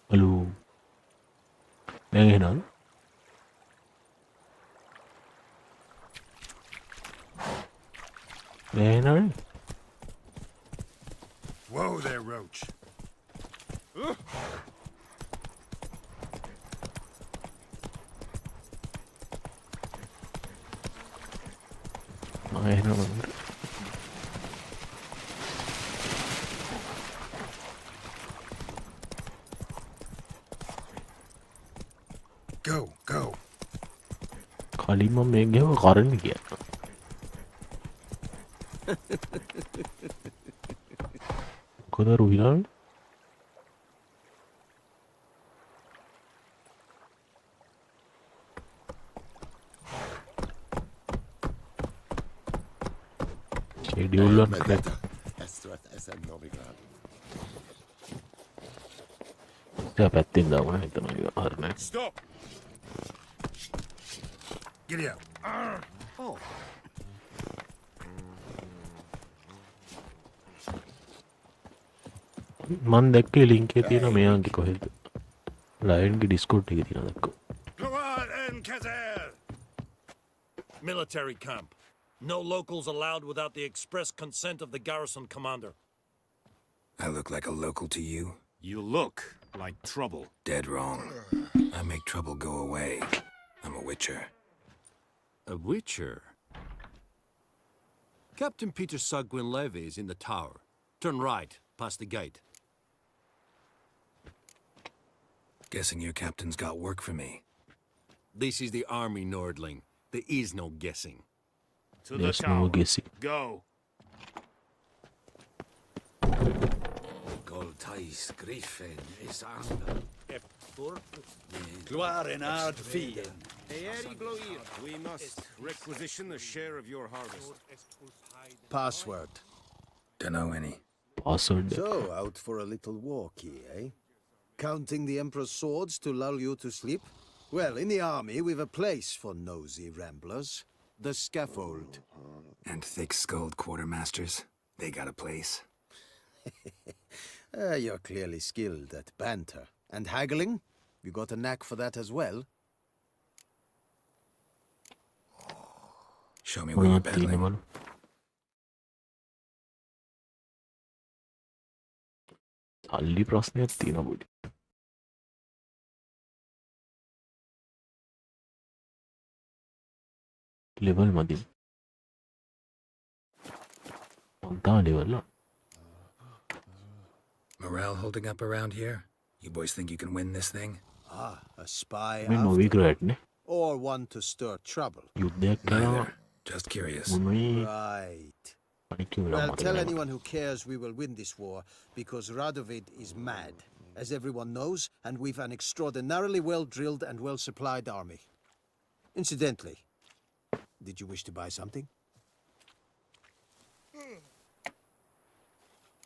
Hello. Hang on. Hang on. Whoa there, Roach. Hang on. Go, go. කලින්ම මේ ගෙව කරන්න කිය. කොද රුවිලාල්? ෂෙඩියුල් එක පැත්තෙන් දාන්න හිතනවා හරිනේ. Stop. Get out. Oh. මන් දැක්කේ ලින්ක් එකේ තියෙන මෙයාගේ කොහෙද? ලයන්ගේ ඩිස්කෝඩ් එකේ තියෙන දැක්කෝ. Puluwan and Kazal. Military camp. No locals allowed without the express consent of the garrison commander. I look like a local to you? You look like trouble. Dead wrong. I make trouble go away. I'm a witcher. A witcher? Captain Peter Sugwin Levy is in the tower. Turn right, past the gate. Guessing your captain's got work for me. This is the army, Nordling. There is no guessing. To the There's tower. no guessing. Go. Goltais Griffin is We must requisition a share of your harvest. Password. Dunno any. Password. So, out for a little walkie, eh? Counting the Emperor's swords to lull you to sleep? Well, in the army, we've a place for nosy ramblers. The scaffold. And thick-skulled quartermasters. They got a place. You're clearly skilled at banter. And haggling? You got a knack for that as well? Show me where you're battling. තියෙනවලු. සල්ලි ප්‍රශ්නයක් තියෙනවා පොඩි. Level මදි. මොන්තා level. Morale holding up around here? You boys think you can win this thing? Ah, a spy මේ after, නොවිග්‍රහයටනේ. or one to stir trouble. යුද්ධයක් කරනවා. Neither. Just curious. මොනවයි Right. අනික් වෙලා Well, මතක tell නැහැ. anyone who cares we will win this war, because Radovid is mad, as everyone knows, and we've an extraordinarily well-drilled and well-supplied army. Incidentally, did you wish to buy something?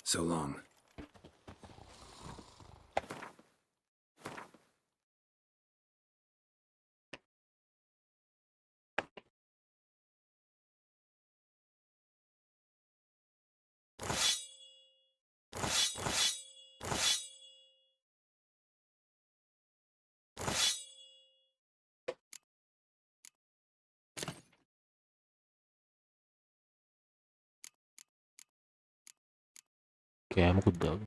So long. කෑමකුත් දාගන්න.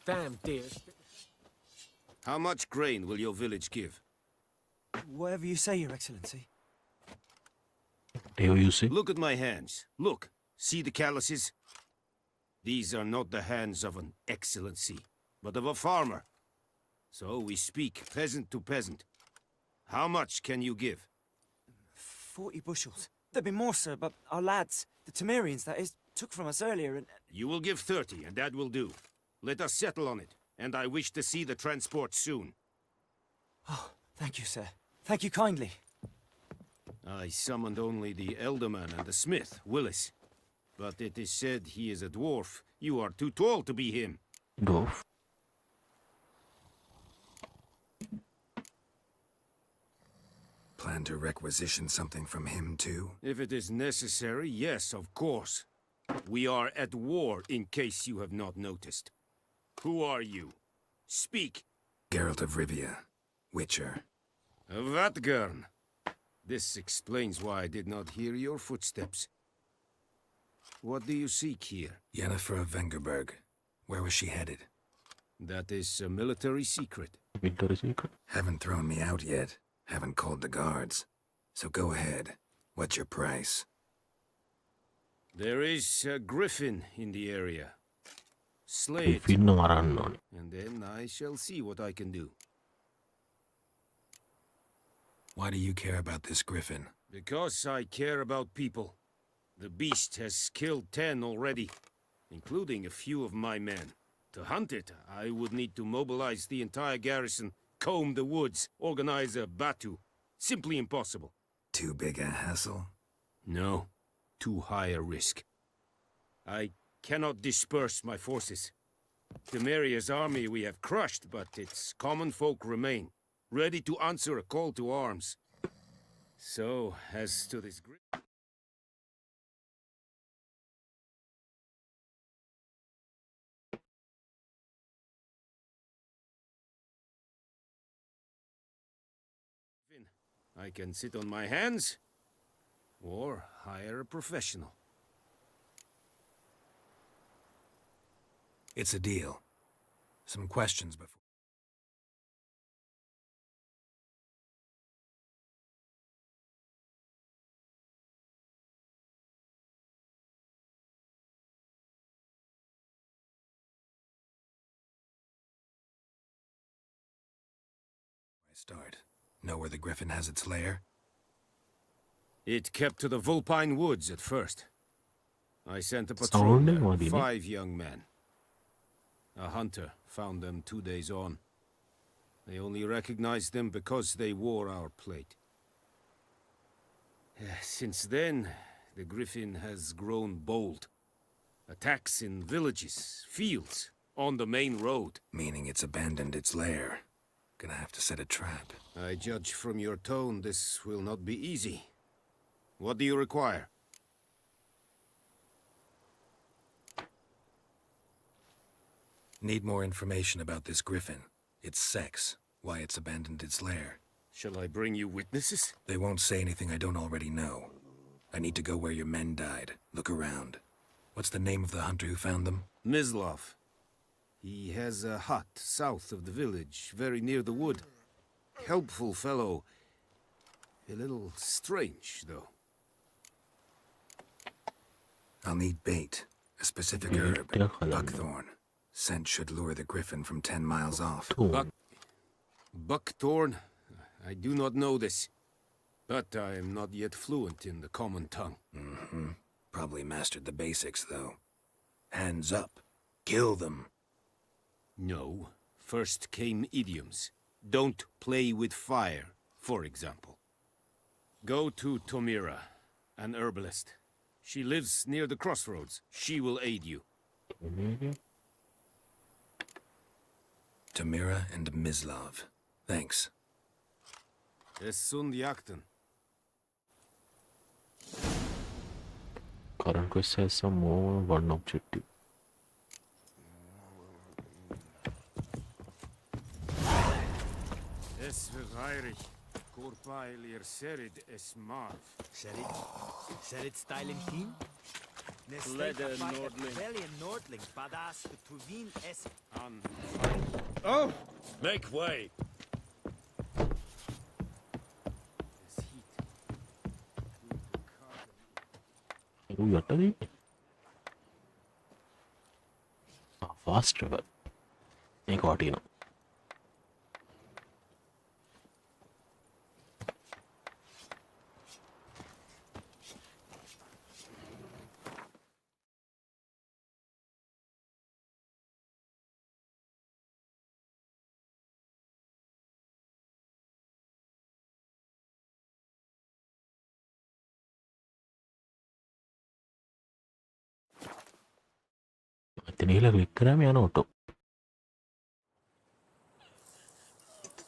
Damn, dear. How much grain will your village give? Whatever you say, Your Excellency. ඒව යුසේ. Look at my hands. Look. See the calluses? These are not the hands of an excellency, but of a farmer. So we speak peasant to peasant. How much can you give? 40 bushels. There'd be more, sir, but our lads, the Temerians, that is, took from us earlier and... You will give 30, and that will do. Let us settle on it, and I wish to see the transport soon. Oh, thank you, sir. Thank you kindly. I summoned only the elderman and the smith, Willis. But it is said he is a dwarf. You are too tall to be him. Dwarf. Plan to requisition something from him, too? If it is necessary, yes, of course. We are at war, in case you have not noticed. Who are you? Speak. Geralt of Rivia, Witcher. Vatgern. This explains why I did not hear your footsteps. What do you seek here? Yennefer of Vengerberg. Where was she headed? That is a military secret. Military secret. Haven't thrown me out yet. Haven't called the guards. So go ahead. What's your price? There is a griffin in the area. Slay it, Griffin marannon. and then I shall see what I can do. Why do you care about this griffin? Because I care about people. The beast has killed 10 already, including a few of my men. To hunt it, I would need to mobilize the entire garrison, comb the woods, organize a battue. Simply impossible. Too big a hassle? No, too high a risk. I cannot disperse my forces. Temeria's army we have crushed, but its common folk remain, ready to answer a call to arms. So, as to this I can sit on my hands, or hire a professional. It's a deal. Some questions before I start. Know where the griffin has its lair? It kept to the Vulpine Woods at first. I sent a patrol Sounding there, what, Dini? 5 young men. A hunter found them 2 days on. They only recognized them because they wore our plate. Since then, the griffin has grown bold. Attacks in villages, fields, on the main road. Meaning it's abandoned its lair. Gonna have to set a trap. I judge from your tone this will not be easy. What do you require? Need more information about this griffin. Its sex, why it's abandoned its lair. Shall I bring you witnesses? They won't say anything I don't already know. I need to go where your men died. Look around. What's the name of the hunter who found them? Mislav. He has a hut south of the village, very near the wood. Helpful fellow. A little strange, though. I'll need bait. A specific herb. Buckthorn. Scent should lure the griffin from 10 miles off. Buckthorn? I do not know this. But I am not yet fluent in the common tongue. Mm-hmm. Probably mastered the basics, though. Hands up. Kill them. No. First came idioms. Don't play with fire, for example. Go to Tomira, an herbalist. She lives near the crossroads. She will aid you. Tamira and Mislav. Thanks. Esund Yakten. Current quest has some more one objective. Es verheirig. Korpailir serid es marv. Serit styling team? Leder Nordling. Bellion Nordling, badass the Tuvin es. An. Oh! Make way! Es heat. යටදී fast travel මේක වටිනවා. එතනilla click කරාම යන auto.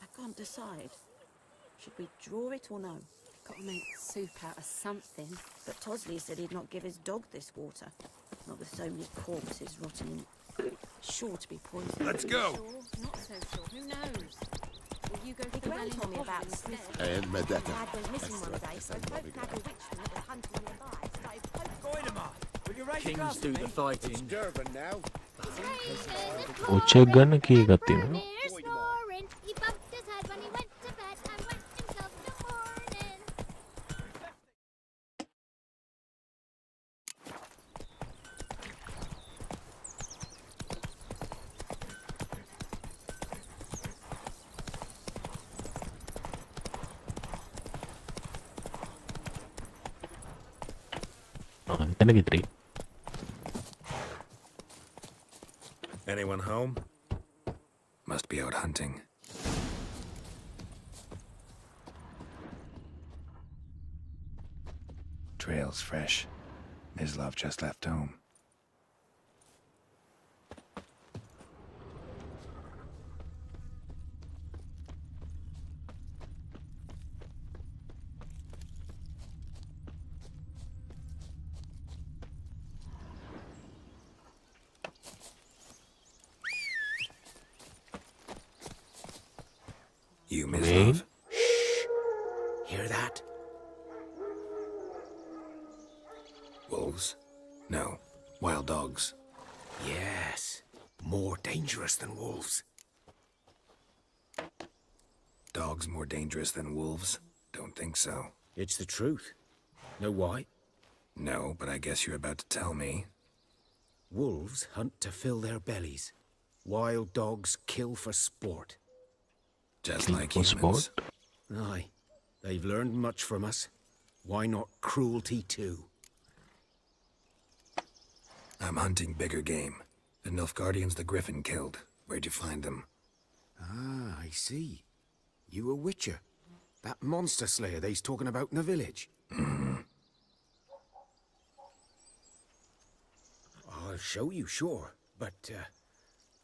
I can't decide. Should we draw it or no? Gotta make soup out of something. But Tosley said he'd not give his dog this water. Not with so many corpses rotting in. Sure to be poisoned. Let's go. Sure, not so sure. Who knows? Will you go to the well told me about this? And Medeka. Dad went missing one day, so Pope had a witchman that was hunting nearby. Started Will you raise your Kings glass do to the me? fighting. Durban now. ඔච්චර ගන්න කී එකක් තියෙනවා. He bumped his head when he went to bed and went himself in the morning. එතන ගිතරේ. Anyone home? Must be out hunting. Trail's fresh. Mislav just left home. You, Mislav? Hear that? Wolves? No. Wild dogs. Yes. More dangerous than wolves. Dogs more dangerous than wolves? Don't think so. It's the truth. Know why? No, but I guess you're about to tell me. Wolves hunt to fill their bellies. Wild dogs kill for sport. Just like For humans. sport? Aye. They've learned much from us. Why not cruelty too? I'm hunting bigger game. The Nilfgaardians the Griffin killed. Where'd you find them? Ah, I see. You a witcher. That monster slayer they's talking about in the village. I'll show you, sure. But,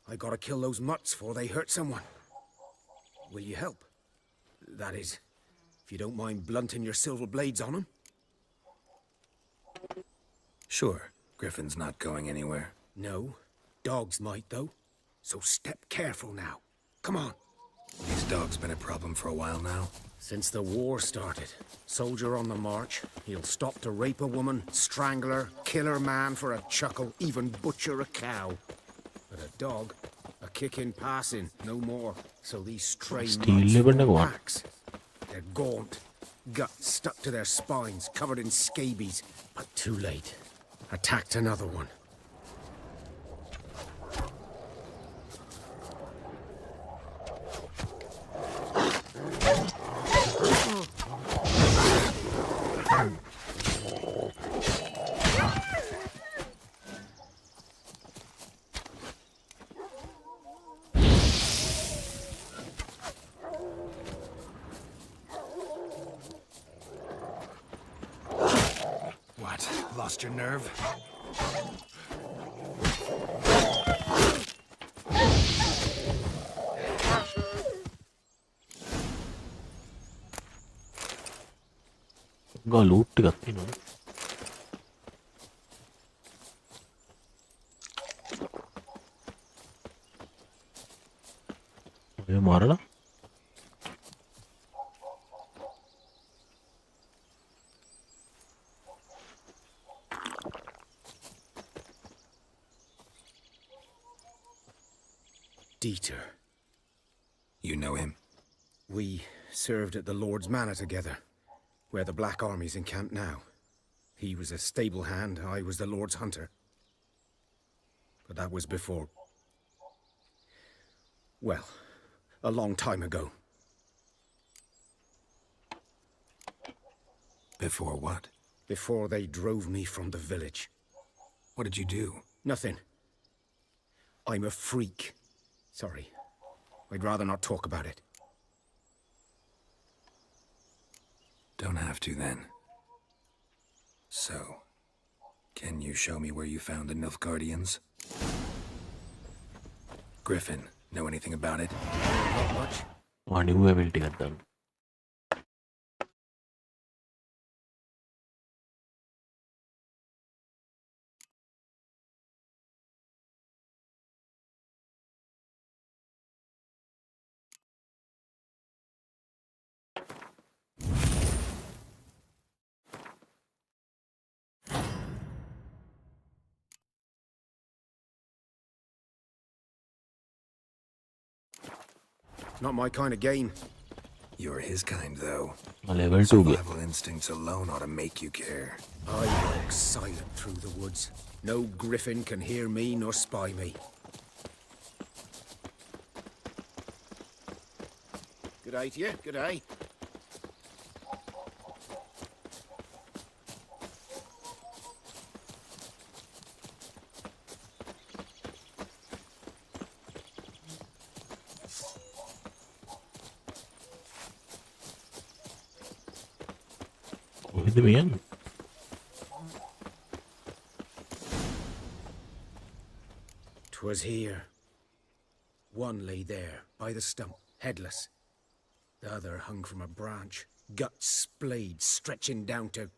I gotta kill those mutts before they hurt someone. Will you help? That is, if you don't mind blunting your silver blades on them. Sure. Griffin's not going anywhere. No. Dogs might, though. So step careful now. Come on. These dogs been a problem for a while now. Since the war started. Soldier on the march. He'll stop to rape a woman, strangle her, kill her man for a chuckle, even butcher a cow. But a dog, a kick in passing, no more. So these stray Still mutts living form one. packs. They're gaunt, guts stuck to their spines, covered in scabies. But too late. Attacked another one. What? Lost your nerve? ගා loot ටිකක් තියෙනවා. ඔය මරලා Dieter. You know him? We served at the Lord's Manor together, where the Black Army's encamped now. He was a stable hand, I was the Lord's hunter. But that was before... well, a long time ago. Before what? Before they drove me from the village. What did you do? Nothing. I'm a freak. Sorry. I'd rather not talk about it. Don't have to then. So, can you show me where you found the Nilfgaardians? Griffin, know anything about it? Not much. අනිව්ව වෙල් ටිකක් දාන්න. Not my kind of game. You're his kind, though. level 2 gaya. Survival instincts alone ought to make you care. I walk silent through the woods. No griffin can hear me nor spy me. Good day to you, good day. කොහෙද මේ යන්නේ? 'Twas here. One lay there, by the stump, headless. The other hung from a branch, guts splayed, stretching down to...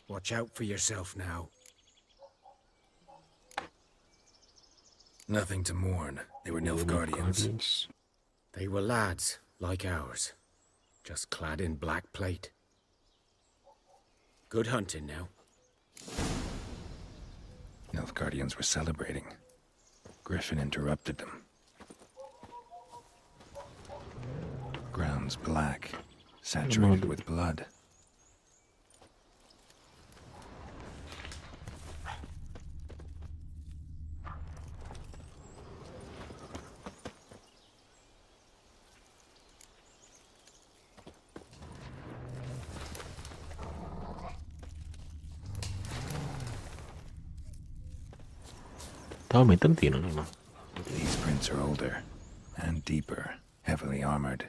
Watch out for yourself now. Nothing to mourn. They were Nilfgaardians. They were lads, like ours, just clad in black plate. Good hunting now. Nilfgaardians were celebrating. Griffin interrupted them. Ground's black, saturated with blood. තාම මෙතන තියෙනවා නේ. These prints are older and deeper, heavily armored.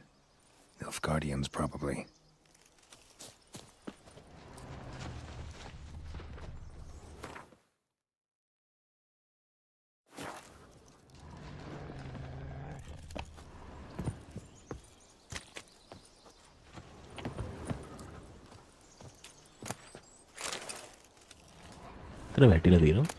Nilfgaardians, probably. එතන වැටිලා තියෙනවා.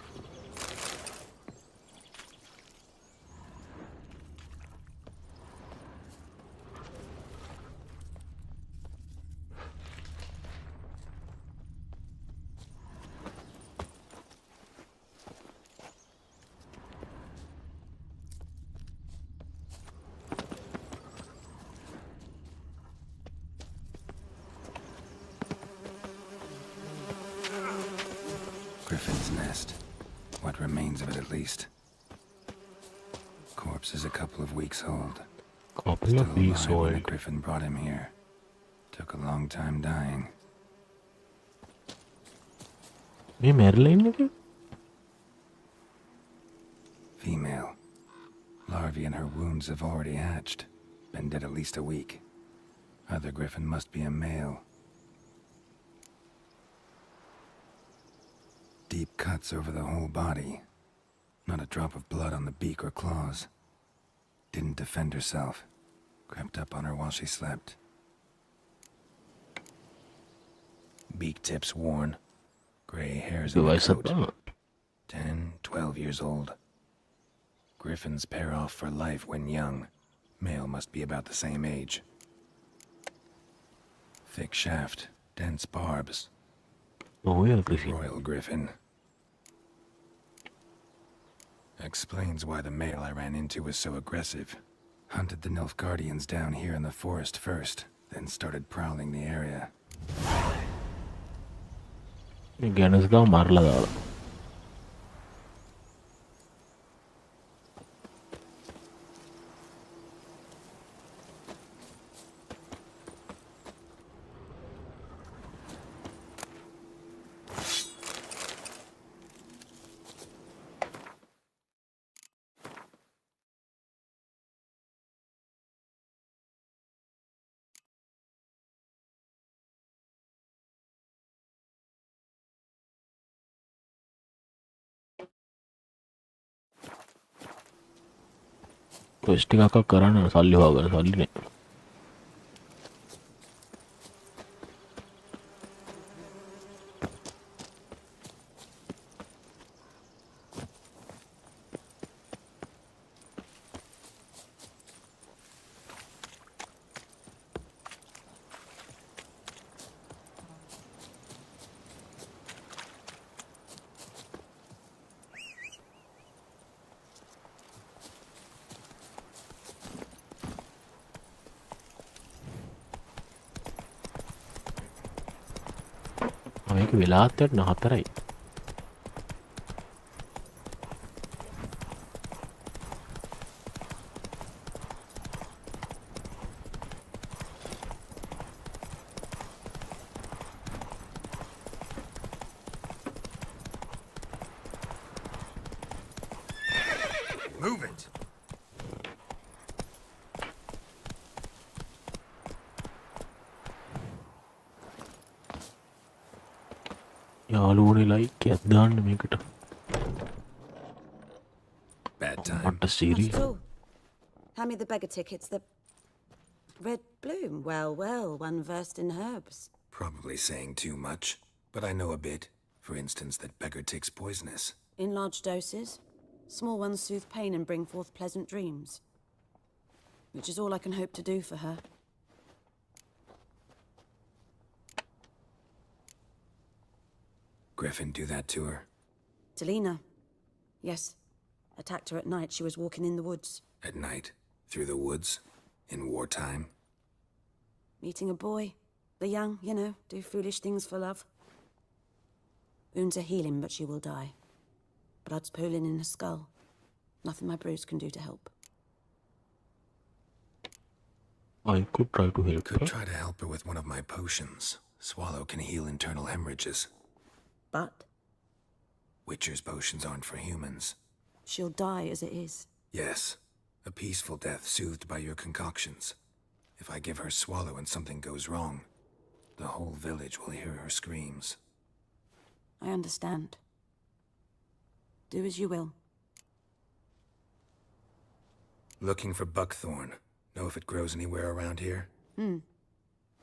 Griffin's nest. What remains of it, at least. Corpse is a couple of weeks old. Couple of weeks Still alive when old. the Griffin brought him here. Took a long time dying. මේ මැරිලා ඉන්නේ කි? Female. Larvae in her wounds have already hatched. Been dead at least a week. Other Griffin must be a male. Deep cuts over the whole body. Not a drop of blood on the beak or claws. Didn't defend herself. Crept up on her while she slept. Beak tips worn. Gray hairs in the coat. 10, 12 years old. Griffins pair off for life when young. Male must be about the same age. Thick shaft, dense barbs. Royal Griffin. Royal Griffin. Explains why the male I ran into was so aggressive. Hunted the Nilfgaardians down here in the forest first, then started prowling the area. මේ ගැනස් ගාව මරලා දාලා. Test එකක් කරන්න සල්ලි හොයාගන්න සල්ලි නෑ. වෙලාත් යන 4යි. Move it. යාළුවනේ ලයික් එකක් දාන්න මේකට. Bad time. මට Not සීරි. at all. Hand me the beggar tickets. The red bloom. Well, well, one versed in herbs. Probably saying too much, but I know a bit. For instance, that beggar tick's poisonous. In large doses. Small ones soothe pain and bring forth pleasant dreams. Which is all I can hope to do for her. Griffin do that to her? Delina. Yes. Attacked her at night. She was walking in the woods. At night? Through the woods? In wartime? Meeting a boy. The young, you know, do foolish things for love. Wounds are healing, but she will die. Blood's pooling in her skull. Nothing my bruise can do to help. I could try to help Could her. try to help her with one of my potions. Swallow can heal internal hemorrhages. But Witcher's potions aren't for humans. she'll die as it is. Yes, a peaceful death soothed by your concoctions. If I give her Swallow and something goes wrong, the whole village will hear her screams. I understand. Do as you will. Looking for buckthorn. Know if it grows anywhere around here?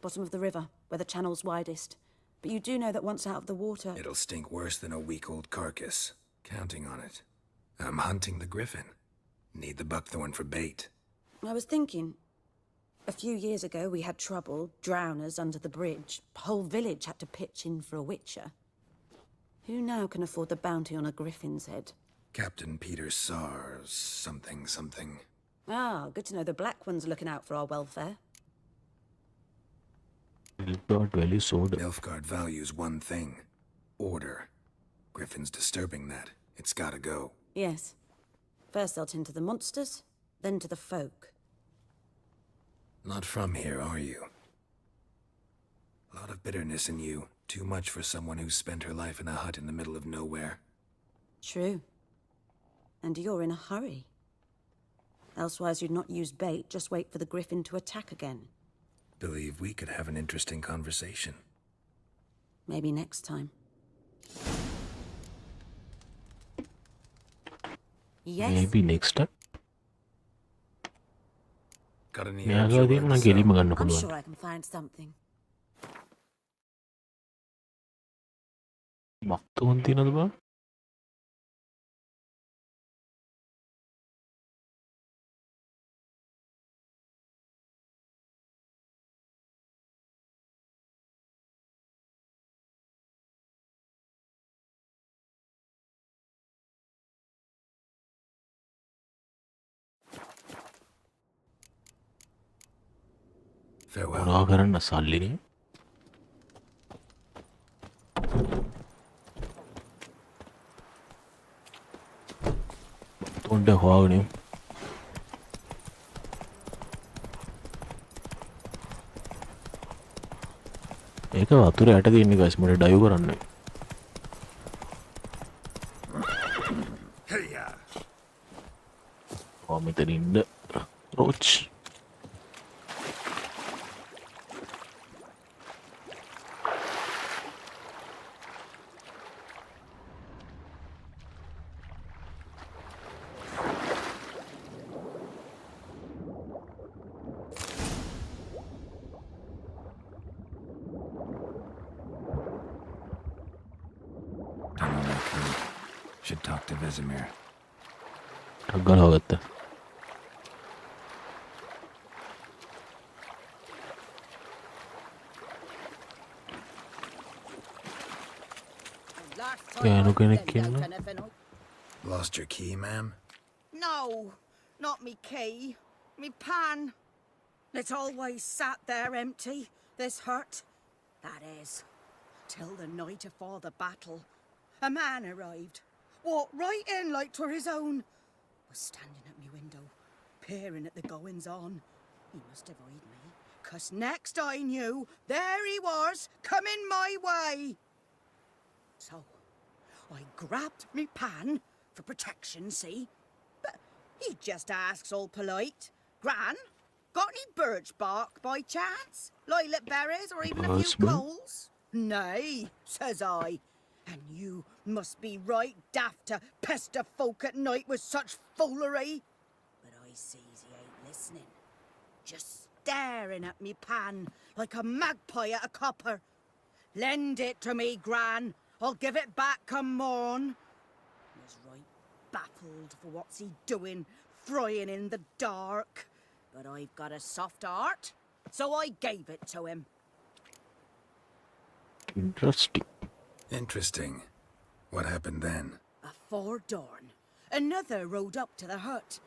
Bottom of the river, where the channel's widest. But you do know that once out of the water... It'll stink worse than a week-old carcass. Counting on it. I'm hunting the griffin. Need the buckthorn for bait. I was thinking... A few years ago, we had trouble, drowners under the bridge. The whole village had to pitch in for a witcher. Who now can afford the bounty on a griffin's head? Captain Peter Sars, something. Ah, good to know the Black One's looking out for our welfare. Nilfgaard Valley Sword. Nilfgaard values one thing. Order. Griffin's disturbing that. It's gotta go. Yes. First they'll tend to the monsters, then to the folk. Not from here, are you? A lot of bitterness in you. Too much for someone who's spent her life in a hut in the middle of nowhere. True. And you're in a hurry. Elsewise you'd not use bait, just wait for the griffin to attack again. Believe we could have an interesting conversation. Maybe next time. Yes? Maybe next time. Got any මෙයාගේ වදින නම් ගෙලිම ගන්න I'm පුළුවන්. sure I can find something. මක්තෝන් තියනද බං? Farewell. මොනවා කරන්න සල්ලිනේ? තොණ්ඩ හොයාගෙන ඒක වතුර යට තියෙන්නේ guys මට ඩයිව් කරන්න. මෙතන ඉන්න රෝච්. Should talk to Vesemir. ටග්ගල හොගත්තා. ගෑනු කෙනෙක් ඉන්නවා. Lost your key, ma'am? No, not me key. Me pan. It's always sat there empty, this hut. That is. Till the night afore the battle, a man arrived. Walked right in like 'twere his own. Was standing at me window, peering at the goings-on. He must have eyed me, 'cause next I knew, there he was, coming my way. So, I grabbed me pan, for protection, see? But he just asks all polite, Gran, got any birch bark by chance? Lilac berries or even a few coals? Nay, says I. And you must be right daft to pester folk at night with such foolery. But I sees he ain't listening. Just staring at me pan like a magpie at a copper. Lend it to me, Gran. I'll give it back come morn. Was right baffled for what's he doing, frying in the dark. But I've got a soft heart, so I gave it to him. Interesting. Interesting. What happened then? Afore dawn, another rode up to the hut.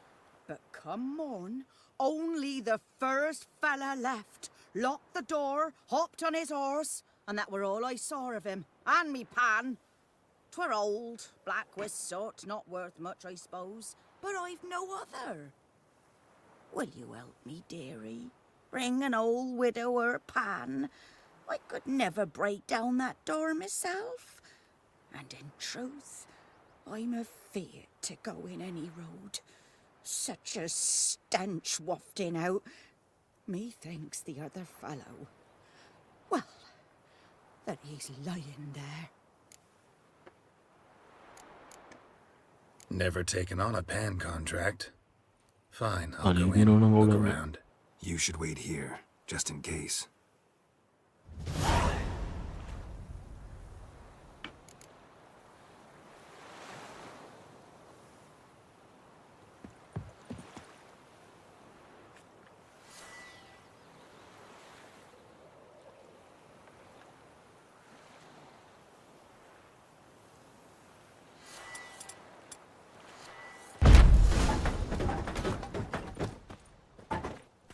But come morn, only the first fella left, locked the door, hopped on his horse, and that were all I saw of him, and me pan. 'Twere old, black with soot, not worth much, I suppose, but I've no other. Will you help me, dearie? Bring an old widower pan. I could never break down that door myself. And in truth, I'm afeard to go in any road. Such a stench wafting out. Methinks the other fellow, well, that he's lying there. Never taken on a pan contract. Fine, I'll go you in, don't know look about me. around. You should wait here, just in case.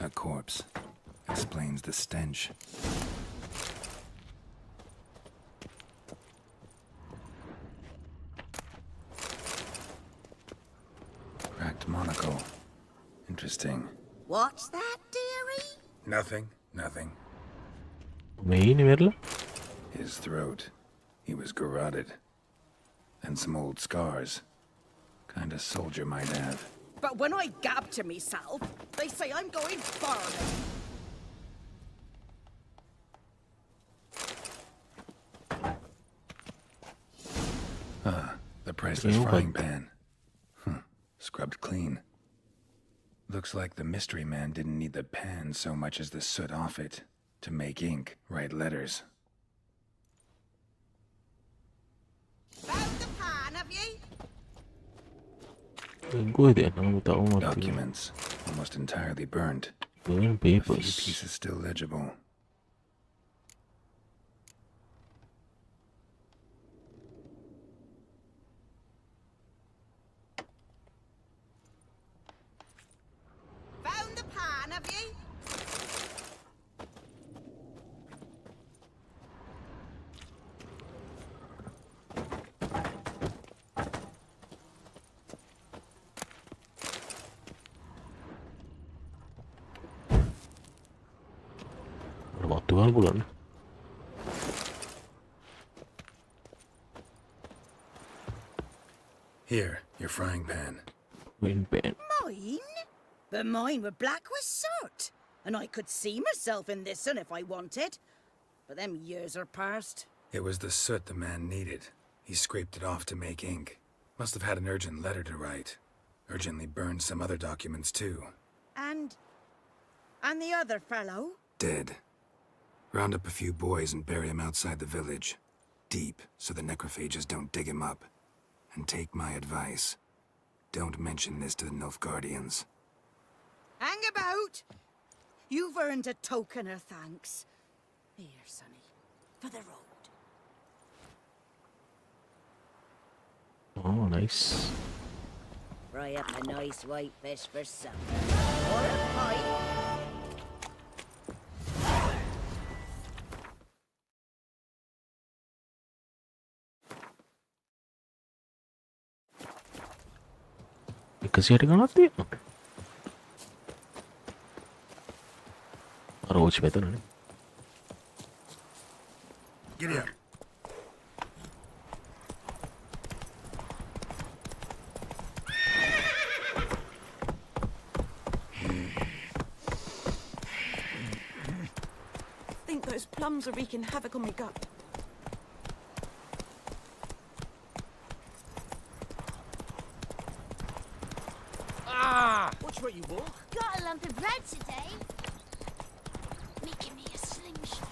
A corpse. Explains the stench. Cracked monocle. Interesting. What's that, dearie? Nothing. Main verla. His throat. He was garroted. And some old scars. Kind of soldier might have. But when I gab to myself, they say I'm going farming. The priceless frying pan. Scrubbed clean. Looks like the mystery man didn't need the pan so much as the soot off it to make ink, write letters. Found the pan, have ye? Gue deh, nama tahu mati. Documents, almost entirely burnt. Burn A few papers. pieces still legible. Found the pan, have ye? Ada waktu kan bulan. Here, your frying pan. Main pan. Mine? But mine were black with soot. And I could see myself in this one if I wanted. But them years are past. It was the soot the man needed. He scraped it off to make ink. Must have had an urgent letter to write. Urgently burned some other documents too. And the other fellow? Dead. Round up a few boys and bury him outside the village. Deep, so the necrophages don't dig him up. And take my advice. Don't mention this to the Nilfgaardians. Hang about! You've earned a token of thanks. Here, sonny, for the road. Oh, nice. Fry up a nice white fish for supper. Or a pie. එකසියට ගණක් තියෙනවා. රෝච් වෙතනනේ. Giddy up. I think those plums are wreaking havoc on my gut. Watch what you walk. Got a lump of bread today. Making me a slingshot.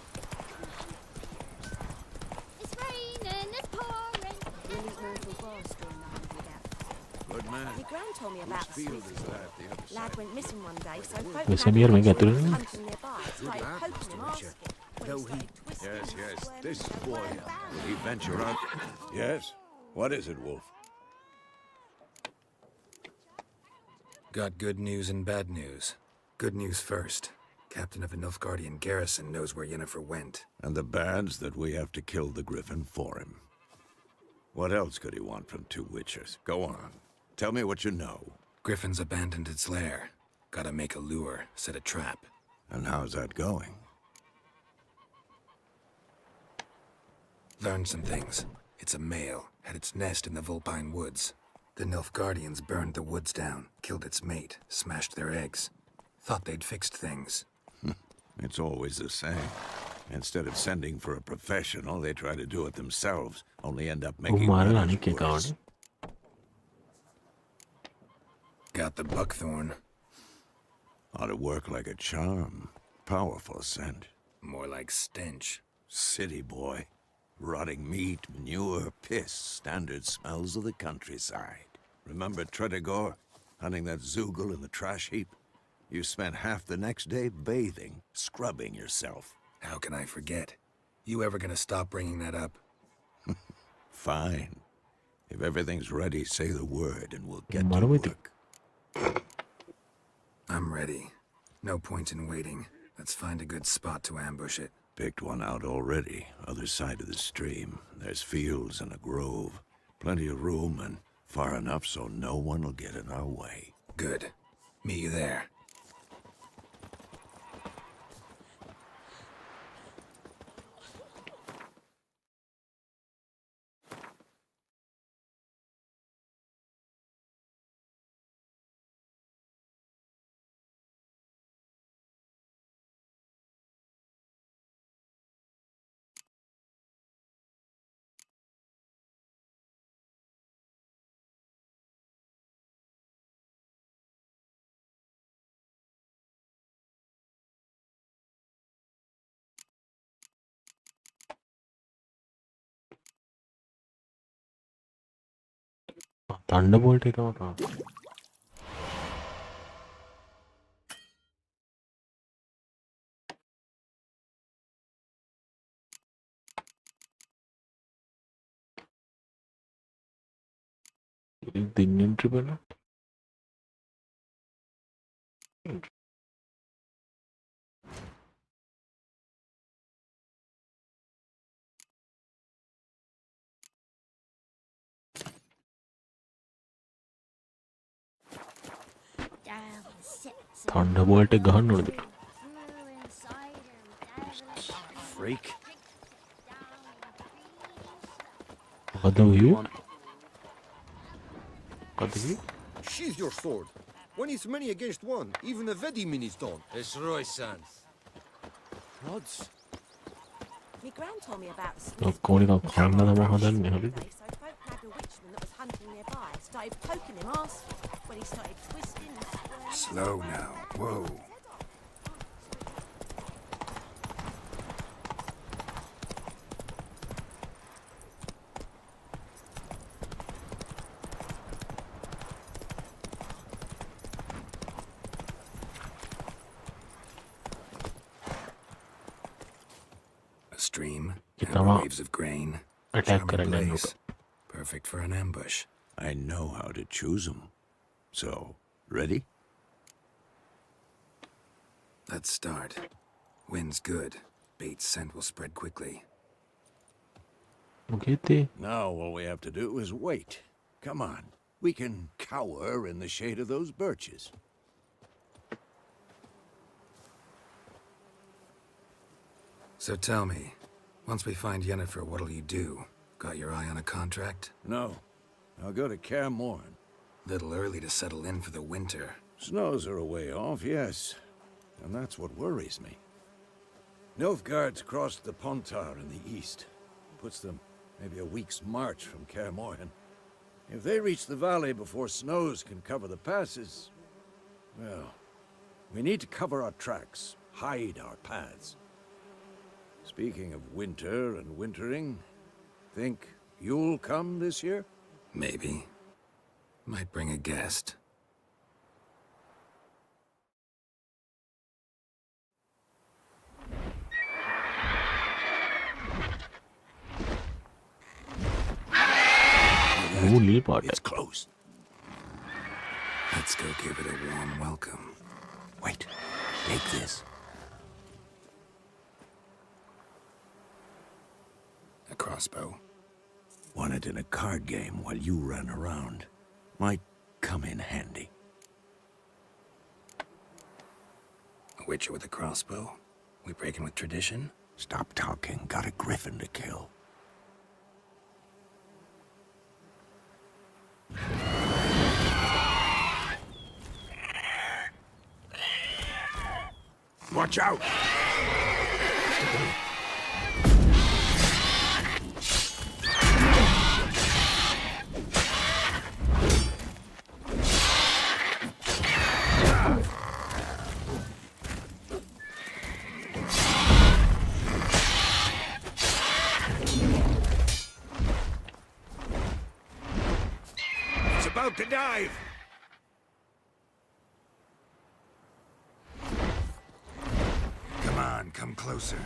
It's raining, it's pouring. Really mental grass doing that hungry gap. Good man. My gran told me about Whose the field sleep is that? The other lad side. went missing one day, so folk Where's had Samir? to Make it hunting through. nearby. Started lad, poking him, Mr. asking. When he Though he- started twisting Yes, and yes. squirming, This so boy. well bound. Will he venture out? Yes. What is it, Wolf? Got good news and bad news. Good news first. Captain of the Nilfgaardian garrison knows where Yennefer went. And the bad's that we have to kill the griffin for him. What else could he want from two witchers? Go on. Tell me what you know. Griffin's abandoned its lair. Gotta make a lure, set a trap. And how's that going? Learned some things. It's a male, had its nest in the Vulpine Woods. The Nilfgaardians burned the woods down, killed its mate, smashed their eggs. Thought they'd fixed things. It's always the same. Instead of sending for a professional, they try to do it themselves, only end up making මාරලා matters අනික් එක worse. ගන්න. Got the buckthorn. Ought to work like a charm. Powerful scent. More like stench. City boy. Rotting meat, manure, piss. Standard smells of the countryside. Remember Tredegor? Hunting that zoogle in the trash heap? You spent half the next day bathing, scrubbing yourself. How can I forget? You ever gonna stop bringing that up? Fine. If everything's ready, say the word and we'll get to Motherboard. work. I'm ready. No point in waiting. Let's find a good spot to ambush it. Picked one out already, other side of the stream. There's fields and a grove. Plenty of room and far enough so no one will get in our way. Good. Meet you there. Thunderbolt එකම තමයි. Din entry bana. Thunderbolt එක ගහන්න ඕනද? Freak. මොකද වූ? මොකද වූ? Sheathe your sword. When it's many against one, even a Vedimin is done. It's Roy-san. Rods. My gran told me about the sleep ඔක්කොම නිකන් කන්න තමයි හදන්නේ හරිද? day, so folk had a witchman that was hunting nearby. Started poking him, asking. When he started twisting and squirming. Slow now. Whoa. A stream, Kita amber mau waves of grain, attack charming කරන්න blaze. යන්නකො. Perfect for an ambush. I know how to choose them. So, ready? Let's start. Wind's good. Bait's scent will spread quickly. මොකෙද්ද? Now all we have to do is wait. Come on. We can cower in the shade of those birches. So tell me, once we find Yennefer, what'll you do? Got your eye on a contract? No. I'll go to Kaer Morhen. Little early to settle in for the winter. Snows are a way off, yes. And that's what worries me. Nilfgaard's crossed the Pontar in the east. Puts them maybe a week's march from Kaer Morhen. If they reach the valley before snows can cover the passes, well, we need to cover our tracks, hide our paths. Speaking of winter and wintering, think you'll come this year? Maybe. Might bring a guest. Holy pot. It's close. Let's go give it a warm welcome. Wait, take this. A crossbow. Won it in a card game while you ran around. Might come in handy. A witcher with a crossbow? We breaking with tradition? Stop talking. Got a griffin to kill. Watch out! It's about to dive! Come on, come closer.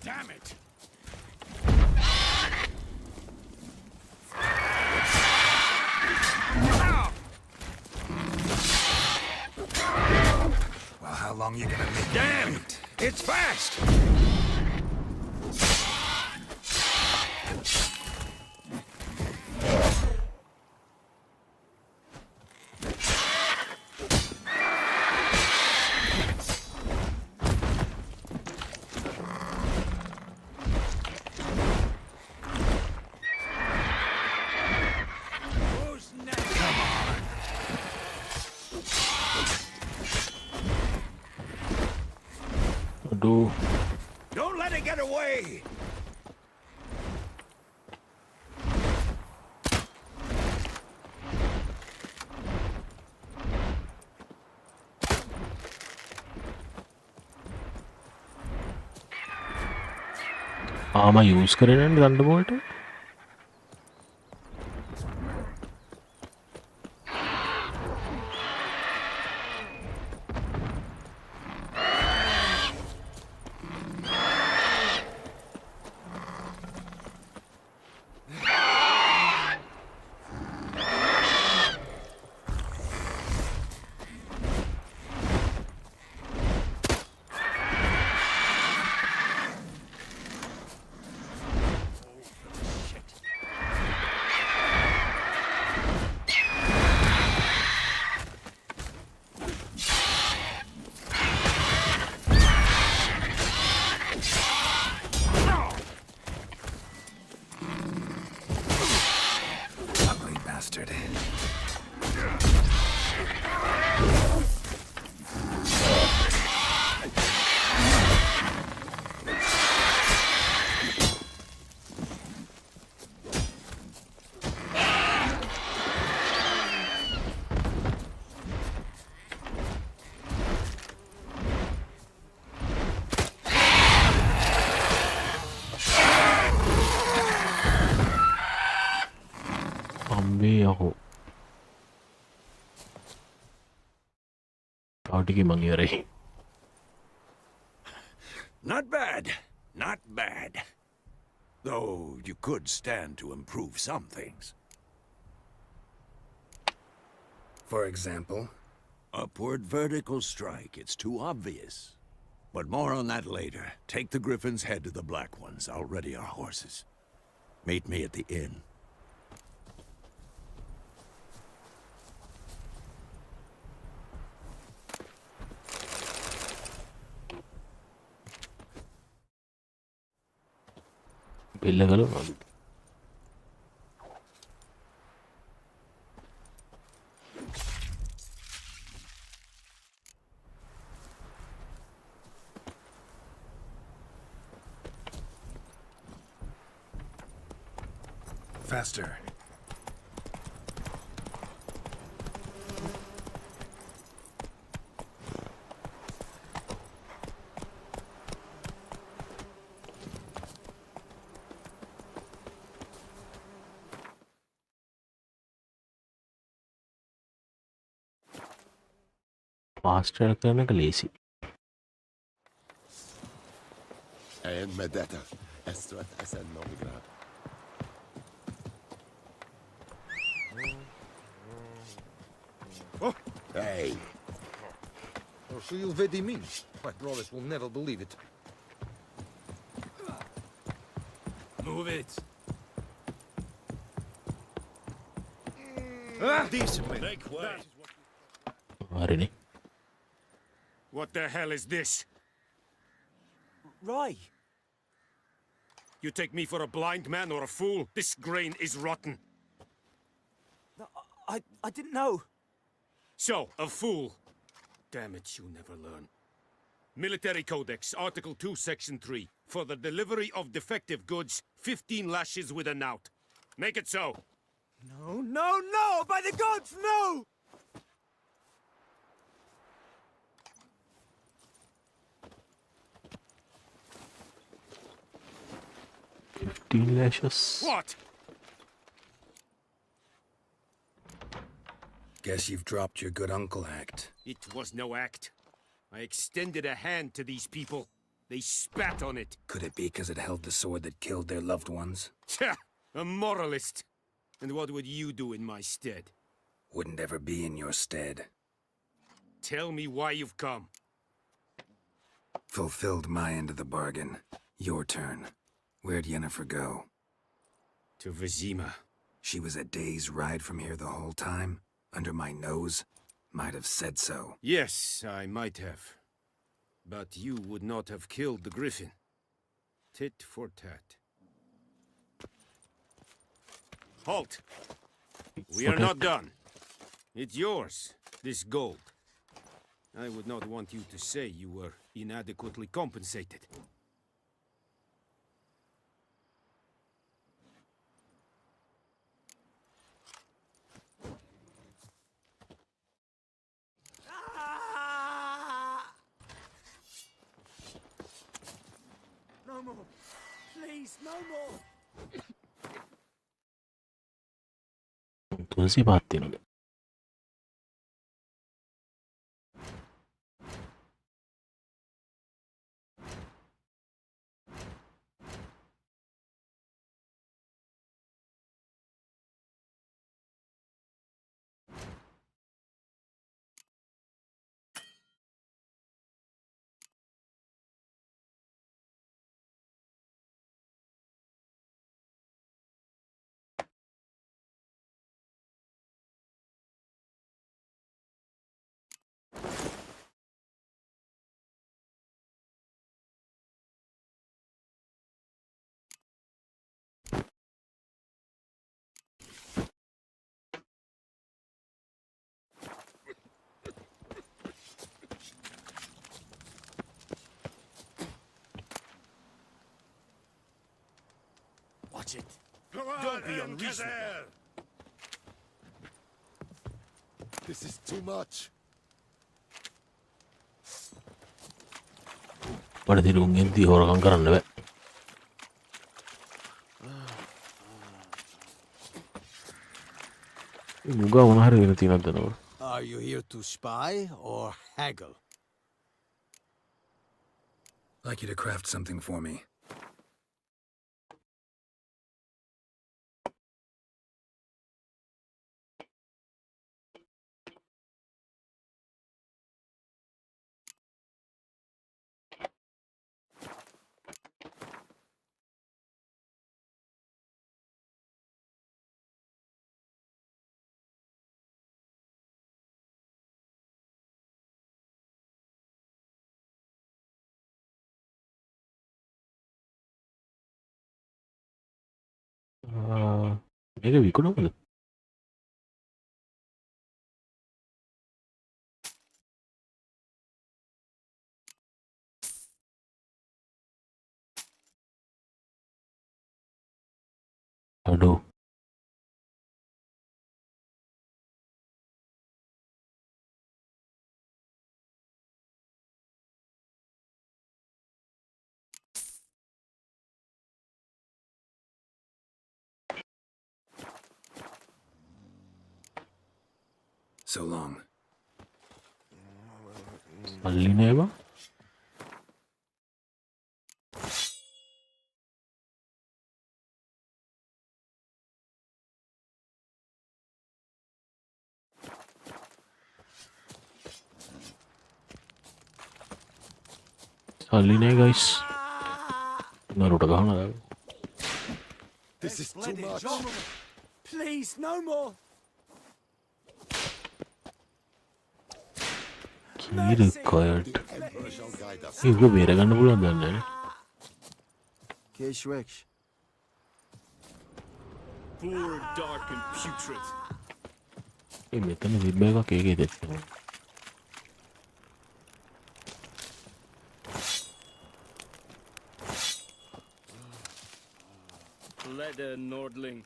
Damn it! Well, how long you gonna make Damn! It's fast! Who's next? Come on! Aduh. Don't let it get away! ආම use කරනට දන්නබෝට Ugly bastard. අම්බේ යහෝ තාටිකි මං ඉවරයි Not bad. Not bad. Though you could stand to improve some things. For example? Upward vertical strike. It's too obvious. But more on that later. Take the Griffin's head to the Black Ones. I'll ready our horses. Meet me at the inn. పిల్లగలు వాళ్ళు Faster. Fast వెళ్ళడానికి లేసి En med detta, Estrat SN Novigrad. Oh! Hey! Oh, so you'll vedi me? My brothers will never believe it. Move it. Decently. Make way. వారిని What the hell is this? Rye. You take me for a blind man or a fool? This grain is rotten. No, I didn't know. So, a fool. Damn it, you never learn. Military Codex, Article 2, Section 3. For the delivery of defective goods, 15 lashes with a knout. Make it so. No, no, no! By the gods, no! 15 lashes. What? Guess you've dropped your good uncle act. It was no act. I extended a hand to these people. They spat on it. Could it be because it held the sword that killed their loved ones? Tch, a moralist. And what would you do in my stead? Wouldn't ever be in your stead. Tell me why you've come. Fulfilled my end of the bargain. Your turn. Where'd Yennefer go? To Vizima. She was a day's ride from here the whole time? Under my nose? Might have said so. Yes, I might have. But you would not have killed the griffin. Tit for tat. Halt! We are not done. It's yours, this gold. I would not want you to say you were inadequately compensated. No more. Please, no more. तुलसी बात तीनों Watch it. Don't be unreasonable. This is too much. pada dirung inti orang angkaran deh. Muga mana hari ini tina tanur. Are you here to spy or haggle? Like you to craft something for me. මේක විකුණමද? අඩෝ So long. සල්ලි නෑ බං. සල්ලි නෑ guys. නරුට ගහනවා. This is too much. Please, no more. required. Emperor shall guide us. ඒක බේරගන්න පුළුවන් දන්නේ නැහැ. Keshwek. Poor, dark, and putrid. ඒ මෙතන විබ් එකක් ඒකේ දෙන්න. Leather Nordling.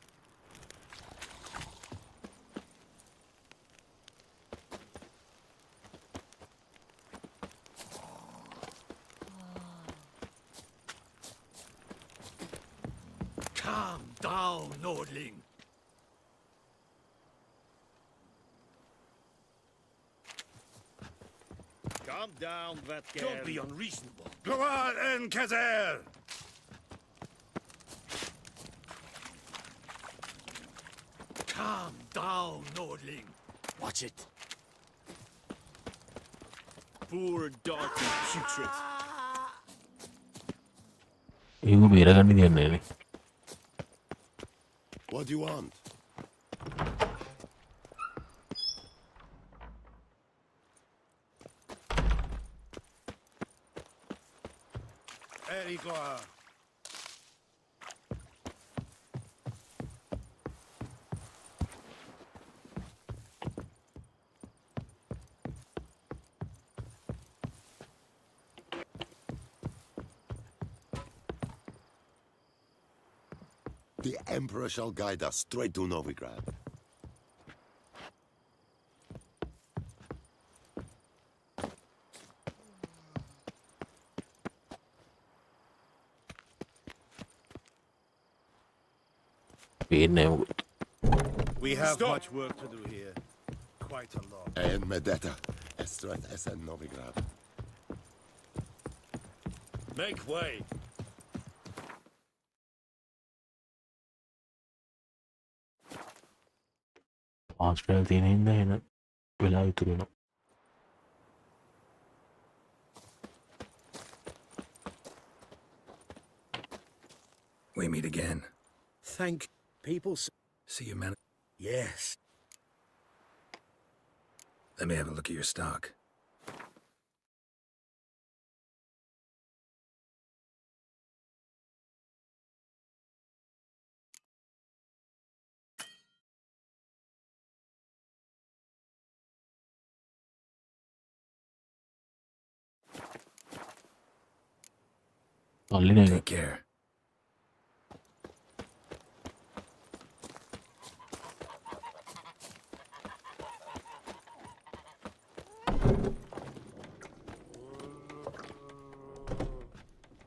Calm down, Nordling. Calm down, Vatger. Don't be unreasonable. Puluwan and Kazer! Calm down, Nordling. Watch it. Poor, dark, and putrid. ඒක බේරගන්න දෙන්නේ නැහැ. What do you want? Erigor! The Emperor shall guide us straight to Novigrad. We have much work to do here. Quite a lot. And Medetta, straight as Novigrad. Make way. ආස්ට්‍රේලියාවේ තියෙන හින්දා එන වෙලා ඉතුරු වෙනවා. We meet again. Thank people. See you, man. Yes. Let me have a look at your stock. සල්ලි නෑ. Take care.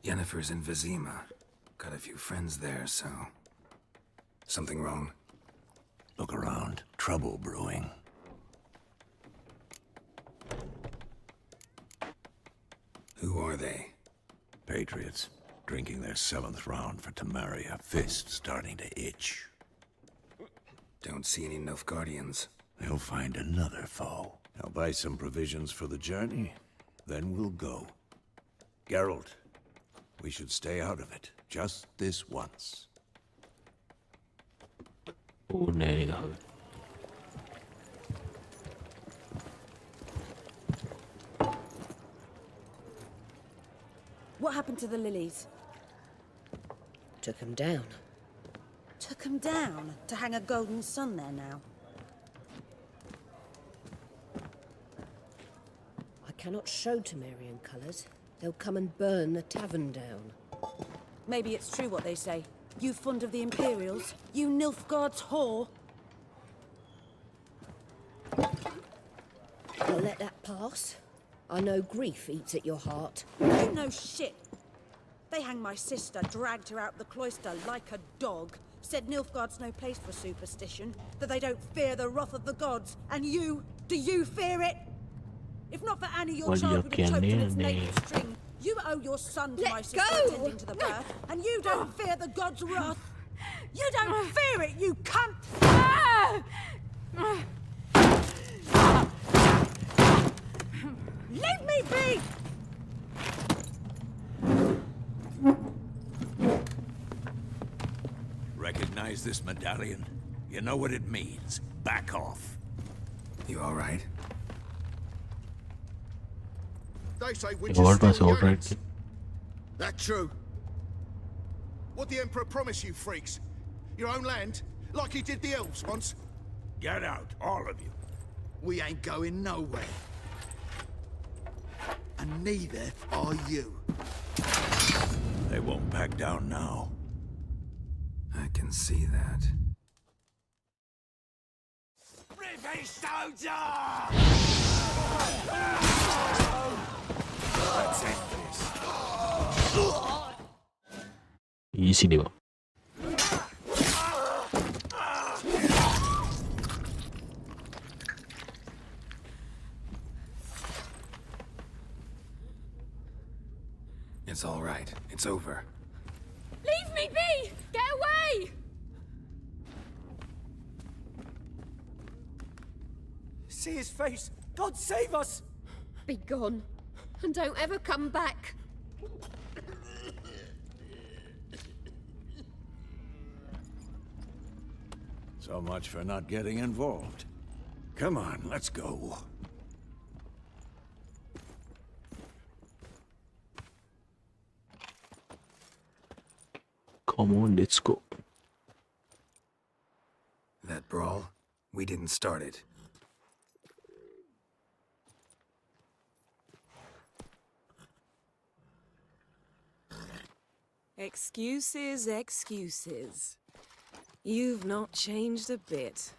Yennefer's in Vizima. Got a few friends there, so... Something wrong? Look around. Trouble brewing. Who are they? Patriots. Drinking their 7th round for Tamaria. Fist starting to itch. Don't see any Nilfgaardians. They'll find another foe. I'll buy some provisions for the journey. Then we'll go. Geralt, we should stay out of it. Just this once. ඕ නෑ නේද? What happened to the lilies? Took them down. Took took 'em down to hang a golden sun there now. I cannot show Temerian colours. They'll come and burn the tavern down. Maybe it's true what they say. You fond of the Imperials? You Nilfgaard's whore? I'll let that pass. I know grief eats at your heart. You know shit. They hanged my sister, dragged her out the cloister like a dog. Said Nilfgaard's no place for superstition, that they don't fear the wrath of the gods. And you? Do you fear it? If not for Annie, your child would have choked in its native string. You owe your son to my sister attending to the birth, and you don't fear the gods' wrath. You don't fear it, you cunt! Leave me be! Recognize this medallion? You know what it means. Back off. You all right? They say What was all right? That true? What the Emperor promised you, freaks? Your own land? Like he did the elves once? Get out, all of you. We ain't going nowhere. And neither are you. They won't back down now. I can see that. British soldier! Let's end this. Easy nih, Bang. It's all right. It's over. Leave me be! Get away! See his face! God save us! Be gone, and don't ever come back. So much for not getting involved. Come on, let's go. Come on, let's go. That brawl, we didn't start it. Excuses, excuses. You've not changed a bit.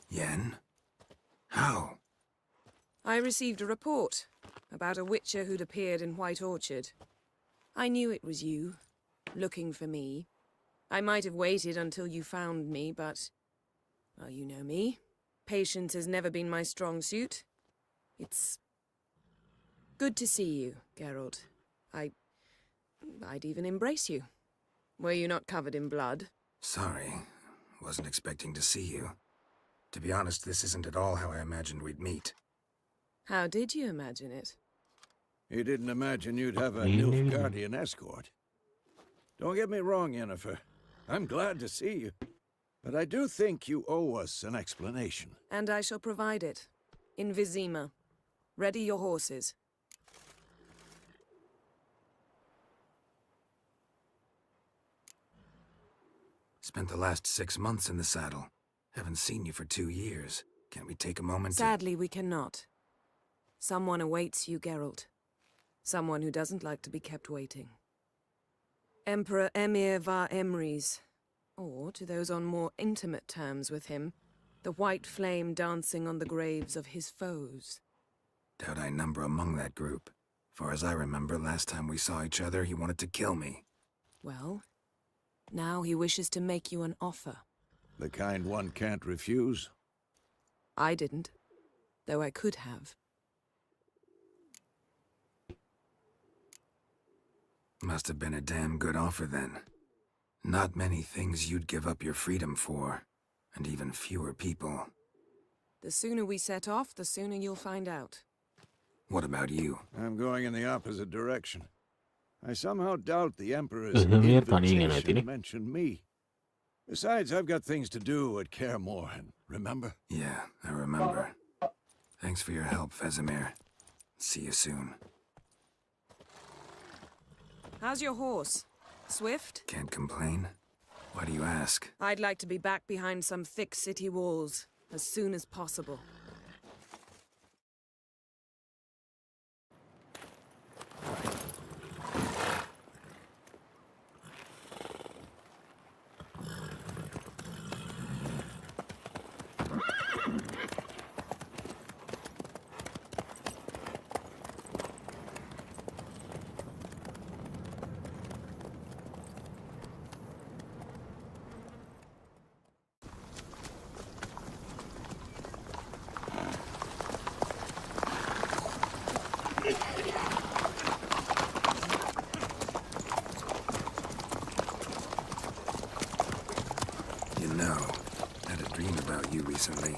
Yen? How? I received a report about a witcher who'd appeared in White Orchard. I knew it was you, looking for me. I might have waited until you found me, but... well, you know me. Patience has never been my strong suit. It's... good to see you, Geralt. I'd even embrace you. Were you not covered in blood? Sorry. Wasn't expecting to see you. To be honest, this isn't at all how I imagined we'd meet. How did you imagine it? You didn't imagine you'd have a Nilfgaardian escort. Don't get me wrong, Yennefer. I'm glad to see you. But I do think you owe us an explanation. And I shall provide it. In Vizima. Ready your horses. Spent the last 6 months in the saddle. Haven't seen you for 2 years. Can't we take a moment Sadly, we cannot. Someone awaits you, Geralt. Someone who doesn't like to be kept waiting. Emperor Emir var Emrys. Or, to those on more intimate terms with him, the white flame dancing on the graves of his foes. Doubt I number among that group. Far as I remember, last time we saw each other, he wanted to kill me. Well, now he wishes to make you an offer. The kind one can't refuse? I didn't, though I could have. Must have been a damn good offer then. Not many things you'd give up your freedom for, and even fewer people. The sooner we set off, the sooner you'll find out. What about you? I'm going in the opposite direction. I somehow doubt the Emperor's Sebenarnya tandingan nanti invitation nih. mentioned me. Besides, I've got things to do at Kaer Morhen, remember? Yeah, I remember. Thanks for your help, Vesemir. See you soon. How's your horse? Swift? Can't complain. Why do you ask? I'd like to be back behind some thick city walls as soon as possible. You know, I had a dream about you recently.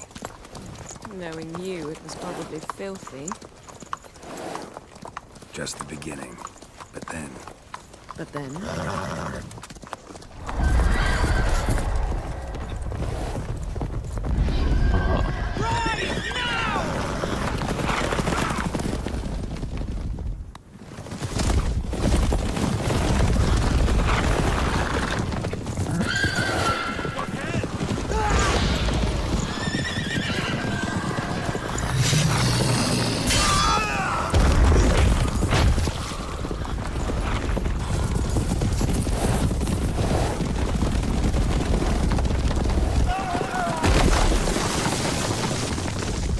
Knowing you, it was probably filthy. Just the beginning. But then... But then?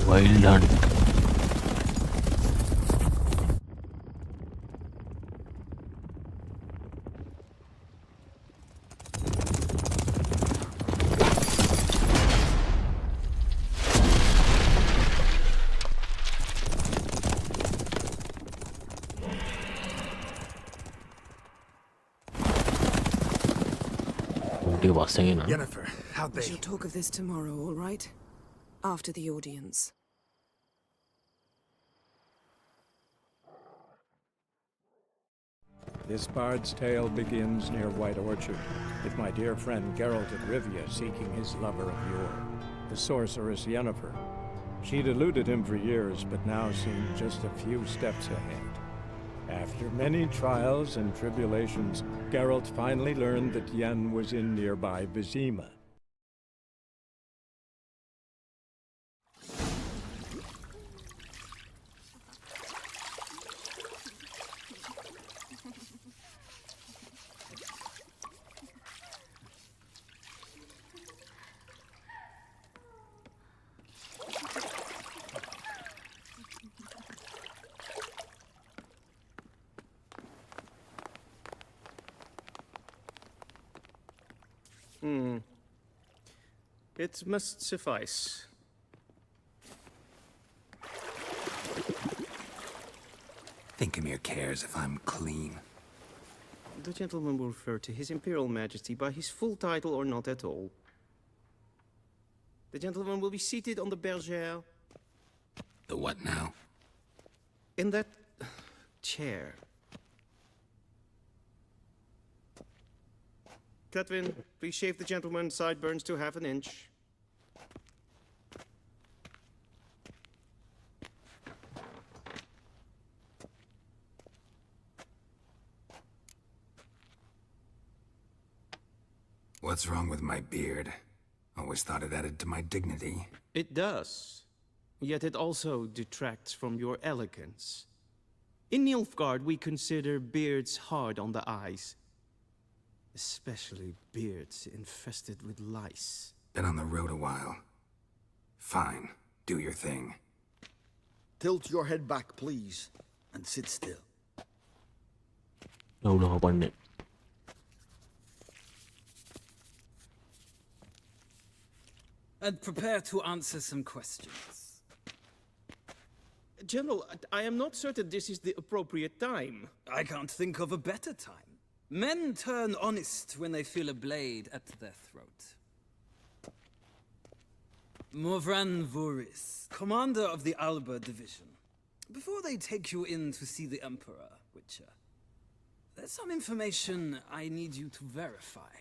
Wild hunt. Yennefer, how'd We they... shall talk of this tomorrow, all right? After the audience. This bard's tale begins near White Orchard, with my dear friend Geralt of Rivia seeking his lover of yore, the sorceress Yennefer. She'd eluded him for years, but now seemed just a few steps ahead. After many trials and tribulations, Geralt finally learned that Yen was in nearby Vizima. It must suffice. Thinkamere cares if I'm clean. The gentleman will refer to His Imperial Majesty by his full title or not at all. The gentleman will be seated on the bergère. The what now? In that chair. Catwin, please shave the gentleman's sideburns to half an inch. What's wrong with my beard? Always thought it added to my dignity. It does. Yet it also detracts from your elegance. In Nilfgaard, we consider beards hard on the eyes. Especially beards infested with lice. Been on the road a while. Fine, do your thing. Tilt your head back, please, and sit still. Udah pandai. And prepare to answer some questions. General, I am not certain this is the appropriate time. I can't think of a better time. Men turn honest when they feel a blade at their throat. Morvran Vuris, commander of the Alba Division. Before they take you in to see the Emperor, Witcher, there's some information I need you to verify.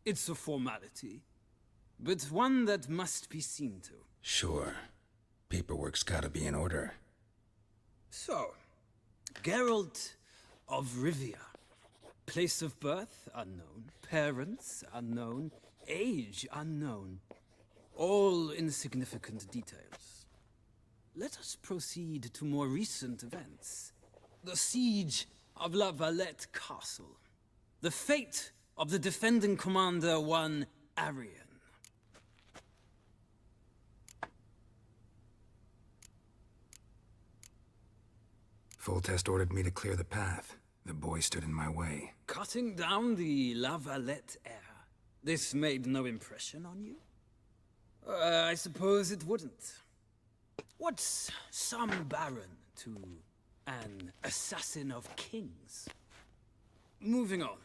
It's a formality, but one that must be seen to. Sure. Paperwork's gotta be in order. So, Geralt of Rivia. Place of birth, unknown. Parents, unknown. Age, unknown. All insignificant details. Let us proceed to more recent events. The siege of La Valette Castle. The fate of the defending commander, one Arian. Foltest ordered me to clear the path. The boy stood in my way. Cutting down the La Valette heir. This made no impression on you? I suppose it wouldn't. What's some baron to an assassin of kings? Moving on.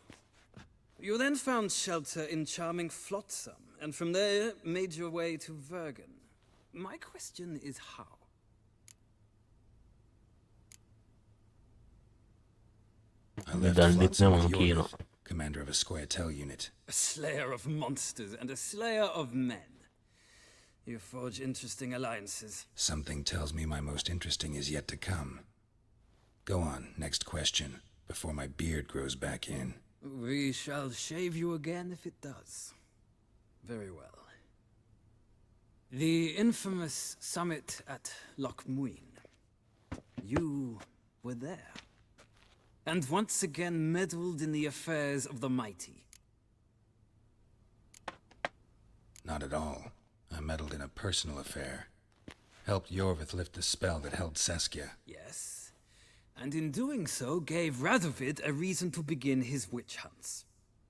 You then found shelter in charming Flotsam, and from there made your way to Vergen. My question is how? I left Flotsam with Yorvith, commander of a Squaretel unit. A slayer of monsters and a slayer of men. You forge interesting alliances. Something tells me my most interesting is yet to come. Go on, next question, before my beard grows back in. We shall shave you again if it does. Very well. The infamous summit at Loch Muin. You were there. And once again meddled in the affairs of the mighty. Not at all. I meddled in a personal affair. Helped Yorvith lift the spell that held Saskia. Yes. And in doing so, gave Radovid a reason to begin his witch hunts.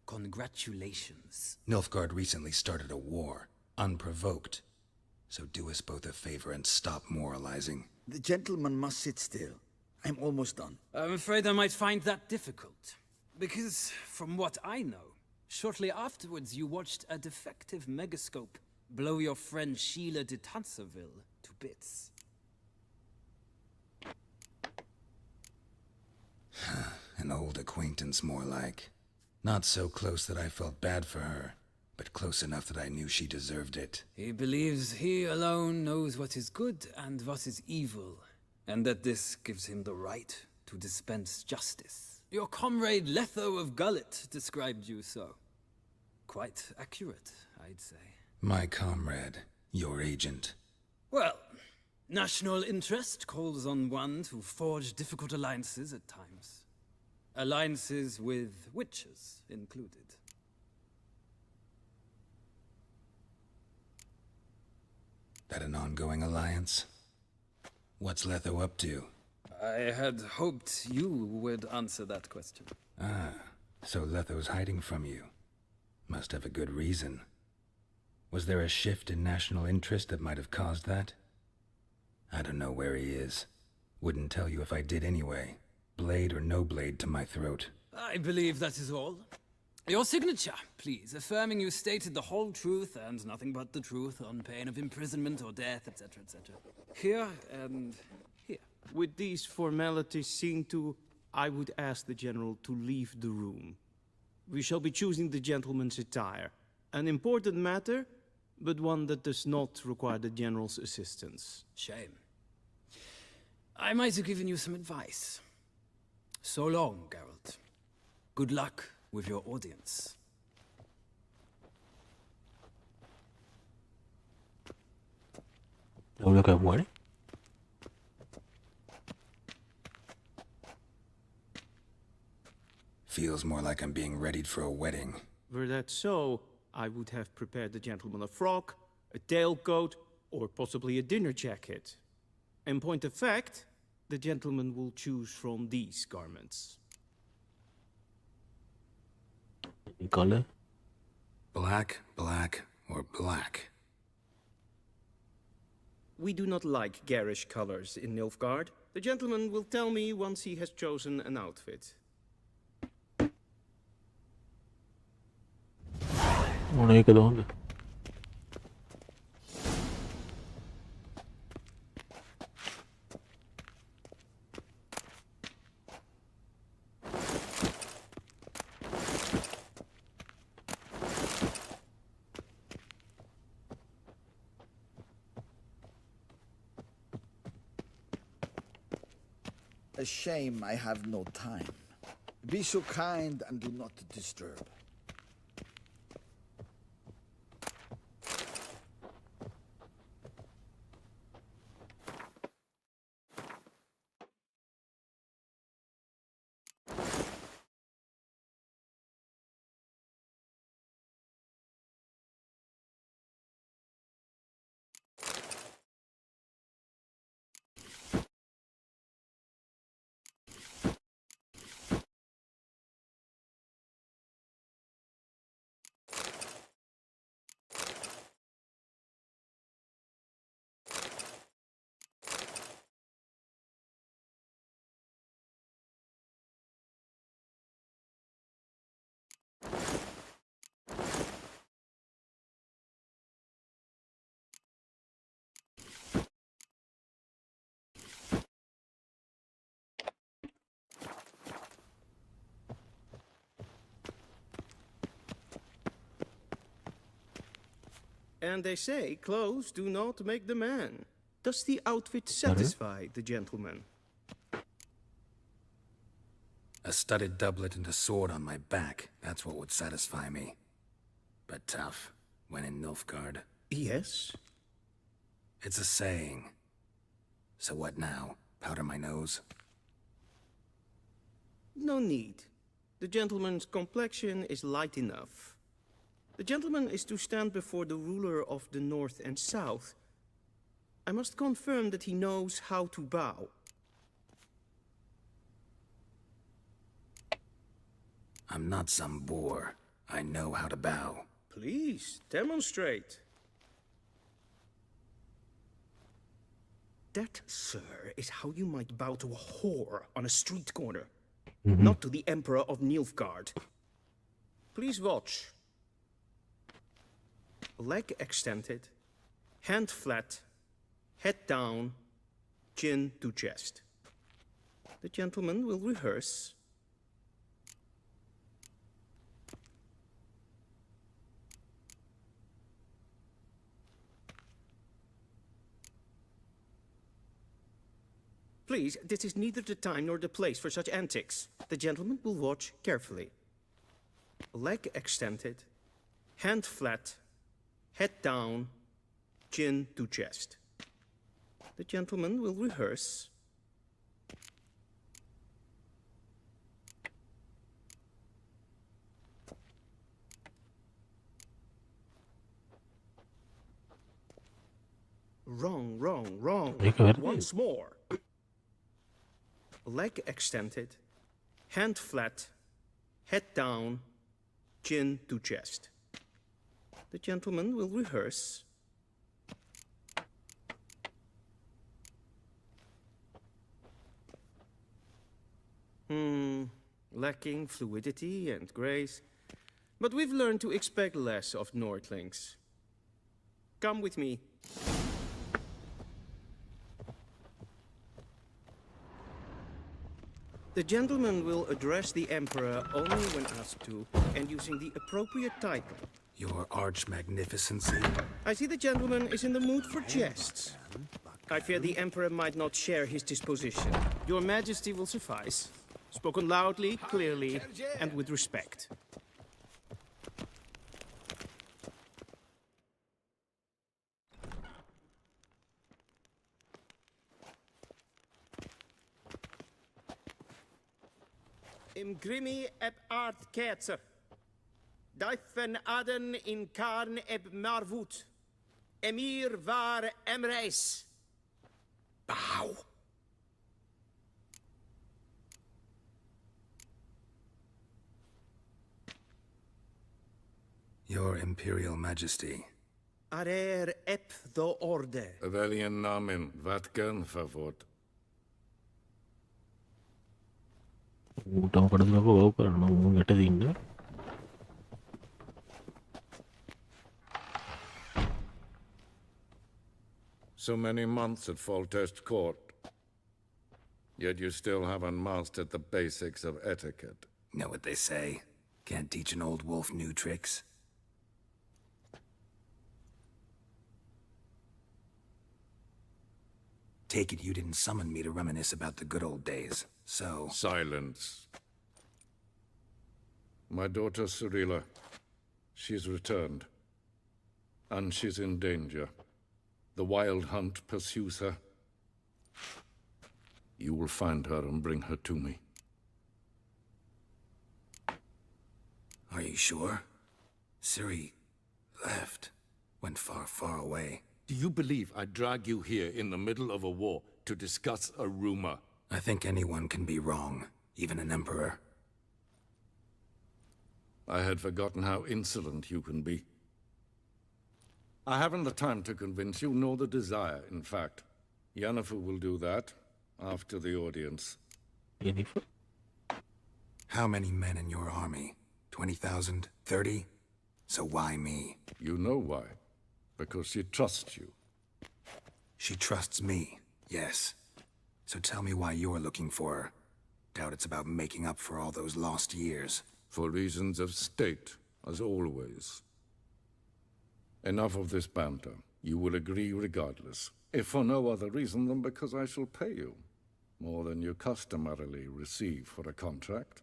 Congratulations. Nilfgaard recently started a war, unprovoked. So do us both a favor and stop moralizing. The gentleman must sit still. I'm almost done. I'm afraid I might find that difficult. Because, from what I know, shortly afterwards you watched a defective megascope blow your friend Sheila de Tanserville to bits. An old acquaintance, more like. Not so close that I felt bad for her, but close enough that I knew she deserved it. He believes he alone knows what is good and what is evil, and that this gives him the right to dispense justice. Your comrade Letho of Gullet described you so. Quite accurate, I'd say. My comrade, your agent. Well, national interest calls on one to forge difficult alliances at times. Alliances with witches included. That an ongoing alliance? What's Letho up to? I had hoped you would answer that question. Ah, so Letho's hiding from you. Must have a good reason. Was there a shift in national interest that might have caused that? I don't know where he is. Wouldn't tell you if I did anyway. Blade or no blade to my throat. I believe that is all. Your signature, please, affirming you stated the whole truth and nothing but the truth on pain of imprisonment or death, etc., etc. Here and here. With these formalities seen to, I would ask the General to leave the room. We shall be choosing the gentleman's attire. An important matter, but one that does not require the General's assistance. Shame. I might have given you some advice. So long, Geralt. Good luck with your audience. WQHD? Feels more like I'm being readied for a wedding. Were that so, I would have prepared the gentleman a frock, a tailcoat, or possibly a dinner jacket. In point of fact, the gentleman will choose from these garments. Any color? Black, black, or black? We do not like garish colors in Nilfgaard. The gentleman will tell me once he has chosen an outfit. Una y cada onda. A shame I have no time. Be so kind and do not disturb. And they say clothes do not make the man. Does the outfit satisfy the gentleman? A studded doublet and a sword on my back, that's what would satisfy me. But tough, when in Nilfgaard. Yes? It's a saying. So what now? Powder my nose? No need. The gentleman's complexion is light enough. The gentleman is to stand before the ruler of the North and South. I must confirm that he knows how to bow. I'm not some boor. I know how to bow. Please, demonstrate. That, sir, is how you might bow to a whore on a street corner. Not to the Emperor of Nilfgaard. Please watch. Leg extended, hand flat, head down, chin to chest. The gentleman will rehearse. Please, this is neither the time nor the place for such antics. The gentleman will watch carefully. Leg extended, hand flat, head down, chin to chest. The gentleman will rehearse. Wrong, wrong, wrong. Once more. Leg extended, hand flat, head down, chin to chest. The gentleman will rehearse. Lacking fluidity and grace. But we've learned to expect less of Nordlings. Come with me. The gentleman will address the Emperor only when asked to, and using the appropriate title. Your arch magnificency. I see the gentleman is in the mood for jests. I fear the Emperor might not share his disposition. Your Majesty will suffice. Spoken loudly, clearly, and with respect. Im grimi eb art ketzer. Daifen aden in karn eb marvut. Emir var emreis. Bow. Your Imperial Majesty. Arer ep the orde. Welchen Namen? Vatkan favort. ಊಟ ಪಡೆದ್ಬೇಕು ಹೋಗ್ಬಾರ ನಾವು ಎಟ್ಟದಿಂದ So many months at Foltest Court, yet you still haven't mastered the basics of etiquette. Know what they say? Can't teach an old wolf new tricks. Take it you didn't summon me to reminisce about the good old days, so... Silence. My daughter Cyrilla. She's returned. And she's in danger. The Wild Hunt pursues her. You will find her and bring her to me. Are you sure? Ciri left. Went far, far away. Do you believe I'd drag you here in the middle of a war to discuss a rumor? I think anyone can be wrong, even an emperor. I had forgotten how insolent you can be. I haven't the time to convince you, nor the desire, in fact. Yennefer will do that after the audience. Yennefer? How many men in your army? 20,000? 30? So why me? You know why. Because she trusts you. She trusts me, yes. So tell me why you're looking for her. Doubt it's about making up for all those lost years. For reasons of state, as always. Enough of this banter. You will agree regardless. If for no other reason than because I shall pay you. More than you customarily receive for a contract.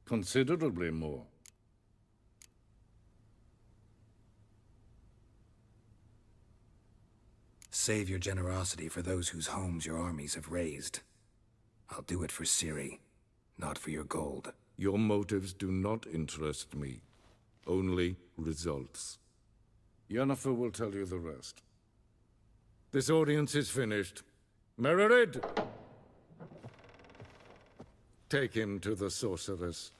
Considerably more. Save your generosity for those whose homes your armies have razed. I'll do it for Ciri, not for your gold. Your motives do not interest me. Only results. Yennefer will tell you the rest. This audience is finished. Mererid! Take him to the sorceress.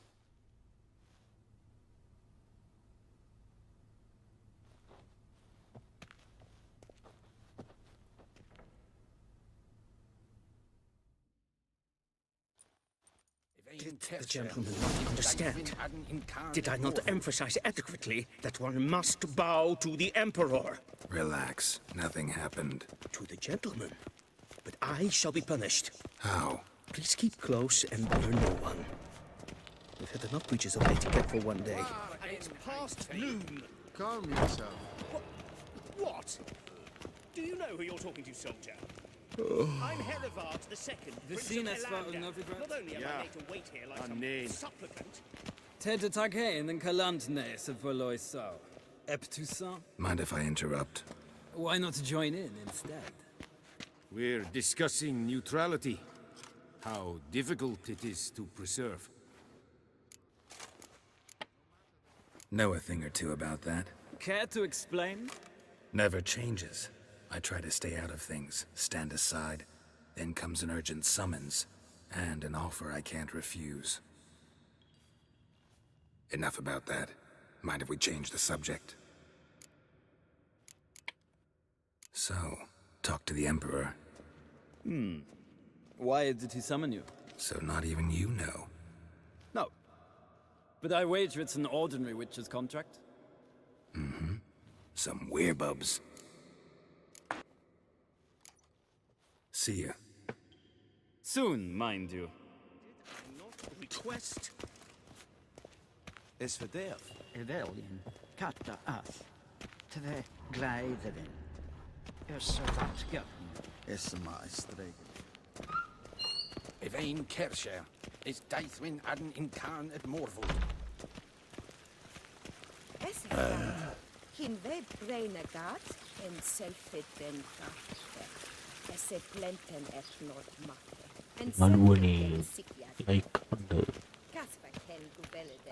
Did the gentleman not understand? Did I not emphasize adequately that one must bow to the Emperor? Relax. Nothing happened. To the gentleman. But I shall be punished. How? Please keep close and bother no one. We've had enough breaches of etiquette for one day. It's past noon. Calm yourself. What? Do you know who you're talking to, soldier? I'm Herivard the Second, Prince of Elanda. Not only am I made to wait here like some supplicant. Tedetake and Kalantne se Voloisau. Eptusan? Mind if I interrupt? Why not join in instead? We're discussing neutrality. How difficult it is to preserve. Know a thing or two about that? Care to explain? Never changes. I try to stay out of things, stand aside. Then comes an urgent summons, and an offer I can't refuse. Enough about that. Mind if we change the subject? So, talk to the Emperor. Why did he summon you? So not even you know. No. But I wager it's an ordinary witch's contract. Mm-hmm. Some werebubs. See ya. Soon, mind you. Request. Is verdeel. Evelien, katta as. Tve gleiderin. Dat gap. Is my streken. Evein Kersher. Is Deithwin adden in Khan at Morvold. Hin web breine gat en selfit den kachte. Esse plenten et nord matte. Malu ni like the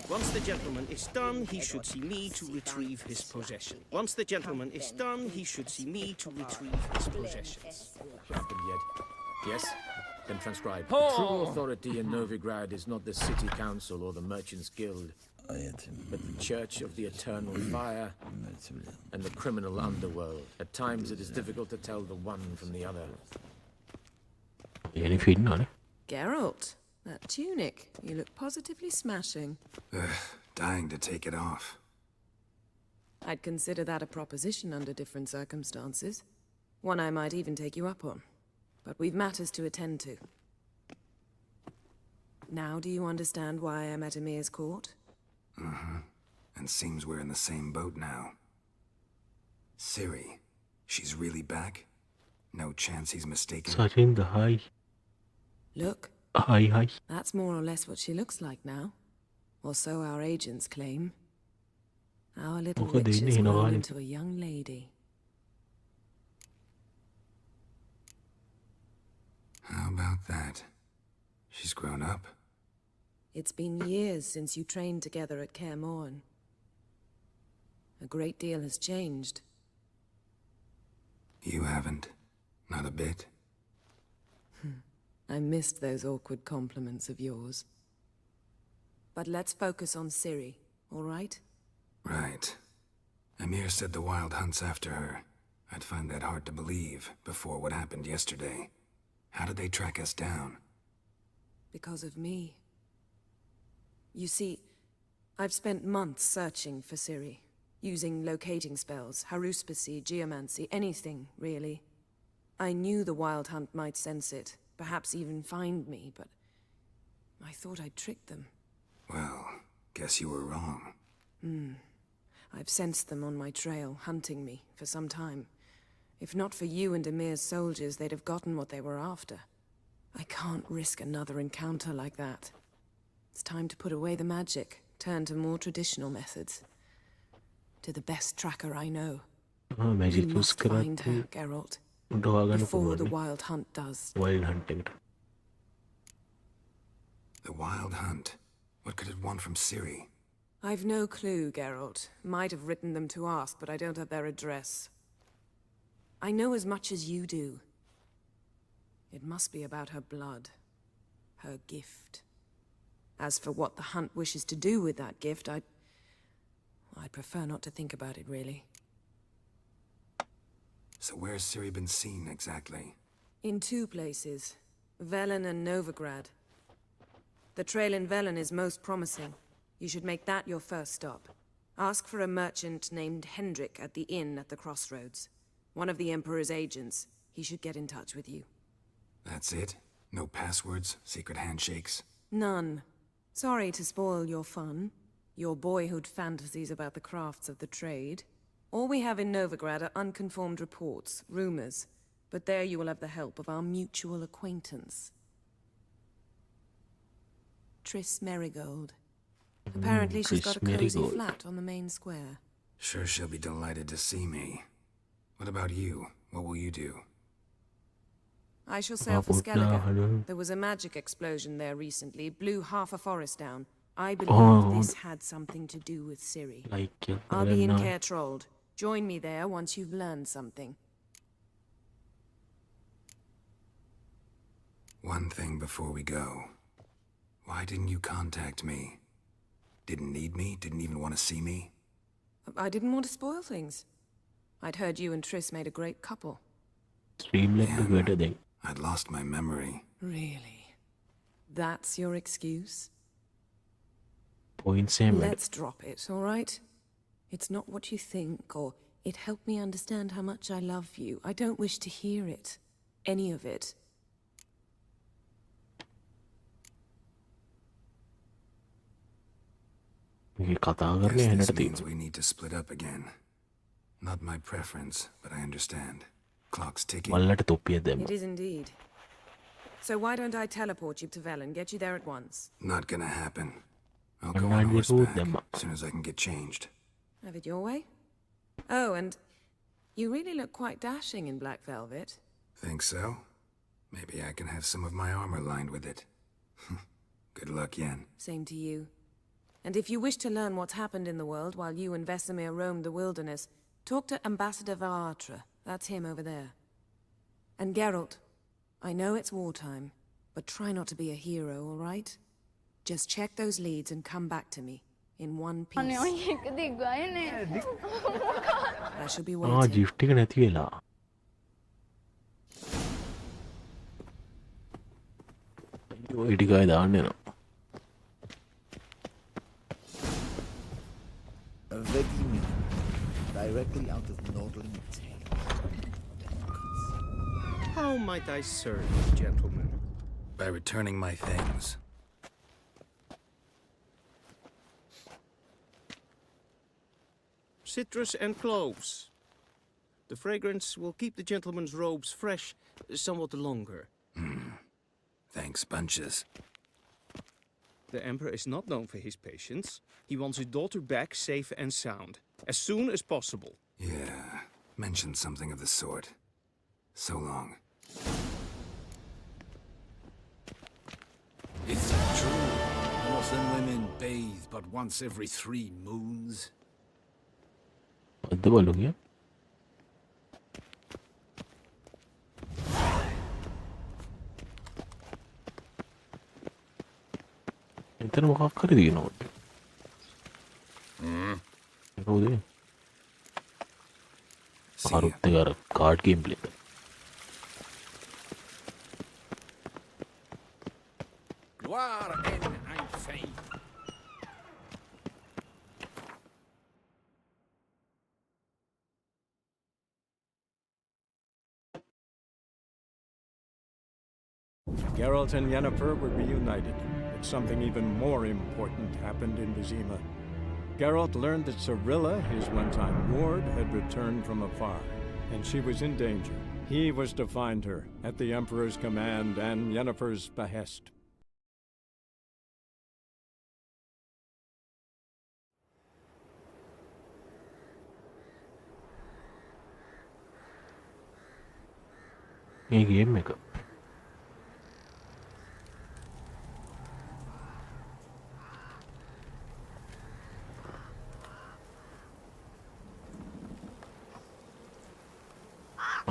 Once the gentleman is done, he should see me to retrieve his possession. Once the gentleman is done, he should see me to retrieve his possessions. Yes? Then transcribe. The true authority in Novigrad is not the city council or the merchants' guild, but the Church of the Eternal Fire and the criminal underworld. At times it is difficult to tell the one from the other. Geralt, that tunic. You look positively smashing. Dying to take it off. I'd consider that a proposition under different circumstances. One I might even take you up on. But we've matters to attend to. Now do you understand why I'm at Emir's court? Mm-hmm. And seems we're in the same boat now. Ciri, she's really back? No chance he's mistaken. Sergeant, the high. Look. Hi. That's more or less what she looks like now. Or so our agents claim. Our little Okay, witch they has know grown all into a young lady. How about that? She's grown up. It's been years since you trained together at Kaer Morhen. A great deal has changed. You haven't. Not a bit. I missed those awkward compliments of yours. But let's focus on Ciri, all right? Right. Emir said the Wild Hunt's after her. I'd find that hard to believe before what happened yesterday. How did they track us down? Because of me. You see, I've spent months searching for Ciri, using locating spells, haruspicy, geomancy, anything, really. I knew the Wild Hunt might sense it, perhaps even find me, but I thought I'd tricked them. Well, guess you were wrong. I've sensed them on my trail, hunting me, for some time. If not for you and Emir's soldiers, they'd have gotten what they were after. I can't risk another encounter like that. It's time to put away the magic, turn to more traditional methods. To the best tracker I know. Magic You use must find her, Geralt. Before the Wild Hunt does. Wild hunting. The Wild Hunt? What could it want from Ciri? I've no clue, Geralt. Might have written them to ask, but I don't have their address. I know as much as you do. It must be about her blood. Her gift. As for what the Hunt wishes to do with that gift, I'd prefer not to think about it, really. So where's Ciri been seen, exactly? In two places. Velen and Novigrad. The trail in Velen is most promising. You should make that your first stop. Ask for a merchant named Hendrik at the inn at the crossroads. One of the Emperor's agents. He should get in touch with you. That's it? No passwords, secret handshakes? None. Sorry to spoil your fun. Your boyhood fantasies about the crafts of the trade. All we have in Novigrad are unconformed reports, rumors. But there you will have the help of our mutual acquaintance. Triss Merigold. Apparently she's got a cozy flat on the main square. Sure she'll be delighted to see me. What about you? What will you do? I shall sail for Skellige. There was a magic explosion there recently, blew half a forest down. I believe this had something to do with Ciri. I'll be in Kaer Trolde. Join me there once you've learned something. One thing before we go. Why didn't you contact me? Didn't need me? Didn't even want to see me? I didn't want to spoil things. I'd heard you and Triss made a great couple. Damn, I'd lost my memory. Really? That's your excuse? Point same. Let's drop it, all right? It's not what you think, or it helped me understand how much I love you. I don't wish to hear it. Any of it. Guess this means we need to split up again. Not my preference, but I understand. Clock's ticking. It is indeed. So why don't I teleport you to Velen, get you there at once? Not gonna happen. I'll go on horseback as soon as I can get changed. Have it your way? Oh, and you really look quite dashing in black velvet. Think so? Maybe I can have some of my armor lined with it. Good luck, Yen. Same to you. And if you wish to learn what's happened in the world while you and Vesemir roamed the wilderness, talk to Ambassador Varatra. That's him over there. And Geralt, I know it's wartime, but try not to be a hero, all right? Just check those leads and come back to me in one piece. I shall be waiting. Gift එක නැති වෙලා. ඒ ටිකයි දාන්න යනවා. Vedimi, directly out of Nordling Tale. How might I serve you, gentlemen? By returning my things. Citrus and cloves. The fragrance will keep the gentleman's robes fresh somewhat longer. Thanks, bunches. The Emperor is not known for his patience. He wants his daughter back safe and sound, as soon as possible. Yeah, mentioned something of the sort. So long. Is it true? Northern women bathe but once every 3 moons? What the balloon here? Enter මොකක් හරි දිනනවා. කවුද? අරුත් එක අර card game play එක. Gloire en enfin. Geralt and Yennefer were reunited, but something even more important happened in Vizima. Geralt learned that Cirilla, his one-time ward, had returned from afar, and she was in danger. He was to find her, at the Emperor's command and Yennefer's behest. මේ game එක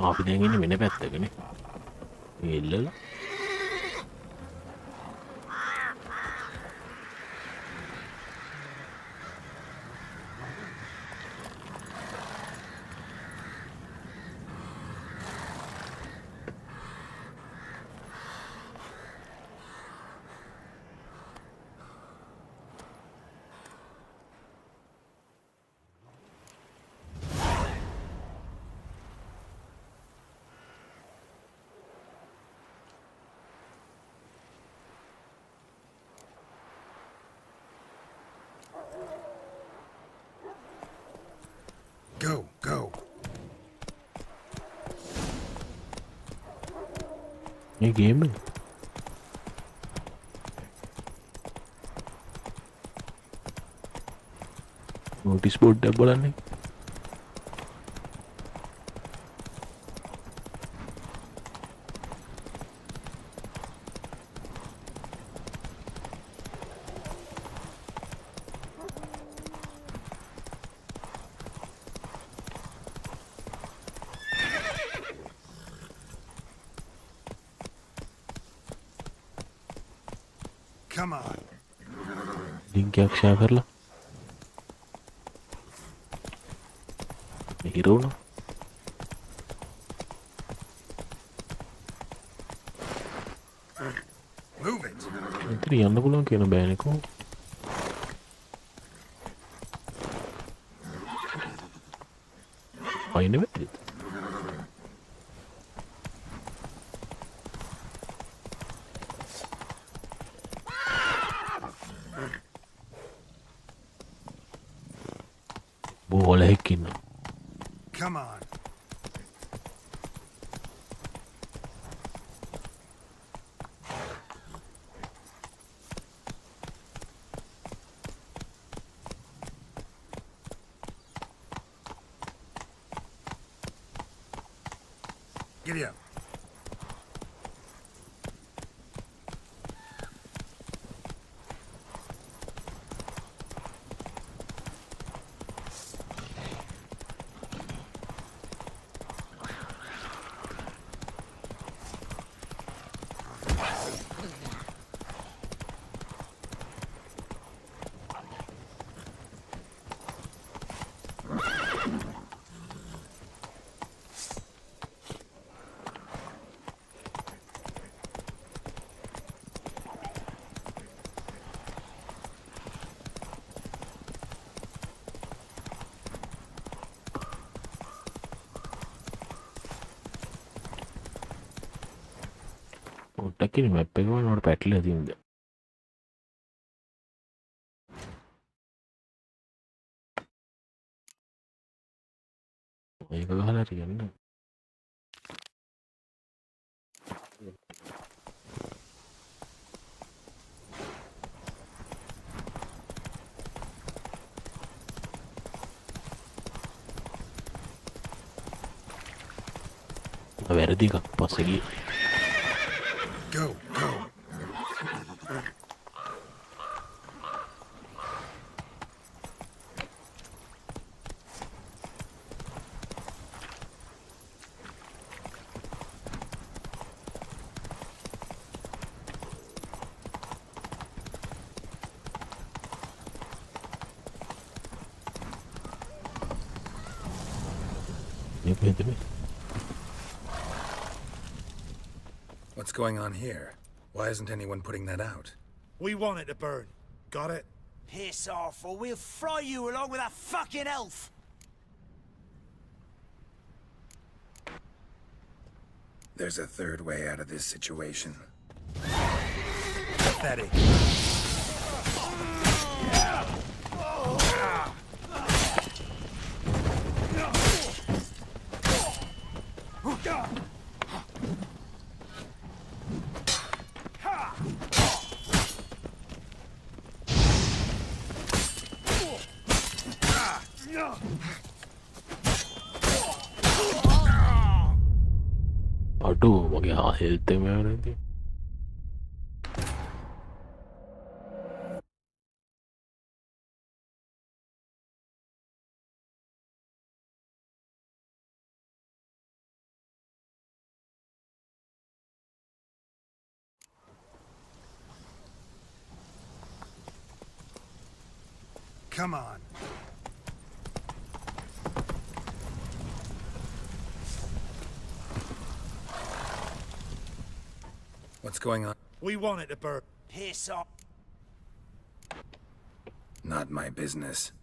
අපි දැන් ඉන්නේ වෙන පැත්තකනේ. එල්ලලා Go, go. මේ game එක notice board එක බලන්නේ. Come on. ලින්ක් එකක් ෂෙයා කරලා මේ හිර වුණා. Move it. ඉතින් යන්න පුළුවන් කියන බෑනේ කො. අයිනේ වෙද්දි. බෝල හැකින්න. Come on. Giddy up. ඔට්ටකින් මැප් එක වුණාට පැටලිලා තියෙනද? මේක ගහලා හරියන්නේ. වැරදි එකක් පස්සේ ගියේ. Go, go. What's going on here? Why isn't anyone putting that out? We want it to burn. Got it? Piss off, or we'll fry you along with that fucking elf! There's a third way out of this situation. Pathetic. අඩු මගේ health එක නැති. Come on. What's going on? We want it to burn. Piss off. Not my business.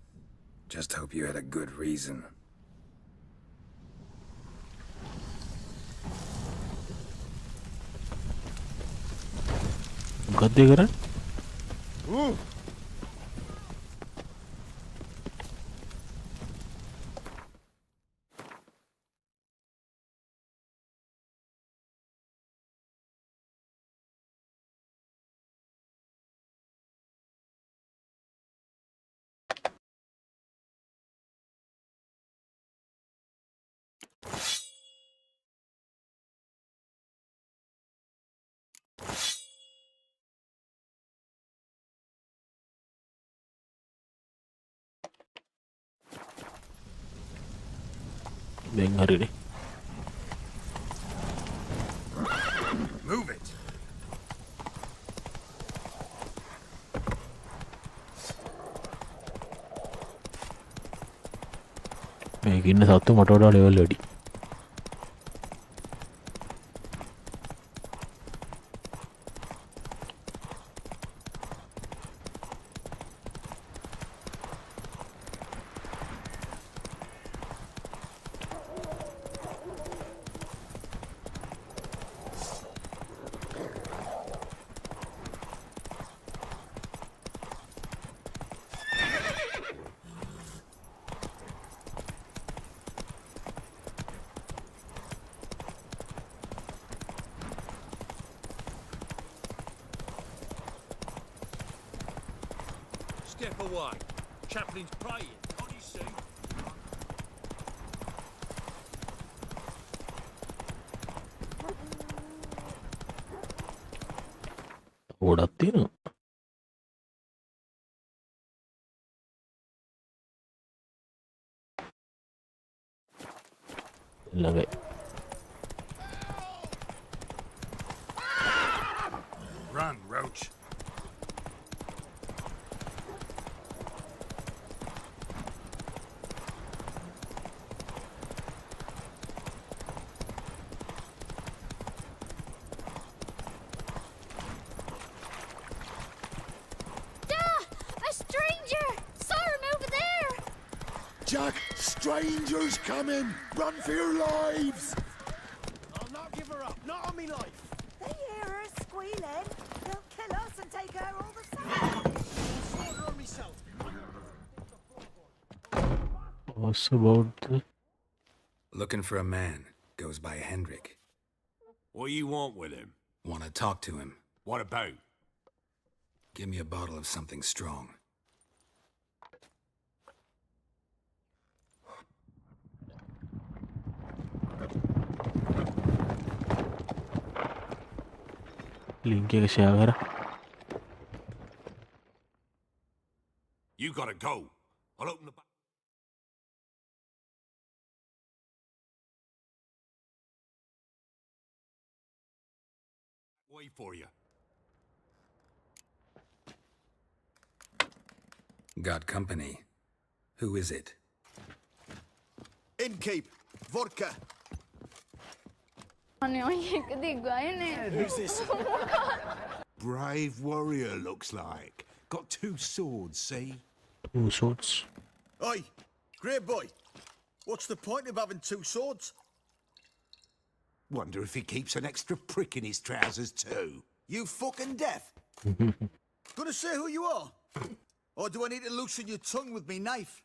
Just hope you had a good reason. මොකක්ද ඒ කරන්නේ? දැන් හරිනේ. Move it. මේක ඉන්න සත්තු මට වඩා ලෙවල් වැඩි. Step away. Chaplain's praying. On his suit. ගොඩක් තියෙනවා. ළඟයි. Run, Roach. Jack, strangers coming! Run for your lives! I'll not give her up. Not on me life. They hear her squealing. They'll kill us and take her all the same. I'll slaughter her myself. What's about the... Looking for a man. Goes by Hendrik. What you want with him? Want to talk to him. What about? Give me a bottle of something strong. Link එක share කර. You gotta go. I'll open the back. Way for you. Got company. Who is it? Innkeep. Vodka. Who's this? Brave warrior, looks like. Got 2 swords, see? 2 swords. Oi, great boy. What's the point of having 2 swords? Wonder if he keeps an extra prick in his trousers too. You fucking deaf? Gonna say who you are? Or do I need to loosen your tongue with me knife?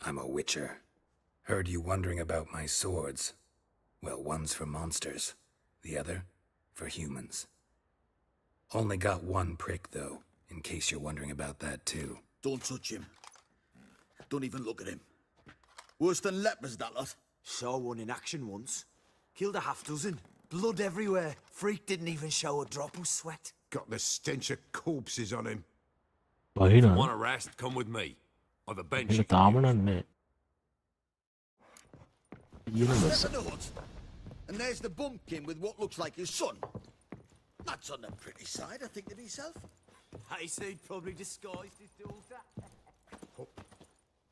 I'm a witcher. Heard you wondering about my swords. Well, one's for monsters, the other for humans. Only got 1 prick, though, in case you're wondering about that, too. Don't touch him. Don't even look at him. Worse than lepers, that lot. Saw one in action once. Killed a half dozen. Blood everywhere. Freak didn't even show a drop of sweat. Got the stench of corpses on him. Wahina. Want a rest? Come with me. I've a bench. ඒක තාම නන්නේ. Step in the hut, and there's the bumpkin with what looks like his son. That's on the pretty side, I think to myself. I say he'd probably disguised his daughter.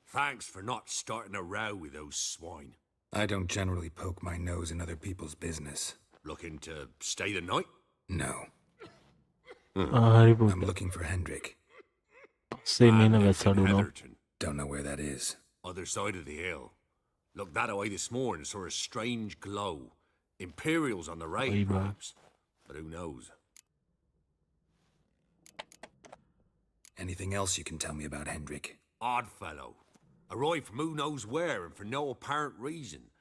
Thanks for not starting a row with those swine. I don't generally poke my nose in other people's business. Looking to stay the night? No. I'm looking for Hendrik. Don't know where that is. Other side of the hill. Looked that way this morning, saw a strange glow. Imperials on the raid, perhaps. But who knows? Anything else you can tell me about Hendrik? Odd fellow. Arrived from who knows where and for no apparent reason.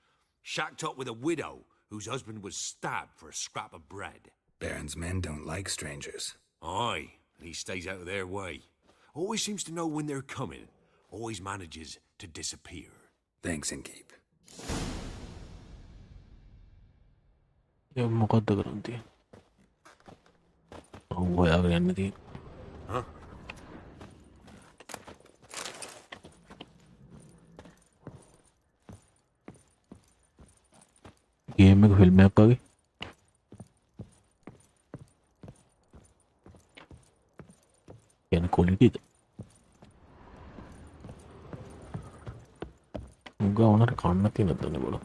Shacked up with a widow whose husband was stabbed for a scrap of bread. Baron's men don't like strangers. Aye, and he stays out of their way. Always seems to know when they're coming. Always manages to disappear. Thanks, Innkeep. මොකක්ද කරන්න තියෙන්නේ? හොයාගෙන යන්න තියෙන්නේ. Huh? Game එක film එකක් වගේ. කියන ක්වොලිටිද? උගා උනට කන්න තියෙනවද දන්නේ බලන්න.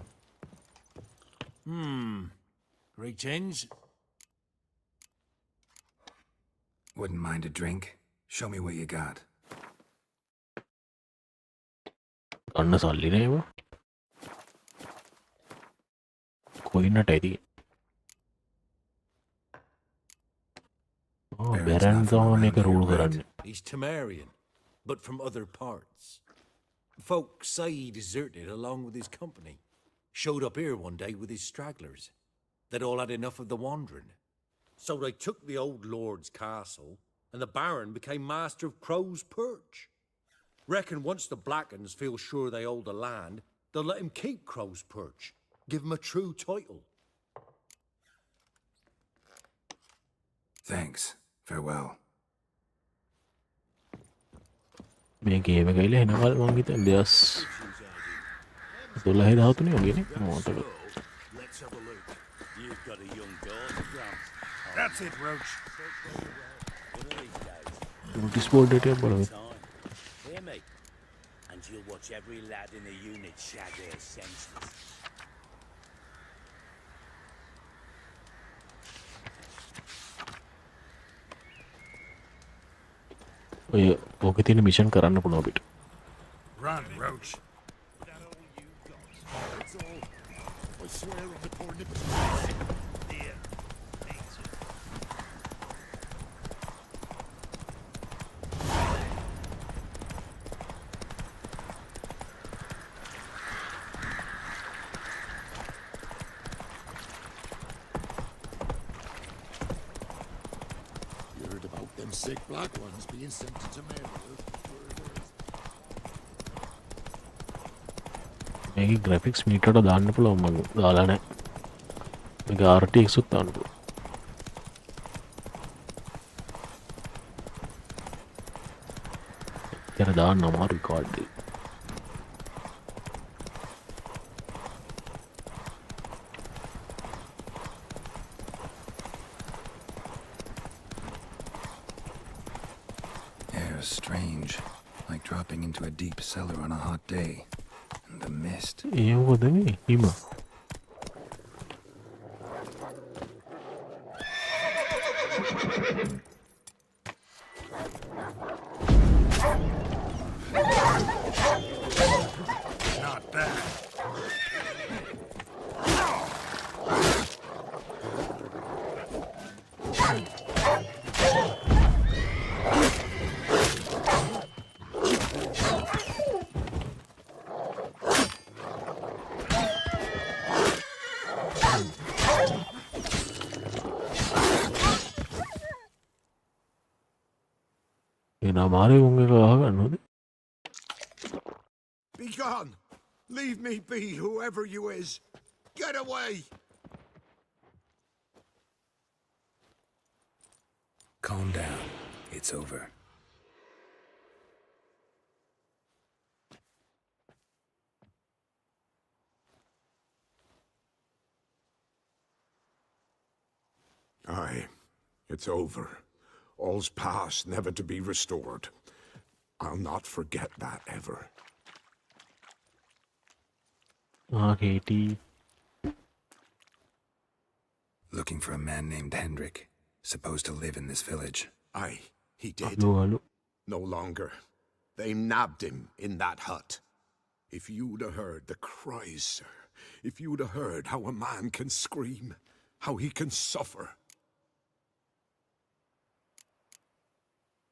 Greetings. Wouldn't mind a drink. Show me what you got. කන්න සල්ලි නේව. කොයිනට ඇති. බැරන් සෝන් එක රූල් කරන්නේ. He's Temerian, but from other parts. Folk say he deserted along with his company. Showed up here one day with his stragglers. They'd all had enough of the wandering. So they took the old lord's castle, and the Baron became master of Crow's Perch. Reckon once the Blackens feel sure they hold the land, they'll let him keep Crow's Perch. Give him a true title. Thanks. Farewell. මේ ගේම එක ඉල එනකල් මම හිතන්නේ 2012 13 වගේනේ මොකටද. Let's have a look. You've got a young daughter, Grant. That's it, Roach. Notice board එකක් බලමු. Hear me? And you'll watch every lad in the unit shag their senses. ඔය ඕකේ තියෙන mission කරන්න පුළුවන් අපිට. Run, Roach. That's all. I swear on the poor nippers. Here. You heard about them sick black ones being sent to Temeria? මේකේ graphics මීටරට දාන්න පුළුවන් මම දාලා නැහැ. මේක RTX උත් දාන්න පුළුවන්. ඉතින් දාන්න අමාරුයි කාඩ් එක. Air's strange, like dropping into a deep cellar on a hot day. And the mist. ඒ මොකද මේ හිම? Not bad. එන අමාරුයි මුං එක අහගන්නවද? Be gone! Leave me be, whoever you is! Get away! Calm down. It's over. Aye, it's over. All's past, never to be restored. I'll not forget that ever. Katie. Looking for a man named Hendrik, supposed to live in this village. Aye, he did. Hello. No longer. They nabbed him in that hut. If you'd have heard the cries, sir, if you'd have heard how a man can scream, how he can suffer.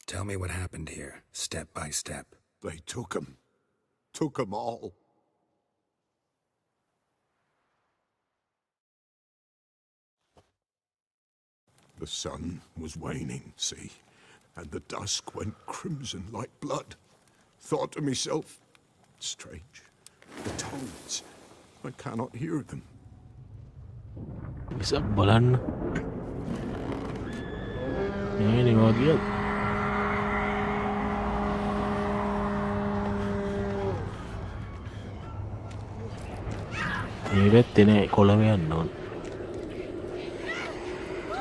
Tell me what happened here, step by step. They took him all. The sun was waning, see, and the dusk went crimson like blood. Thought to myself, strange, the tones, I cannot hear them. Bisa බලන්න. මේ නේ වගේ. මේ පැත්තේ නෑ කොළම යන්න ඕන.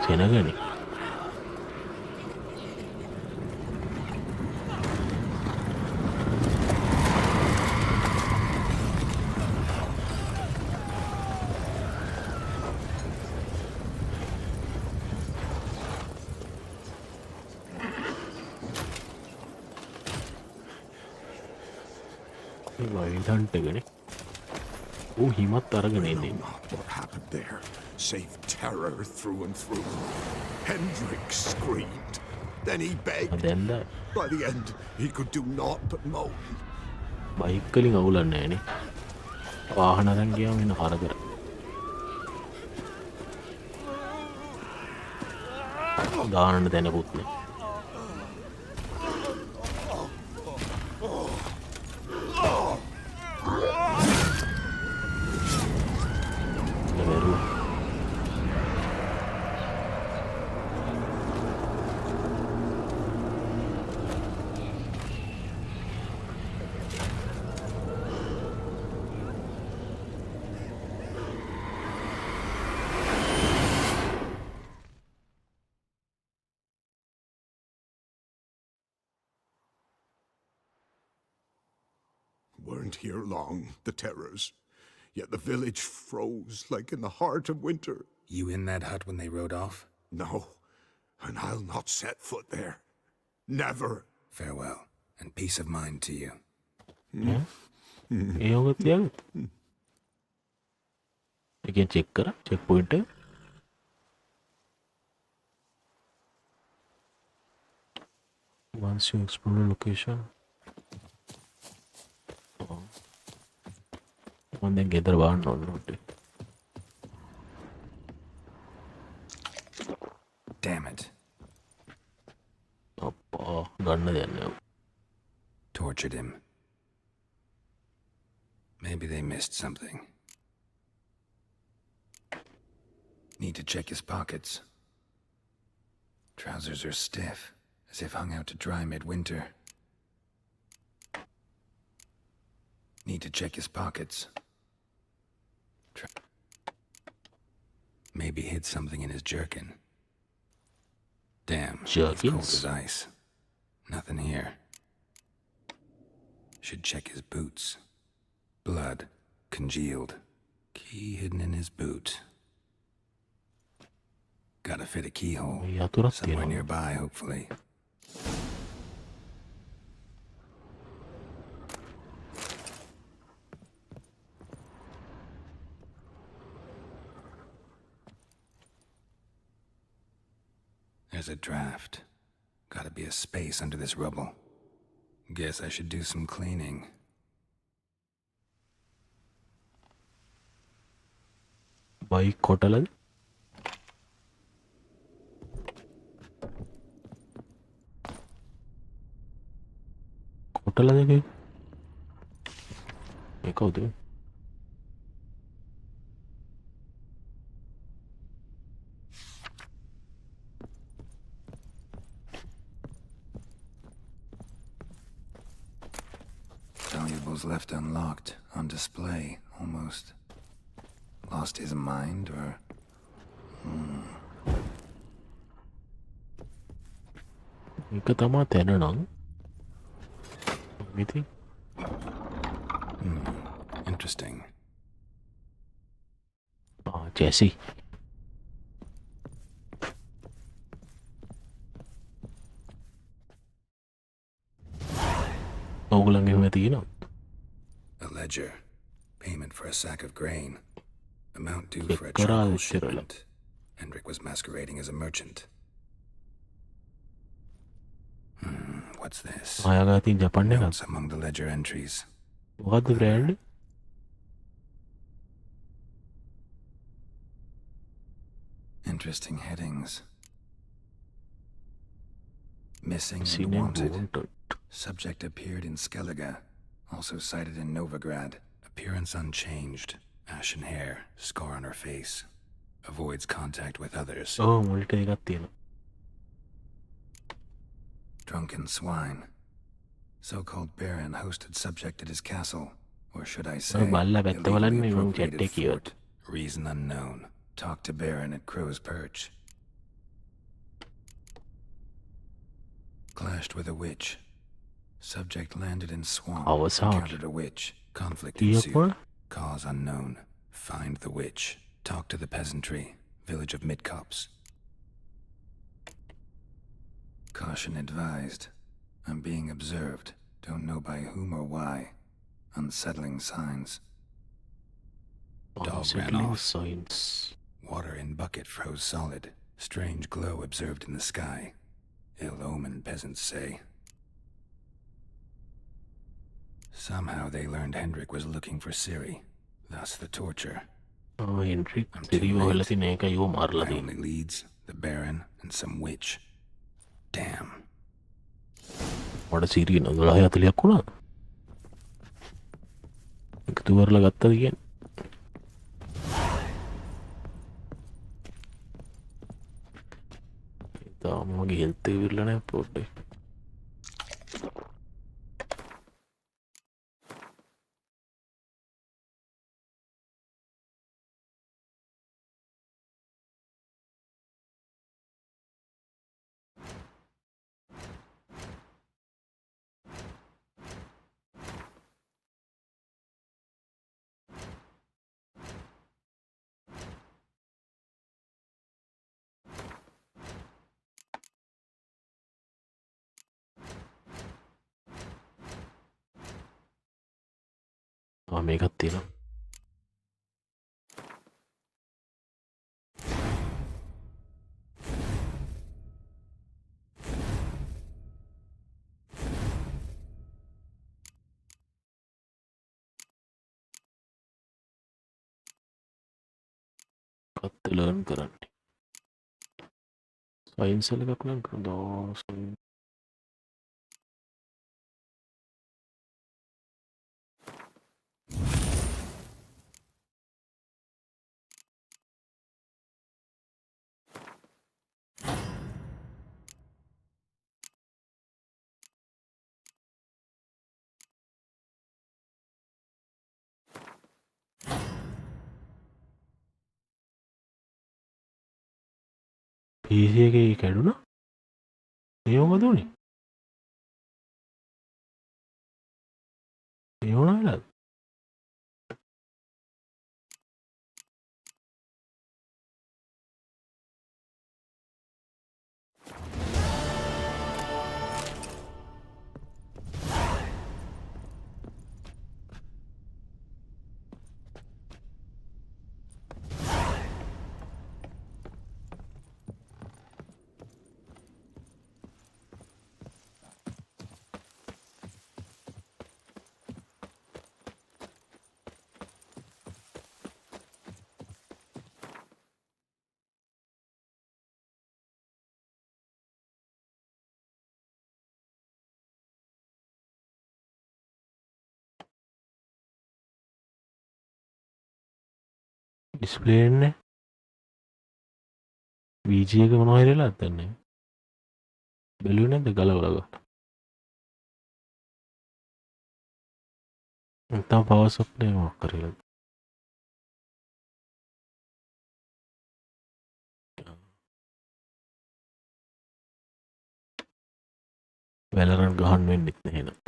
සෙනගනේ. What happened there? Save terror through and through. Hendrik screamed. Then he begged. By the end, he could do naught but moan. Bike වලින් අවුලන්නේ නෑනේ. වාහන අරන් ගියාම එන හරදර. දාන්න දැනපුත් නෑ. Weren't here long, the terrors. Yet the village froze like in the heart of winter. You in that hut when they rode off? No, and I'll not set foot there. Never. Farewell, and peace of mind to you. ඒ ඔක තියන්න. එකෙන් check කර check point එක. Once you explore the location. මම දැන් ගෙදර බලන්න ඕනේ. Damn it. අප්පා ගන්න දෙයක් නෑ. Tortured him. Maybe they missed something. Need to check his pockets. Trousers are stiff, as if hung out to dry midwinter. Need to check his pockets. Maybe hid something in his jerkin. Damn, it's cold as ice. Nothing here. Should check his boots. Blood, congealed. Key hidden in his boot. Gotta fit a keyhole. Somewhere nearby, hopefully. There's a draft. Gotta be a space under this rubble. Guess I should do some cleaning. Bike hotel. Hotel aja kayaknya. Kau tuh. Valuables left unlocked, on display, almost. Lost his mind, or... Ika tama tena nang. Meeting. Interesting. Oh, Jesse. A ledger. Payment for a sack of grain. Amount due for a charcoal shipment. Hendrik was masquerading as a merchant. What's this? Notes among the ledger entries. What the brand? Interesting headings. Missing and wanted. Subject appeared in Skellige. Also cited in Novigrad. Appearance unchanged. Ashen hair. Scar on her face. Avoids contact with others. Oh, multi-gattino. Drunken swine. So-called baron hosted subject at his castle. Or should I say, illegally appropriated fort. Reason unknown. Talk to baron at Crow's Perch. Clashed with a witch. Subject landed in swamp. Encountered a witch. Conflict ensued. Cause unknown. Find the witch. Talk to the peasantry. Village of Midcops. Caution advised. I'm being observed. Don't know by whom or why. Unsettling signs. Dog ran off. Signs. Water in bucket froze solid. Strange glow observed in the sky. Ill omen, peasants say. Somehow they learned Hendrik was looking for Ciri. Thus the torture. Oh, Hendrik. Ciri My only leads, the Baron, and some witch. Damn. What a Ciri na nalaya tali ako na. Nagtuwar lang at taliyan. Ito mag-healthy wheel na po. may gattino. Kattilan karanni. Science එකක් නම් කරනවා. PC එකේ කැඩුණා. ඒ මොකද උනේ? ඒ මොන වෙලාවද? Display එන්නේ VG එක මොනවා හරි වෙලා නැත්නම් බැලුවේ නැද්ද ගලවලා ගන්න. නැත්නම් පවර් සප්ලයි මොකක් කරලා වැලරන් ගහන්න වෙන්නෙත් නැහැ නේද?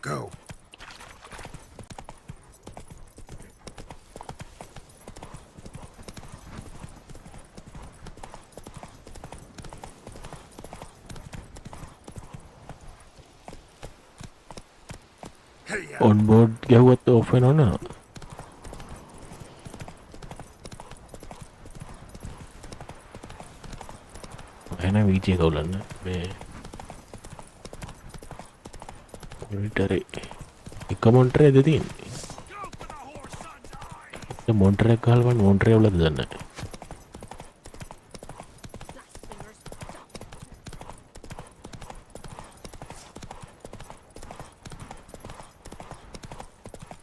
Go. On board ගැහුවත් ඔෆ් වෙනව නේද? එහෙනම් VG එක උලන්න මේ මොනිටරේ එක මොනිටරේද තියෙන්නේ? මොනිටර් එක ගහලා බලන්න මොනිටරේ වලද දන්නේ නැහැ.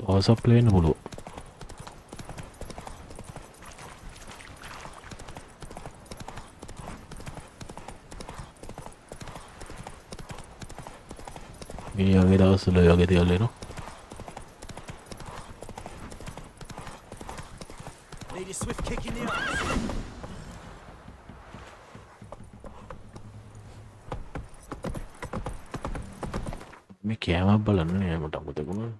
පවර් සප්ලයි වෙන්න පුළුවන්. මේ වගේ දවස්වල ඔය වගේ දේවල් එනවා. Need a swift kick in the arse. මේ කෑමක් බලන්න නෑ මට අමතක වුණා.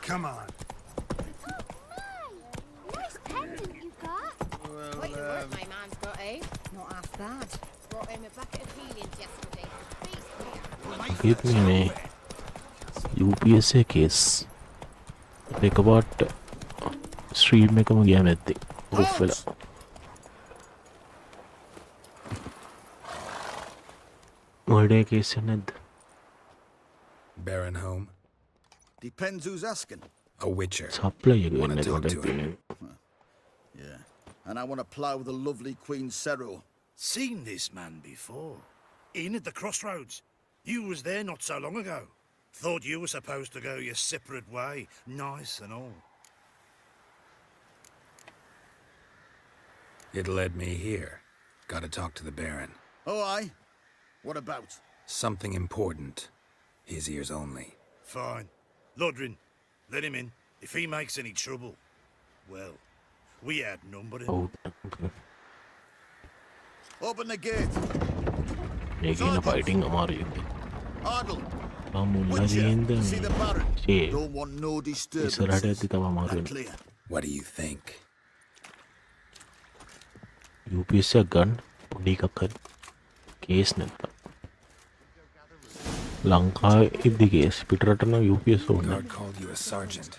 Come on. Nice pendant you got. What you work my man's got, eh? Not half bad. Brought him a bucket of heliums yesterday. Give me මේ UPS case. එකපාරට stream එකම ගියා නැත්තේ. ඔෆ් වෙලා. මොඩේ කේස් නැද්ද? Baron home? Depends who's asking. A witcher. Supply එක Wanna වෙන්නේ talk to නැද්ද? him? Yeah. And I want to plough the lovely Queen Cero. Seen this man before. In at the crossroads. You was there not so long ago. Thought you were supposed to go your separate way. Nice and all. It led me here. Gotta talk to the Baron. Oh, aye? What about? Something important. His ears only. Fine. Lodrin, let him in. If he makes any trouble, well, we outnumber him. Oh, okay. Open the gate. මේකේන ෆයිටින් අමාරුයි. Idle. මුල්ලා තියෙන්ද See the Baron. A Don't want no disturbance. ඉස්සරහට ඇද්දි තව අමාරු වෙනවා. Clear. What do you think? UPS එක ගන්න පොඩි එකක් හරි කේස් නැත්තම්. ලංකාවේ ඉද්දි කේස් පිටරට නම් UPS ඕනේ. Guard called you a sergeant.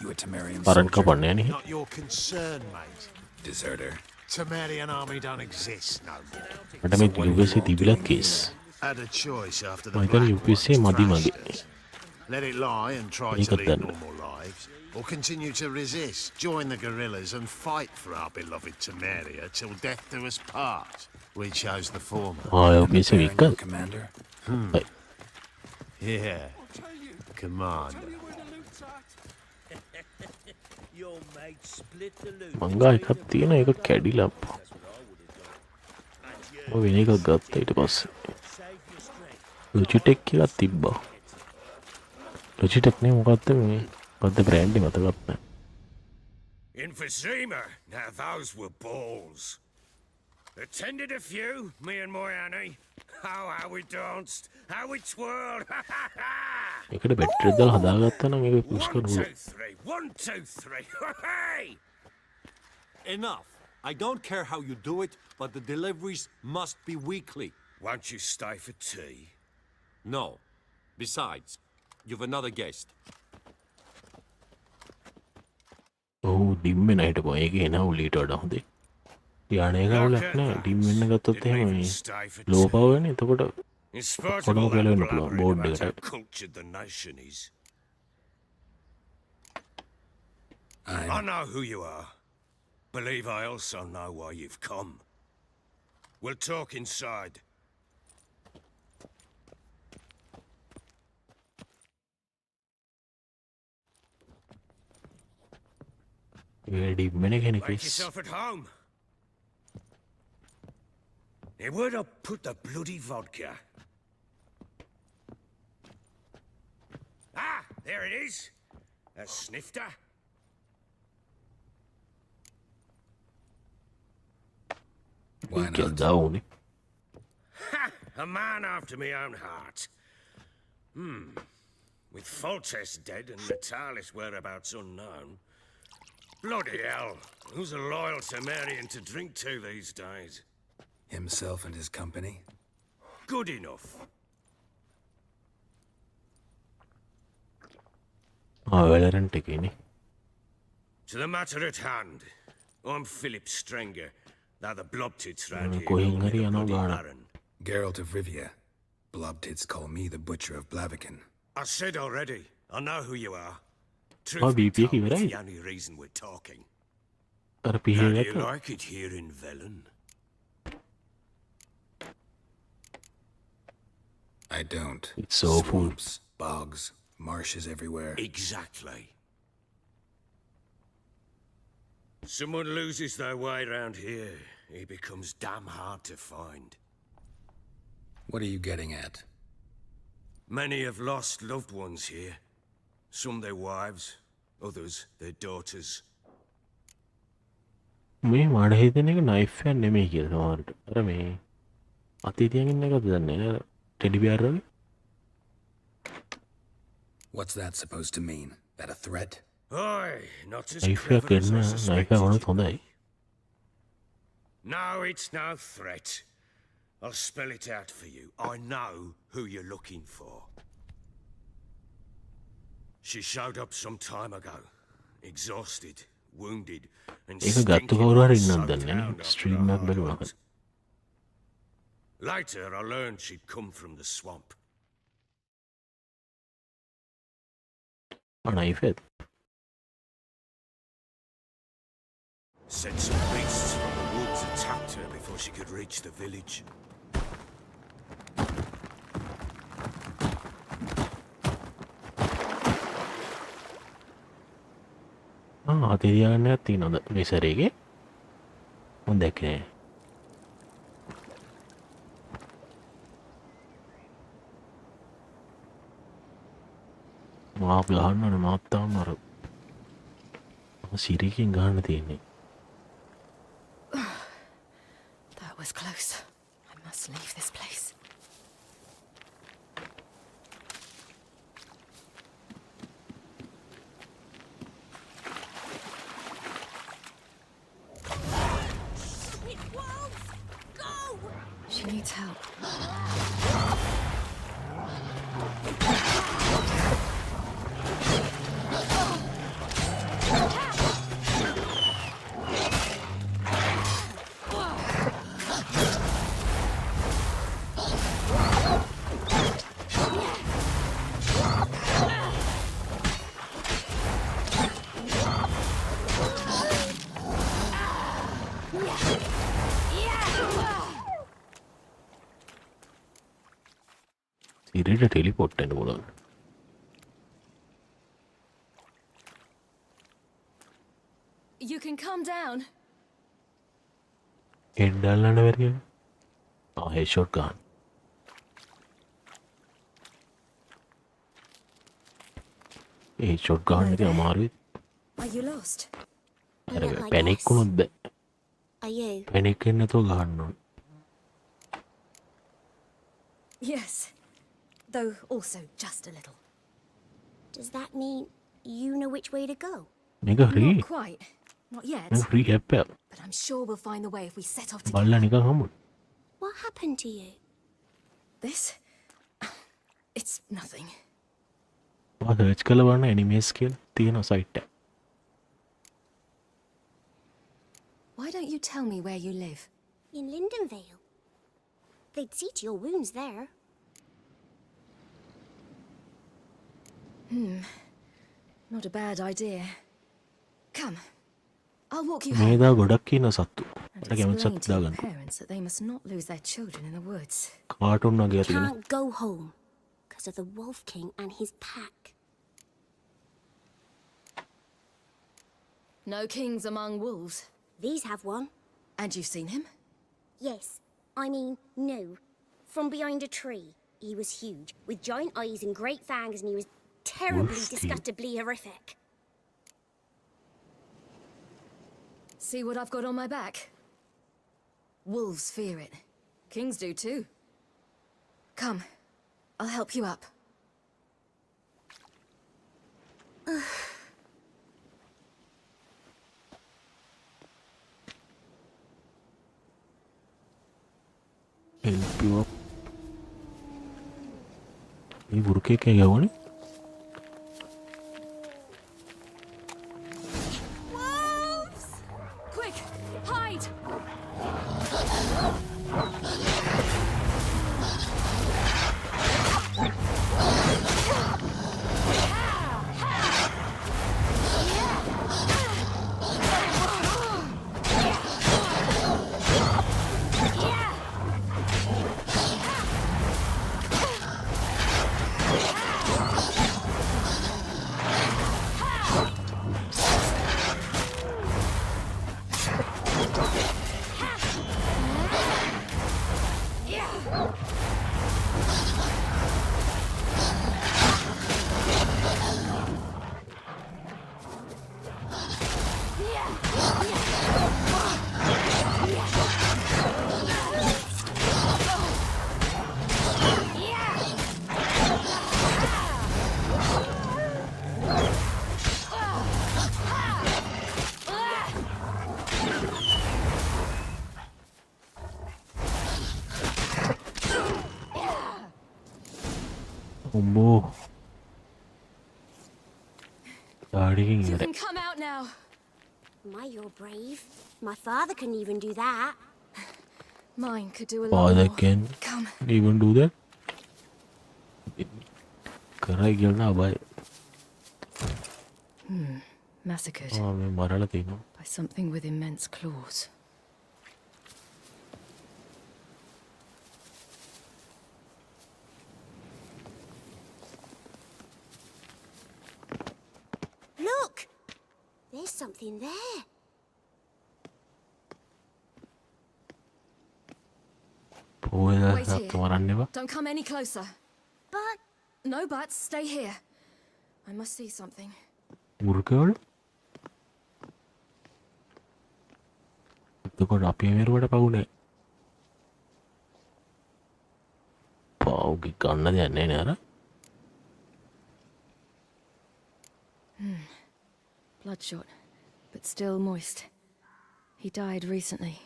You a Temerian පරන් soldier? කපන්නේ නේ. Not your concern, mate. Deserter. Temerian army don't exist no more. මට මේ UPS තිබිලත් case. Had a choice after මම the හිතන්නේ Black UPS Ones මදි මගේ. trashed us. Let it lie and try to lead normal lives, or continue to resist, join the guerrillas and fight for our beloved Temeria till death do us part. We chose the former. Commander? Yeah. Commander. මංගා එකක් තියෙන එක කැඩිලා වෙන එකක් ගත්තා ඊට පස්සේ Logitech එකක් තිබ්බා ලොජිටෙක් නේ මොකක්ද මේ මොකක්ද බ්‍රෑන්ඩ් එක මතකත් නැහැ Emphysema. Now those were balls. Attended a few, me and my Annie. Oh, how we danced, how we twirled. ඒකට බැටරි දාලා හදාගත්තා නම් ඒක පුෂ් කරනවා 1 2 3. Hey! Enough. I don't care how you do it, but the deliveries must be weekly. Won't you stay for tea? No. Besides, you've another guest. ඔහු ඩිම්මෙන් හිටපුවා ඒකේ එනවා උලීට වඩා හොඳේ යානේ ගාවලක් නෑ ඩිම් වෙන්න ගත්තොත් එහෙම මේ ලෝ පවර් වෙන එතකොට කොඩම කියලා වෙන්න පුළුවන් බෝඩ් එකට Cultured the nation is. I know who you are. Believe I also know why you've come. We'll talk inside. ඩිම්මෙන කෙනෙක් Make yourself at home. Hey, where'd I put the bloody vodka? Ah, there it is. A snifter. Why not? Ha! A man after my own heart. With Foltest dead and Natalis whereabouts unknown. Bloody hell. Who's a loyal Temerian to drink to these days? Himself and his company? Good enough. To the matter at hand. I'm Philip Strenger. Now the blobtits round here call me the Bloody Baron. Geralt of Rivia. Blobtits call me the Butcher of Blaviken. I said already. I know who you are. Oh, Truth be BP told, ki it's right. the only reason we're talking. අර How පිහේ do you ගත්තා like it here in Velen? I don't. It's so full. Swamps, bogs, marshes everywhere. Exactly. Someone loses their way round here, he becomes damn hard to find. What are you getting at? Many have lost loved ones here. Some their wives, others their daughters. මේ මඩ හිතන එක knife එකක් නෙමෙයි කියලා සමහරට අර මේ අතේ තියන් ඉන්න එකද දන්නේ නෑ ටෙඩි බියර් වගේ What's that supposed to mean? That a threat? Aye, not as knife clever එකක් as එන්න I නයිෆ් suspected. එක වුණත් හොඳයි No, it's no threat. I'll spell it out for you. I know who you're looking for. She showed up some time ago. Exhausted, wounded, and ඒක ගත්තු stinking කවුරු හරි like ඉන්නවද soaked දන්නේ නෑ hound after ස්ට්‍රීම් a එකක් hard බැලුවා hunt. Later, I learned she'd come from the swamp. Knife එක Said some beasts from the woods attacked her before she could reach the village. අතේ තියාගන්න එකක් තියෙනවද ලෙසර් එකේ මම දැක්කේ නෑ මාව ගහන්න ඕනේ මාත් තාම අර සිරිකින් ගහන්න තියෙන්නේ That was close. I must leave this place. She needs help. සිරිට ටෙලිපොට් වෙන්න පුළුවන්. You can calm down. Head අල්ලන්න බැරි කියලා. හෙඩ් ෂොට් ගන්න. හෙඩ් ෂොට් ගන්න ඉතින් අමාරුයි. Are you lost? අර පැනික් වුණොත් බෑ. Are you? පැනික් වෙන්නේ නැතුව ගන්න ඕන. Yes. Though also just a little. Does that mean you know which way to go? මේක free. Not quite. Not yet. මේක ෆ්‍රී ඇප් එක. But I'm sure we'll find the way if we set off together. බලලා නිකන් හම්බුනේ. What happened to you? This? It's nothing. ඔයා search කරලා බලන්න ඇනිමේස් කියලා තියෙන සයිට් එක. Why don't you tell me where you live? In Lindenvale. They'd see to your wounds there. Not a bad idea. Come. I'll walk you මේ home. දා ගොඩක් ඉන්න සත්තු. And මට කැමති explain සත්තු to your දාගන්න. parents that they must not lose their children in the woods. Cartoon වගේ තියෙන. Can't go home because of the Wolf King and his pack. No kings among wolves. These have one. And you've seen him? Yes. I mean, no. From behind a tree. He was huge, with giant eyes and great fangs, and he was terribly, Wolf King. disgustingly horrific. See what I've got on my back? Wolves fear it. Kings do too. Come. I'll help you up. help you up. මේ බුරුකේ කෑ ගවනේ. Wolves! Quick, hide! උඹෝ ඩාඩිකින් You ඉවරයි. can come out now. My, you're brave. My father couldn't even do that. Mine could do a lot Father more. can Come. even do that. කරයි කියලා බයි. Massacred මේ මරලා තිනවා. by something with immense claws. Look! There's something there. පොයද Wait here. සත්තු මරන්නේවා. Don't come any closer. But No buts. Stay here. I must see something. මුරුකවල එතකොට අපි මෙරුවට පවුනේ. පවුගේ ගන්න දෙයක් නැහැ නේ අර. Bloodshot, but still moist. He died recently.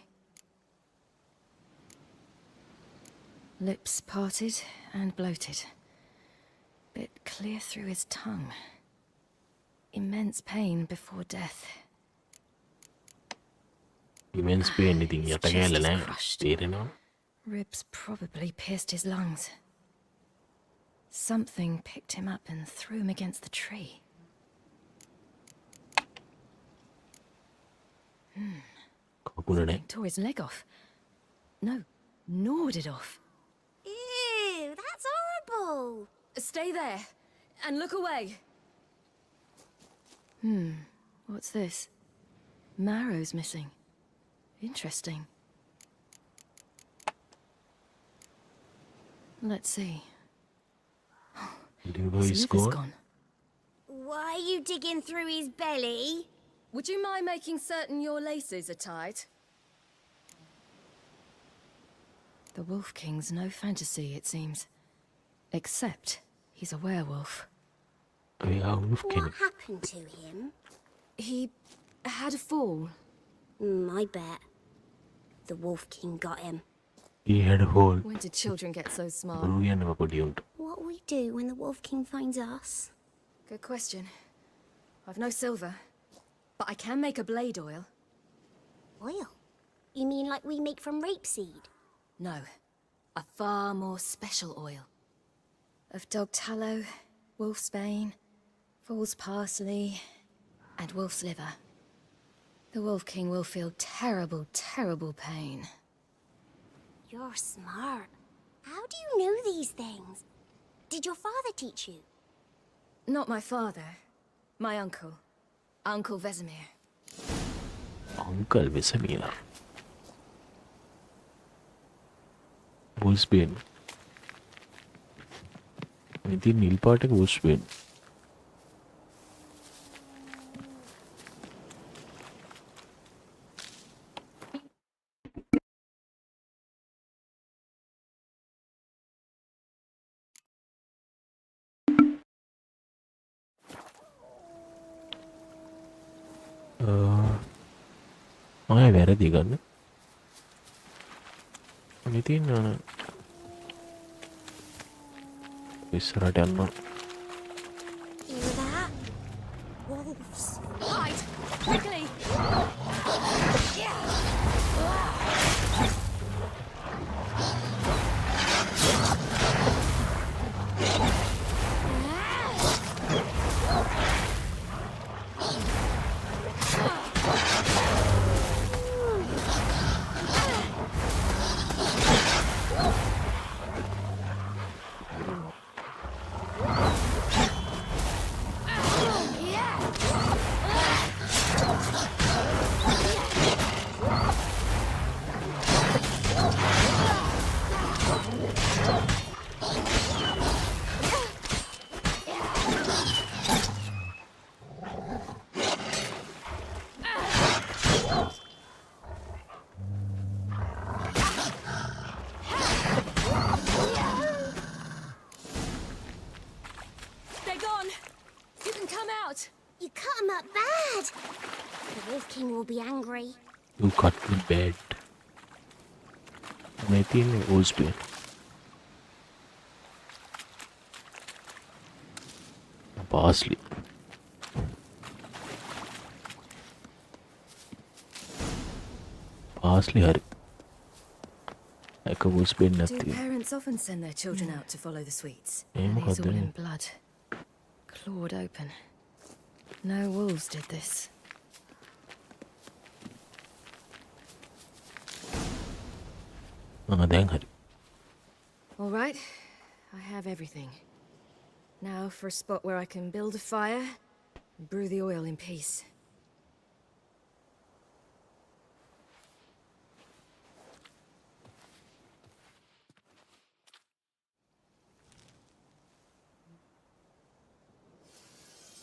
Lips parted and bloated. Bit clear through his tongue. Immense pain before death. Immense pain ඉතින් යට His කෑල්ල chest is නැහැ. crushed. තේරෙනවා. Ribs probably pierced his lungs. Something picked him up and threw him against the tree. කකුල නැහැ. Tore his leg off. No, gnawed it off. ew, that's horrible. incredible! Stay there and look away. What's this? Marrow's missing. Interesting. Let's see. Liver His is liver's gone. gone. Why are you digging through his belly? Would you mind making certain your laces are tied? The Wolf King's no fantasy, it seems. Except he's a werewolf. What happened to him? He had a fall. I bet. The Wolf King got him. He had a hole. When did children get so smart? Puluwan പൊടിയുണ്ട്. What will we do when the Wolf King finds us? Good question. I've no silver, but I can make a blade oil. Oil? You mean like we make from rapeseed? No, a far more special oil. Of dog tallow, wolf's bane, fool's parsley, and wolf's liver. The Wolf King will feel terrible, terrible pain. You're smart. How do you know these things? Did your father teach you? Not my father. My uncle. Uncle Vesemir. Uncle Vesemir. Wolfsbane. ఇది నీల్పాటకి Wolfsbane. වැරදි ගන්න ඉතින් ඉස්සරහට යන්න Hear that? Wolves. Hide! Quickly! They're gone! You can come out! You cut him up bad! The Wolf King will be angry. You cut me bad. මේ තියෙන්නේ Wolfsbane. Parsley. Parsley හරි. එක Wolfsbane Do නැති. parents often send their children out to follow the sweets? Eh, Bellies මොකක්ද all මේ? in blood. Clawed open. No wolves did this. දැන් හරි. All right, I have everything. Now for a spot where I can build a fire and brew the oil in peace.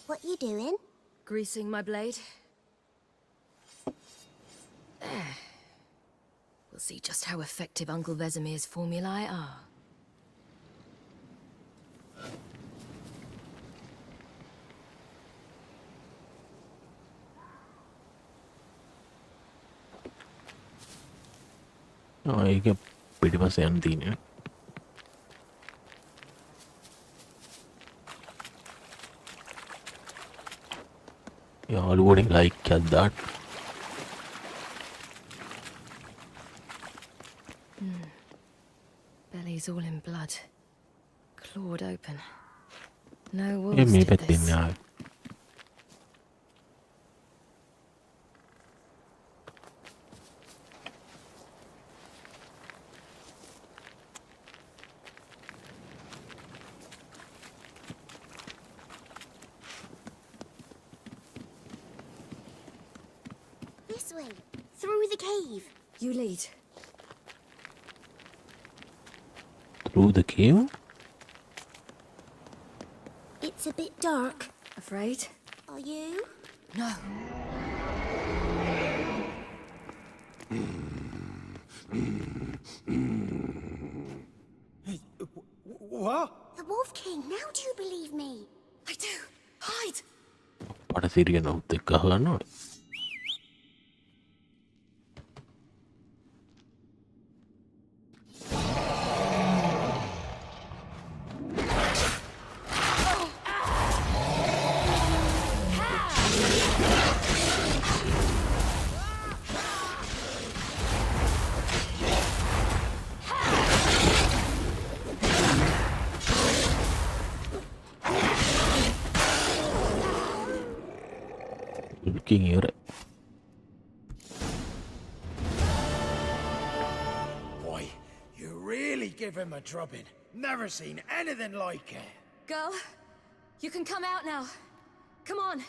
What you doing? Greasing my blade. There. We'll see just how effective Uncle Vesemir's formulae are. ඒක පිටිපස්ස යන්න තියෙන්නේ. යාළුවනේ like එකක් දාන්න. Bellies all in blood. Clawed open. No මේ wolves did පැත්තෙන් this. ආවේ. this way, through the cave. You lead. Through the cave? It's a bit dark. Afraid? Are you? No. What? The Wolf King, now do you believe me? I do. Hide! පටසිරිය නොත් එක්ක අහගන්නවා. King here. Boy, you really give him a drubbing. Never seen anything like it. Girl, you can come out now. Come on.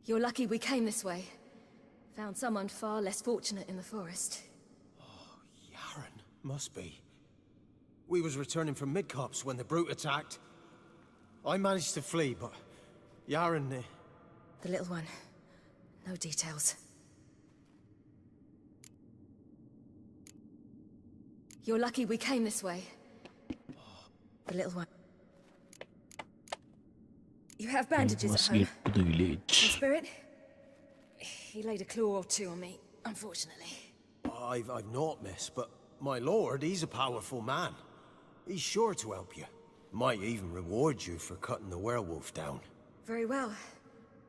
You're lucky we came this way. Found someone far less fortunate in the forest. Must be. We was returning from Midcops when the brute attacked. I managed to flee, but Yaren... The little one. No details. You're lucky we came this way. The little one. You have bandages at home. Get to the village. In spirit? He laid a claw or two on me, unfortunately. I've not, miss, but my lord, he's a powerful man. He's sure to help you. Might even reward you for cutting the werewolf down. Very well.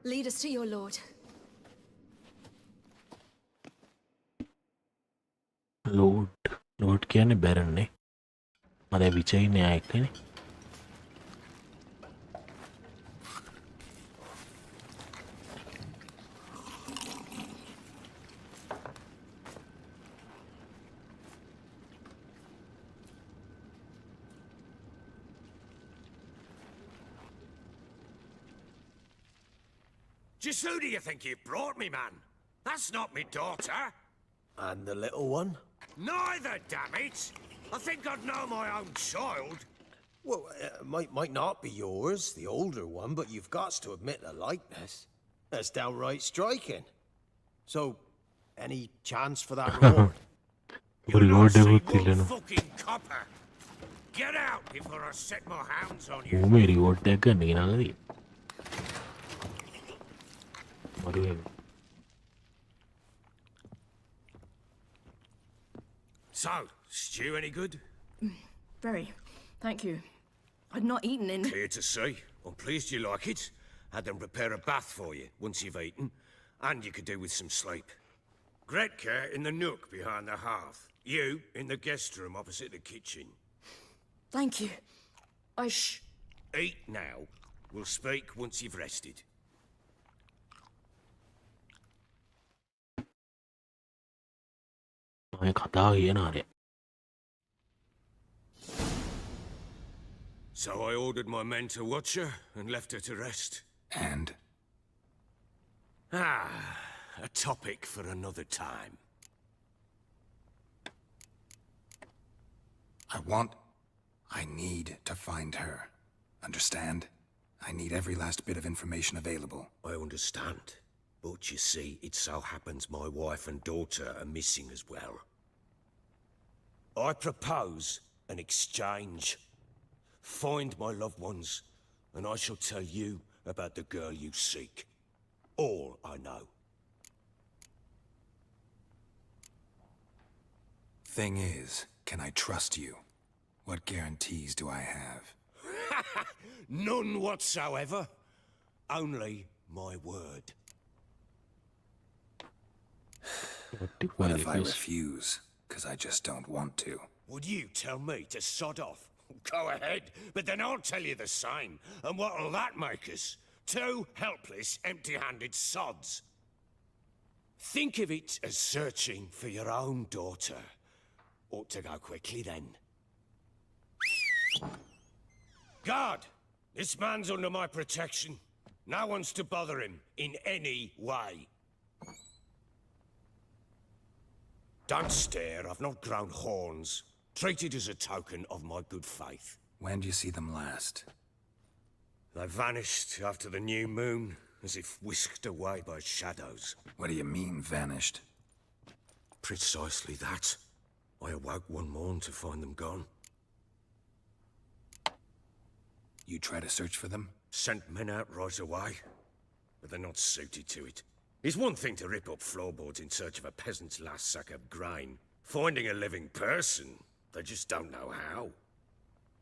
Lead us to your lord. Lord කියන්නේ බැරන් නේ. මම විචයි න්‍යායක් නේ. Just who do you think you brought me, man? That's not me daughter. And the little one? Neither, damn it! I think I'd know my own child. Well, might not be yours, the older one, but you've got to admit a likeness. That's downright striking. So, any chance for that reward? You're not fucking copper. Get out before I set my hounds on you. මේ reward එකක් ගන්න ගෙනල්ලා තියෙන්නේ. So, stew any good? Very. Thank you. I'd not eaten in... Clear to see. I'm pleased you like it. Had them prepare a bath for you once you've eaten. And you could do with some sleep. Gretka in the nook behind the hearth. You in the guest room opposite the kitchen. Thank you. Eat now. We'll speak once you've rested. So I ordered my men to watch her and left her to rest. And? A topic for another time. I need to find her. Understand? I need every last bit of information available. I understand. But you see, it so happens my wife and daughter are missing as well. I propose an exchange. Find my loved ones, and I shall tell you about the girl you seek. All I know. Thing is, can I trust you? What guarantees do I have? None whatsoever. Only my word. What if I refuse? Because I just don't want to. Would you tell me to sod off? Go ahead, but then I'll tell you the same. And what'll that make us? Two helpless, empty-handed sods. Think of it as searching for your own daughter. Ought to go quickly then. Guard! This man's under my protection. No one's to bother him in any way. Don't stare, I've not grown horns. Treat it as a token of my good faith. When did you see them last? They vanished after the new moon, as if whisked away by shadows. What do you mean, vanished? Precisely that. I awoke one morn to find them gone. You try to search for them? Sent men out right away, but they're not suited to it. It's one thing to rip up floorboards in search of a peasant's last sack of grain. Finding a living person, they just don't know how.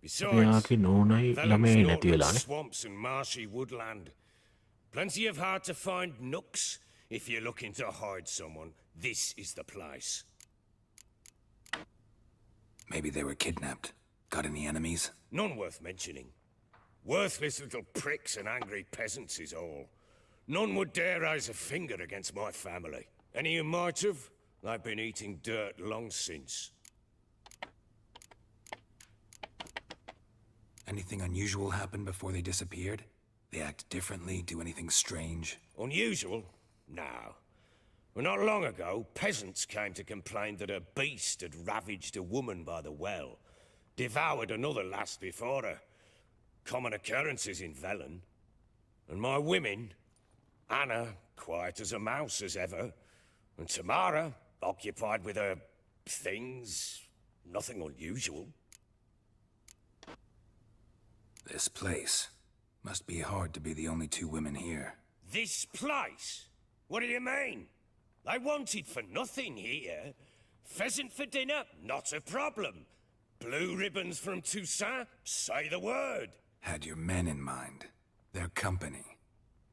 Besides, Vellum's swamps and marshy woodland. Plenty of hard to find nooks. If you're looking to hide someone, this is the place. Maybe they were kidnapped. Got any enemies? None worth mentioning. Worthless little pricks and angry peasants is all. None would dare raise a finger against my family. Any who might have, they've been eating dirt long since. Anything unusual happen before they disappeared? They act differently, do anything strange? Unusual? No. Well, not long ago, peasants came to complain that a beast had ravaged a woman by the well. Devoured another lass before her. Common occurrences in Velen. And my women, Anna, quiet as a mouse as ever, and Tamara, occupied with her things, nothing unusual. This place. Must be hard to be the only two women here. This place? What do you mean? They wanted for nothing here. Pheasant for dinner? Not a problem. Blue ribbons from Toussaint? Say the word. Had your men in mind. Their company.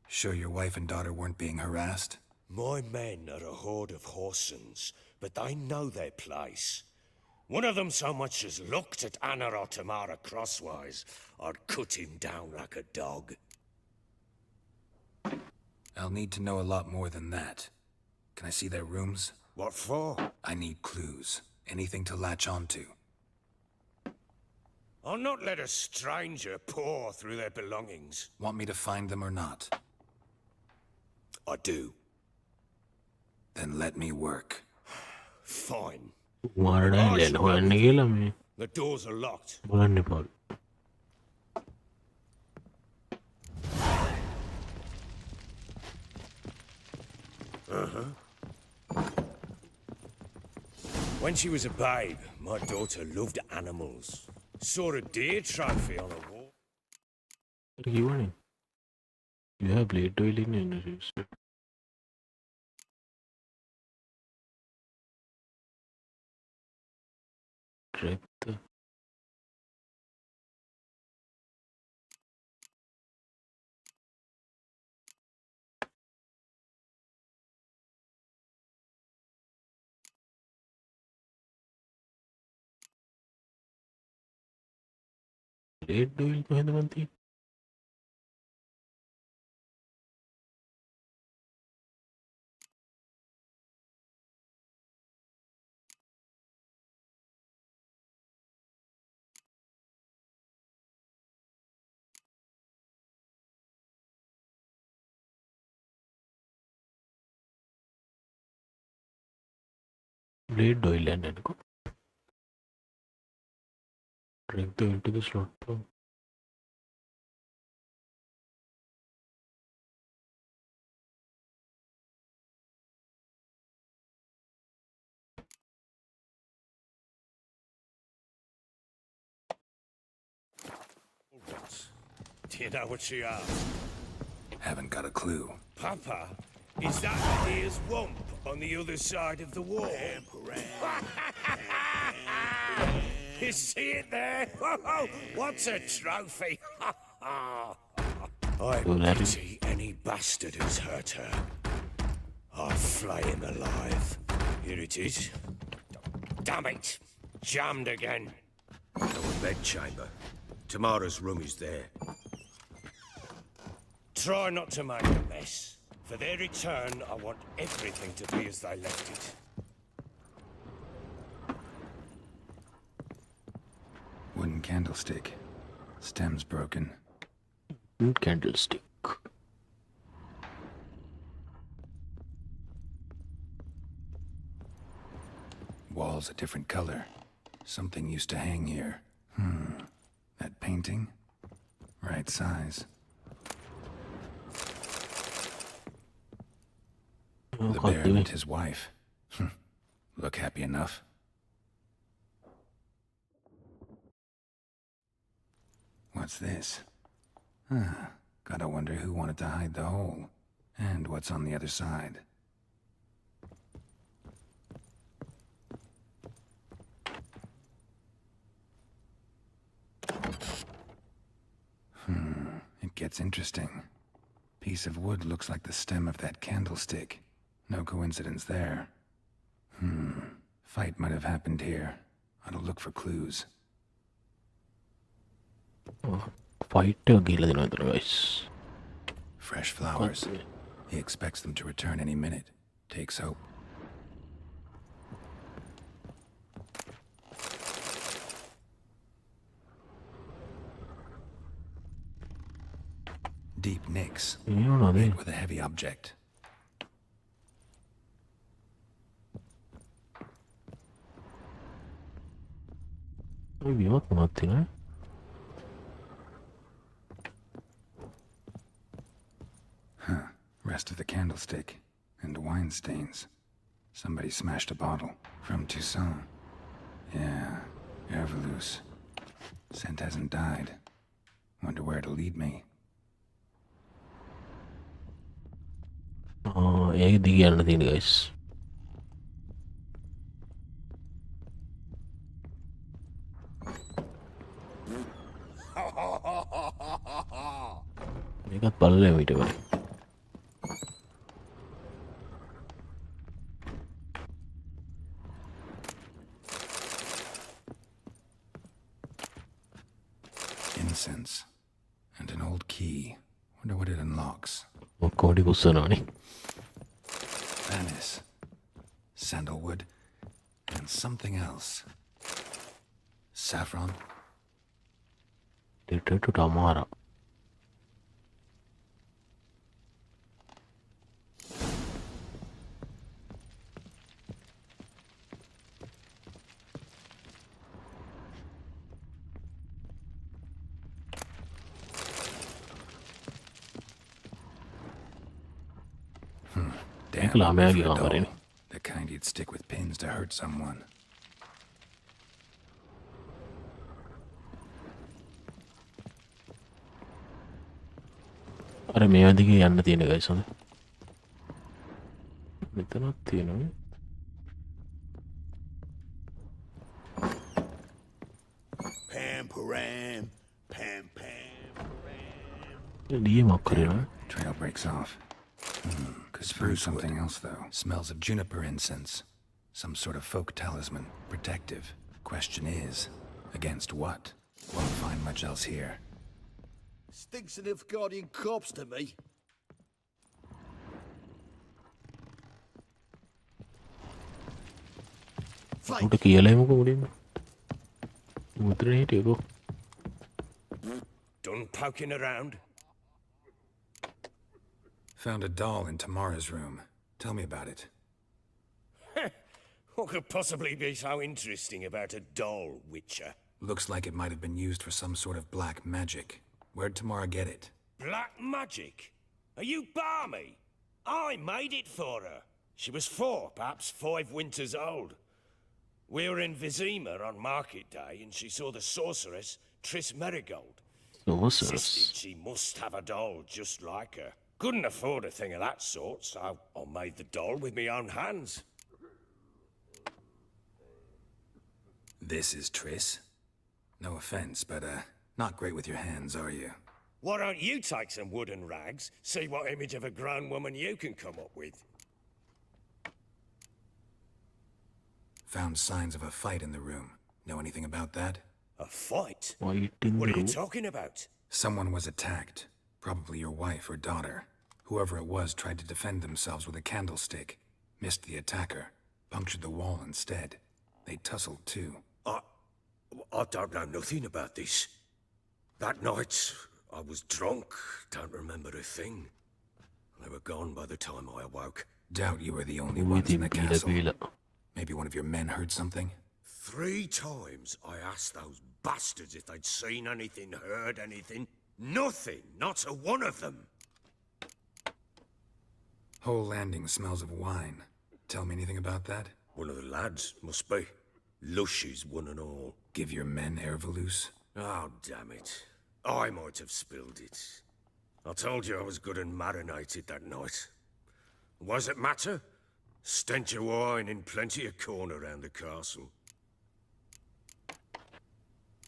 Sure your wife and daughter weren't being harassed? My men are a horde of whoresons, but they know their place. One of them so much as looked at Anna or Tamara crosswise, I'd cut him down like a dog. I'll need to know a lot more than that. Can I see their rooms? What for? I need clues. Anything to latch onto. I'll not let a stranger pore through their belongings. Want me to find them or not? I do. Then let me work. Fine. The The doors are locked. When she was a babe, my daughter loved animals. Saw a deer trophy on a wall. You have blade dueling in it. Depth. Blade duel तो है तो बनती है. Blade duel है इनको. Drag the into the slot. Do you know what she asked? Haven't got a clue. Papa, is that the deer's wump on the other side of the wall? You see it there? Whoa, what's a trophy? I pity any bastard who's hurt her. I'll flay him alive. Here it is. Damn it! Jammed again. Our bedchamber. Tamara's room is there. Try not to make a mess. For their return, I want everything to be as they left it. Wouldn't candlestick. Stem's broken. Candlestick. Wall's a different color. Something used to hang here. That painting? Right size. The bear and his wife. Look happy enough. What's this? Gotta wonder who wanted to hide the hole. And what's on the other side. It gets interesting. Piece of wood looks like the stem of that candlestick. No coincidence there. Fight might have happened here. I'll look for clues. Fight guys. Fresh flowers. He expects them to return any minute. Takes hope. Deep nicks. Made with a heavy object. Rest of the candlestick. And wine stains. Somebody smashed a bottle. From Toussaint. Yeah, Herveloos. Scent hasn't died. Wonder where it'll lead me. ඒක දිග යන්න තියෙන guys. මේකත් බලලා ඊට පස්සේ. Incense. And an old key. Wonder what it unlocks. කොහොමද කුස්සනවනේ. Venice. Sandalwood. And something else. Saffron. Letter to Tamara. Damn, the kind you'd stick with pins to hurt someone. අර මේවා දිගේ යන්න තියෙන guys හොඳ. මෙතනක් තියෙනවා. Pam param, pam pam param. ලියමක් කරේනවා. Trail breaks off. Could screw something else, though. Smells of juniper incense. Some sort of folk talisman. Protective. Question is, against what? Won't find much else here. Stinks enough guardian corpse to me. උට කියලා එමුකෝ මුලින්ම. මුත්‍රා හිටියකෝ. Done poking around? Found a doll in Tamara's room. Tell me about it. What could possibly be so interesting about a doll, Witcher? Looks like it might have been used for some sort of black magic. Where'd Tamara get it? Black magic? Are you balmy? I made it for her. She was 4, perhaps 5 winters old. We were in Vizima on market day and she saw the sorceress, Triss Merigold. Insisted she must have a doll just like her. Couldn't afford a thing of that sort, so I made the doll with my own hands. This is Triss? No offense, but, not great with your hands, are you? Why don't you take some wooden rags, see what image of a grown woman you can come up with? Found signs of a fight in the room. Know anything about that? A fight? What are you talking about? Someone was attacked. Probably your wife or daughter. Whoever it was tried to defend themselves with a candlestick. Missed the attacker. Punctured the wall instead. They tussled too. I don't know nothing about this. That night, I was drunk, don't remember a thing. They were gone by the time I awoke. Doubt you were the only ones in the castle. Maybe one of your men heard something? 3 times I asked those bastards if they'd seen anything, heard anything. Nothing, not a one of them. Whole landing smells of wine. Tell me anything about that? One of the lads, must be. Lushes, one and all. Give your men Ervalus? Oh, damn it. I might have spilled it. I told you I was good and marinated that night. Was it matter? Stench of wine in plenty of corn around the castle.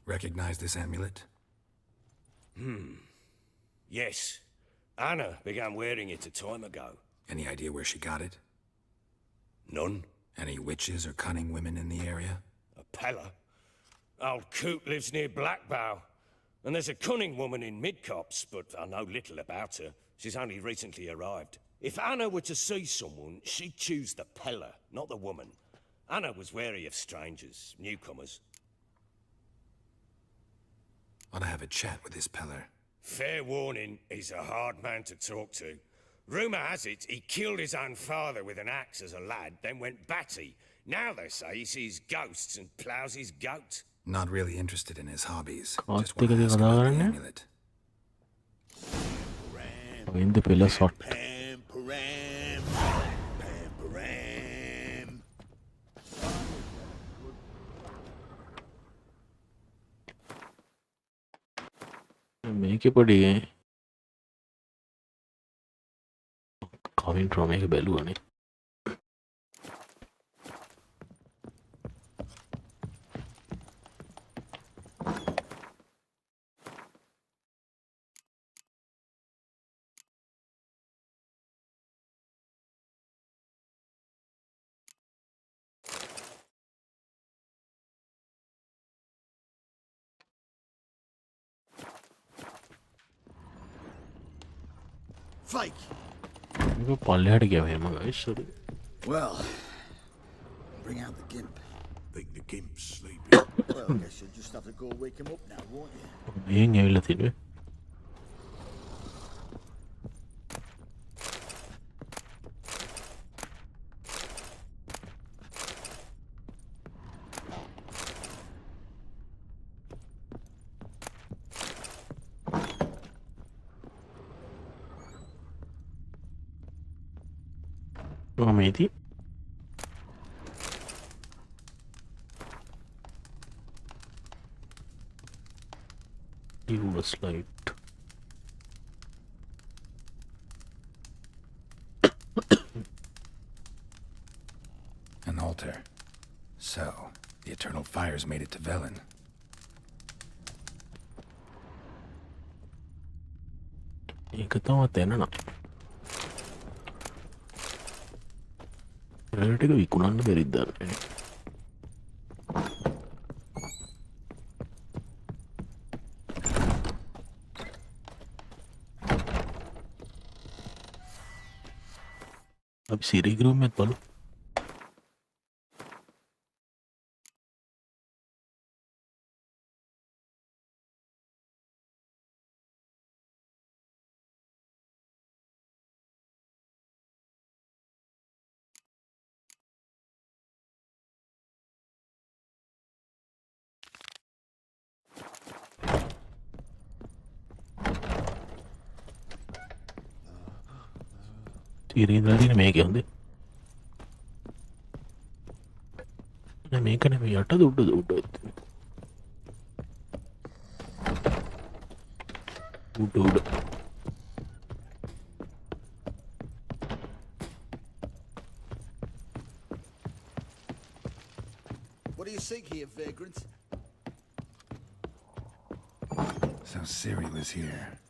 Recognize this amulet? Yes. Anna began wearing it a time ago. Any idea where she got it? None. Any witches or cunning women in the area? A Pella? Old Coot lives near Blackbow. And there's a cunning woman in Midcopse, but I know little about her. She's only recently arrived. If Anna were to see someone, she'd choose the Pella, not the woman. Anna was wary of strangers, newcomers. Ought to have a chat with this Peller. Fair warning, he's a hard man to talk to. Rumour has it he killed his own father with an axe as a lad, then went batty. Now they say he sees ghosts and ploughs his goat. Not really interested in his hobbies. Just Just want to ask about the amulet. the pillar shot. මේකේ පොඩි කමින් from එක බැලුවනේ Fake. මේක පල්ලෙහාට ගියා එහෙම guys sorry Well, bring out the gimp. Think the gimp's sleeping. Well, I guess you'll just have to go wake him up now, won't you? මෙහෙන් ඇවිල්ලා තිනේ මේති use light An altar. So, the eternal fires made it to Velen. ඒක තමයි තැනන ටික විකුණන්න බැරිද දන්නේ අපි සිරි ගෲම් එකත් බලමු ඉරින්දලා තියෙන මේකේ හොඳේ නෑ මේක නෙමෙයි යටද උඩද උඩ What do you seek here, vagrant? So Ciri was here.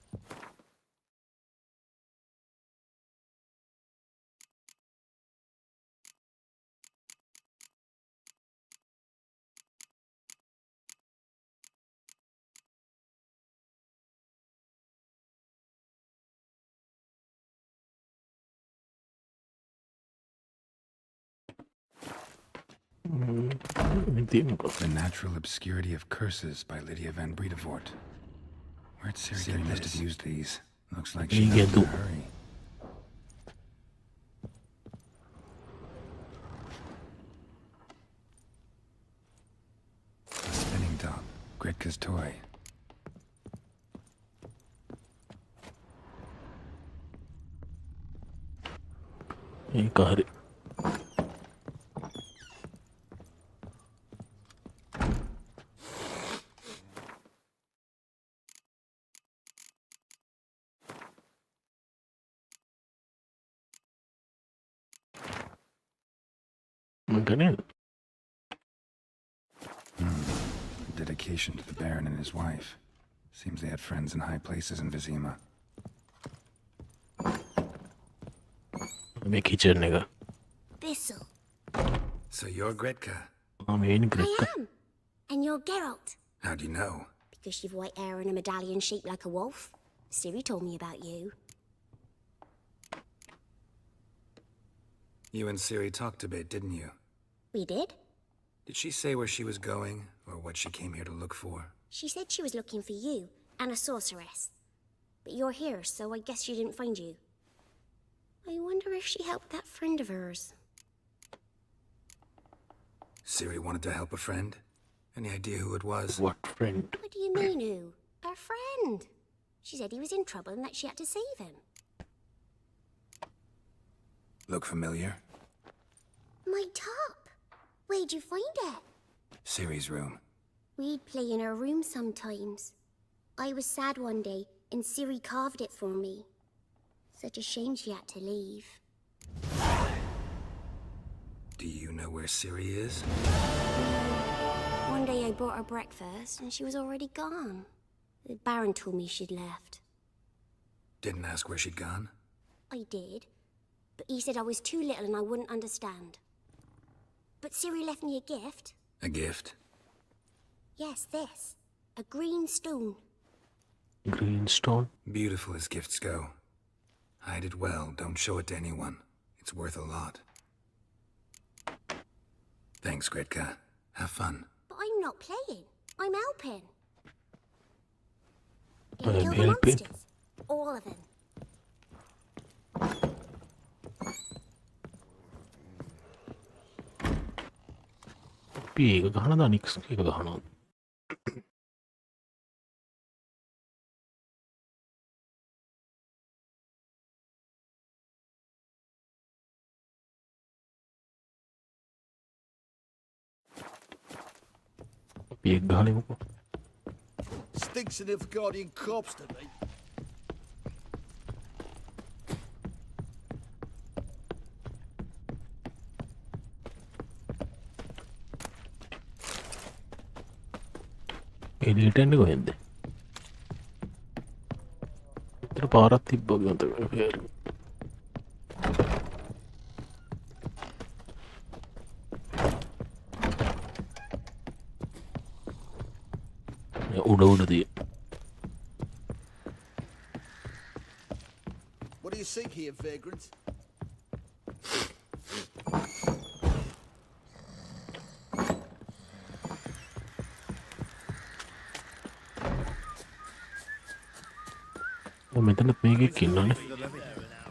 The Natural Obscurity of Curses by Lydia van Bredevoort. Where'd Siri must have used these. Looks like she's in a hurry. A spinning top. Gritka's toy. Got it. Dedication to the Baron and his wife. Seems they had friends in high places in Vizima. Thistle. So you're Gretka? I am. And you're Geralt. How do you know? Because you've white hair and a medallion shaped like a wolf. Siri told me about you. You and Siri talked a bit, didn't you? We did? Did she say where she was going, or what she came here to look for? She said she was looking for you and a sorceress. But you're here, so I guess she didn't find you. I wonder if she helped that friend of hers. Siri wanted to help a friend? Any idea who it was? What friend? What do you mean, who? Her friend. She said he was in trouble and that she had to save him. Look familiar? My top. Where'd you find it? Siri's room. We'd play in her room sometimes. I was sad one day, and Siri carved it for me. Such a shame she had to leave. Do you know where Siri is? One day I brought her breakfast, and she was already gone. The Baron told me she'd left. Didn't ask where she'd gone? I did, but he said I was too little and I wouldn't understand. But Siri left me a gift. A gift? Yes, this. A green stone. Green stone? Beautiful as gifts go. Hide it well, don't show it to anyone. It's worth a lot. Thanks, Gretka. Have fun. But I'm not playing. I'm helping. I'm Kill the helping? monsters. All of them. Piega gahana nix kagahanwa. Piega gahali ko. Stinks of the Guardian corpse to me. එලියට එන්නේ කොහෙන්ද? විතර පාරක් තිබ්බ වගේ මතක. උඩ තිය. What do you seek here, vagrant? මෙතනත් මේකෙක් ඉන්නවනේ.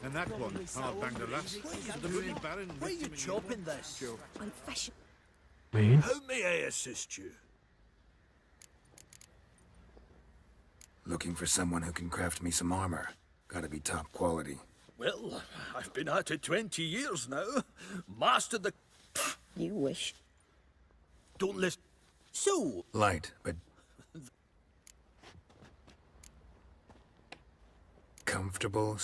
And that one, hard banged a lass. The Moon Baron. Why are you chopping this? I'm fashion. Mean? How may I assist you? Looking for someone who can craft me some armor. Gotta be top quality. Well, I've been at it 20 years now. Mastered the... You wish. Don't listen. So... Light, but... comfortable?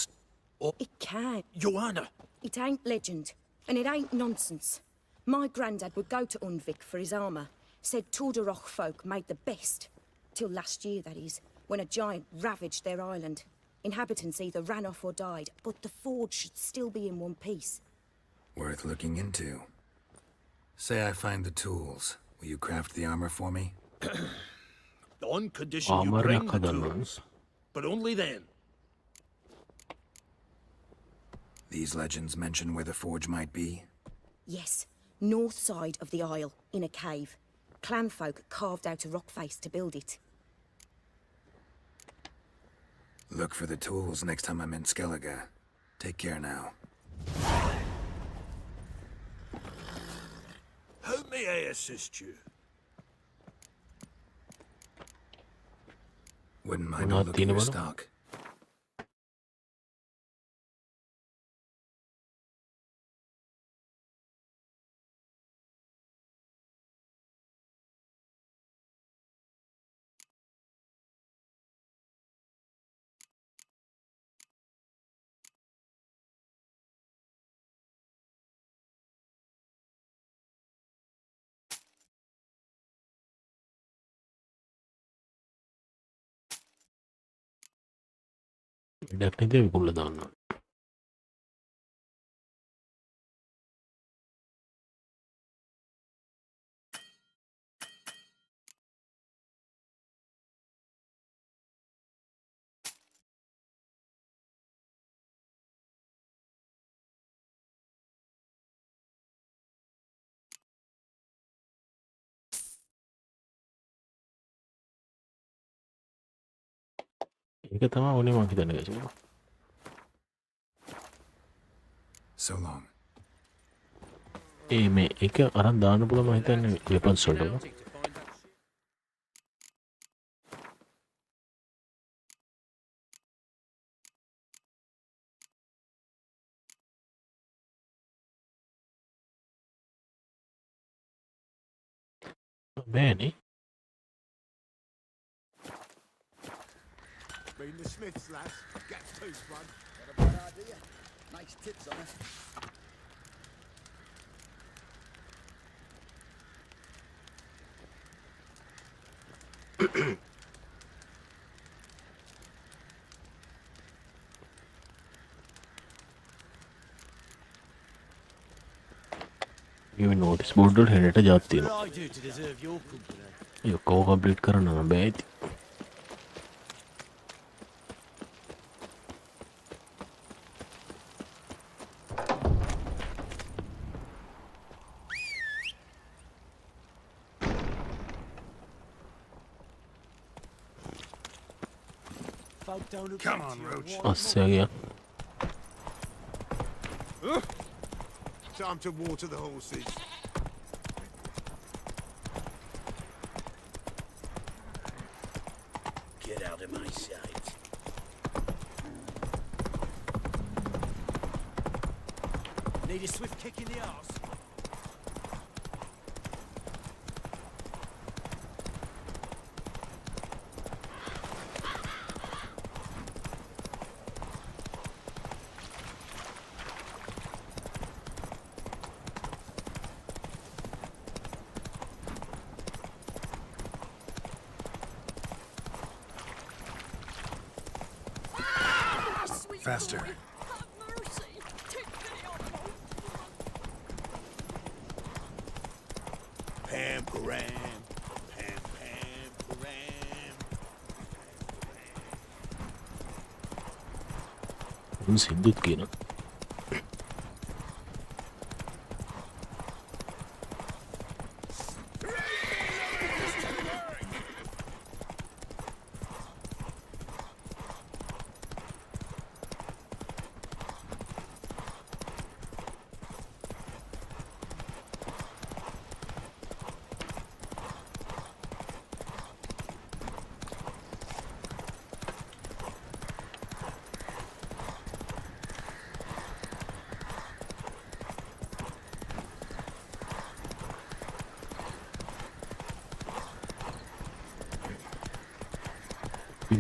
It can. Joanna! It ain't legend, and it ain't nonsense. My granddad would go to Unvik for his armour. Said Tordarroch folk made the best. Till last year, that is, when a giant ravaged their island. Inhabitants either ran off or died, but the forge should still be in one piece. Worth looking into. Say I find the tools. Will you craft the armor for me? On condition you bring the tools. But only then. These legends mention where the forge might be? Yes, north side of the isle, in a cave. Clan folk carved out a rock face to build it. Look for the tools next time I'm in Skellige. Take care now. How may I assist you? Wouldn't mind a look at your stock. ඉඩක් නැති විකුල්ල දාන්න. ඒක තමයි ඕනේ මං හිතන්නේ guys. So long. මේ එක අරන් දාන්න පුළුවන් මං හිතන්නේ weapons වලට. බෑනේ. Been the Smiths, lass. Get tooth one. Got a bad idea. Nice tips on it. මේ notice board වල හෙනට ජාත් තියෙනවා. What I do to deserve your company? ඒක කෝ කම්ප්ලීට් කරන්න නම් බෑ ඉතින්. Come on, Roach. අස්සයා Time to water the horses. Get out of my sight. Need a swift kick in the arse. Faster. Pam param. Pam pam param. උන් සින්දුත් කියනවා.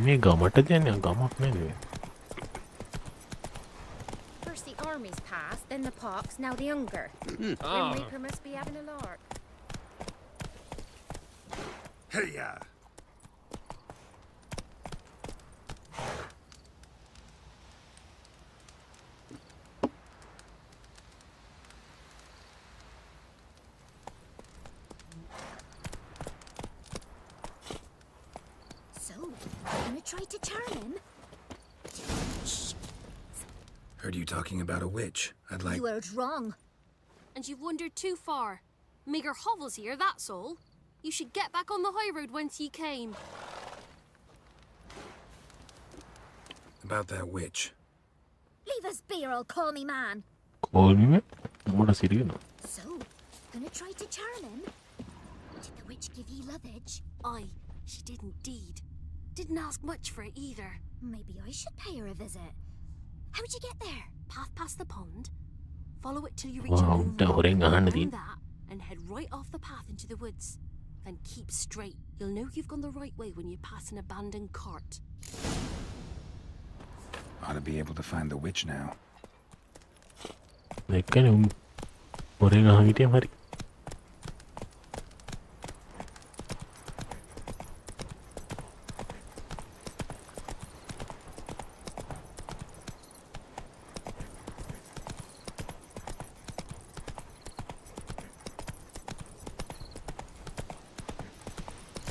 මේ ගමට යන්නේ ගමක් නෙවෙයි. First the army's passed, then the pox, now the hunger. Grim Reaper must be having a lark. Hey-ya. Try to charm him? Heard you talking about a witch. I'd like... You heard wrong. and you've wandered too far. Meagre hovels here, that's all. You should get back on the high road whence ye came. About that witch. Leave us be or I'll call me man. Call me man? What a serious no. So, gonna try to charm him? Did the witch give ye lovage? Aye, she did indeed. Didn't ask much for it either. Maybe I should pay her a visit. How'd you get there? Path past the pond. Follow it till you reach Wow, a lone dah rock. orang ahan Round din. that, and head right off the path into the woods. Then keep straight. You'll know you've gone the right way when you pass an abandoned cart. Ought to be able to find the witch now. Dekkane orang ahan hitiyam hari.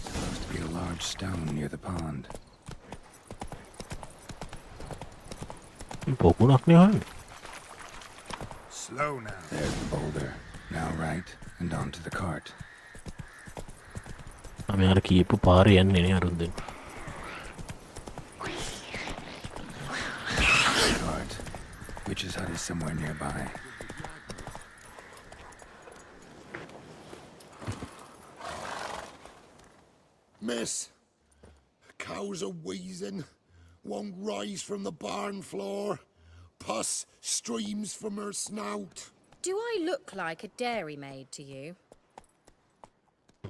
Supposed to be a large stone near the pond. Pokunak ni han. Slow now. There's the boulder. Now right, and onto the cart. Ame ara kiyepu paare yanne ne arunden. Cart. Witch's hut is somewhere nearby. Miss, cows are wheezing, won't rise from the barn floor. Pus streams from her snout. Do I look like a dairymaid to you?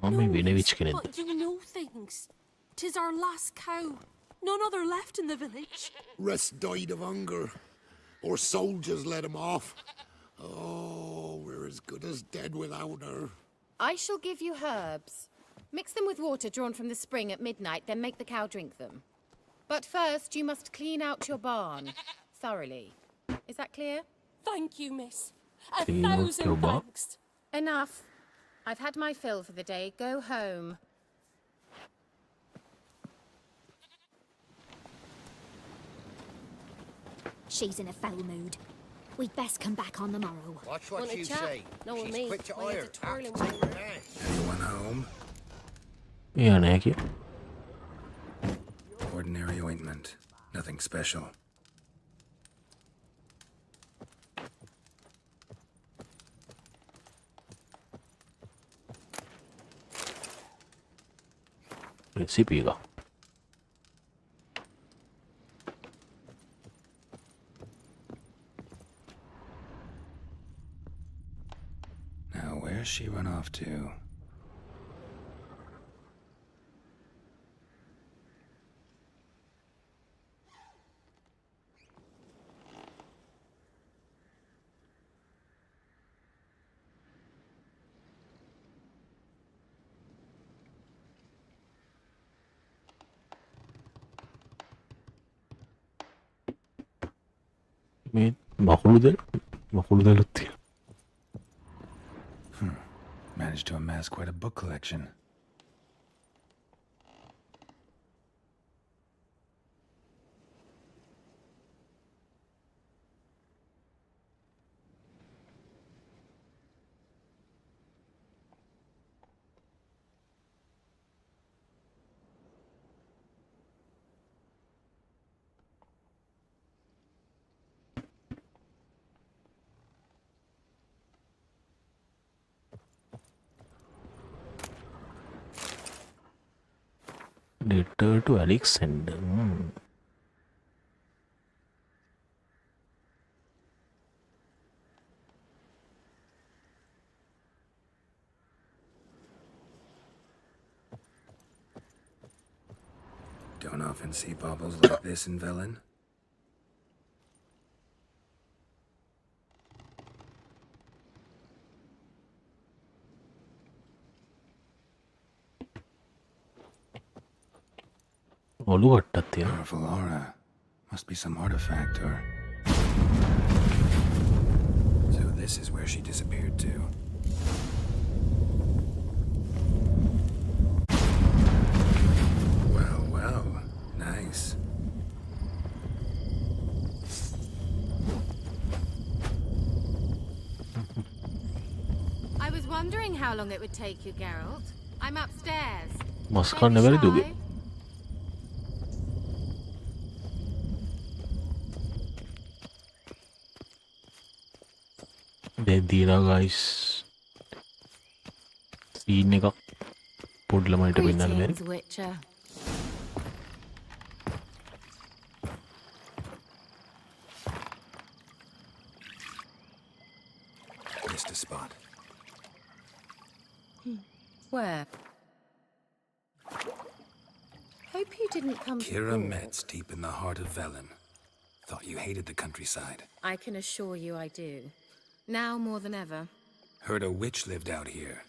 Mummy Winovich kenedda. But you know things. 'Tis our last cow. None other left in the village. Rest died of hunger, or soldiers let him off. Oh, we're as good as dead without her. I shall give you herbs. Mix them with water drawn from the spring at midnight, then make the cow drink them. But first, you must clean out your barn thoroughly. Is that clear? Thank you, miss. A Clean out your thousand barn? thanks. Enough. I've had my fill for the day. Go home. She's in a foul mood. We'd best come back on the morrow. Watch Want what a you chat? say. No, She's me. quick to Might have ire. to twirl him Apt to with take her. Anyone home? Yeah, naik ya. Ordinary ointment. Nothing special. Resipiga. Now, where's she run off to? මේ මකුළුදැල් Uttiya. Managed to amass quite a book collection. Letter to Alexander. Don't often see baubles like this in Velen. Powerful aura. Must be some artifact or... So this is where she disappeared to. Well, well. Nice. wondering how long it would take you, Geralt. I'm upstairs. Moskan never do it. Then guys scene එක පොඩි ළමයිට පෙන්නන්න බැරි. Witcher. Missed a spot. Where? Hope you didn't come Kira to Metz, deep in the heart of Velen. Thought you hated the countryside. I can assure you I do. Now more than ever. Heard a witch lived out here.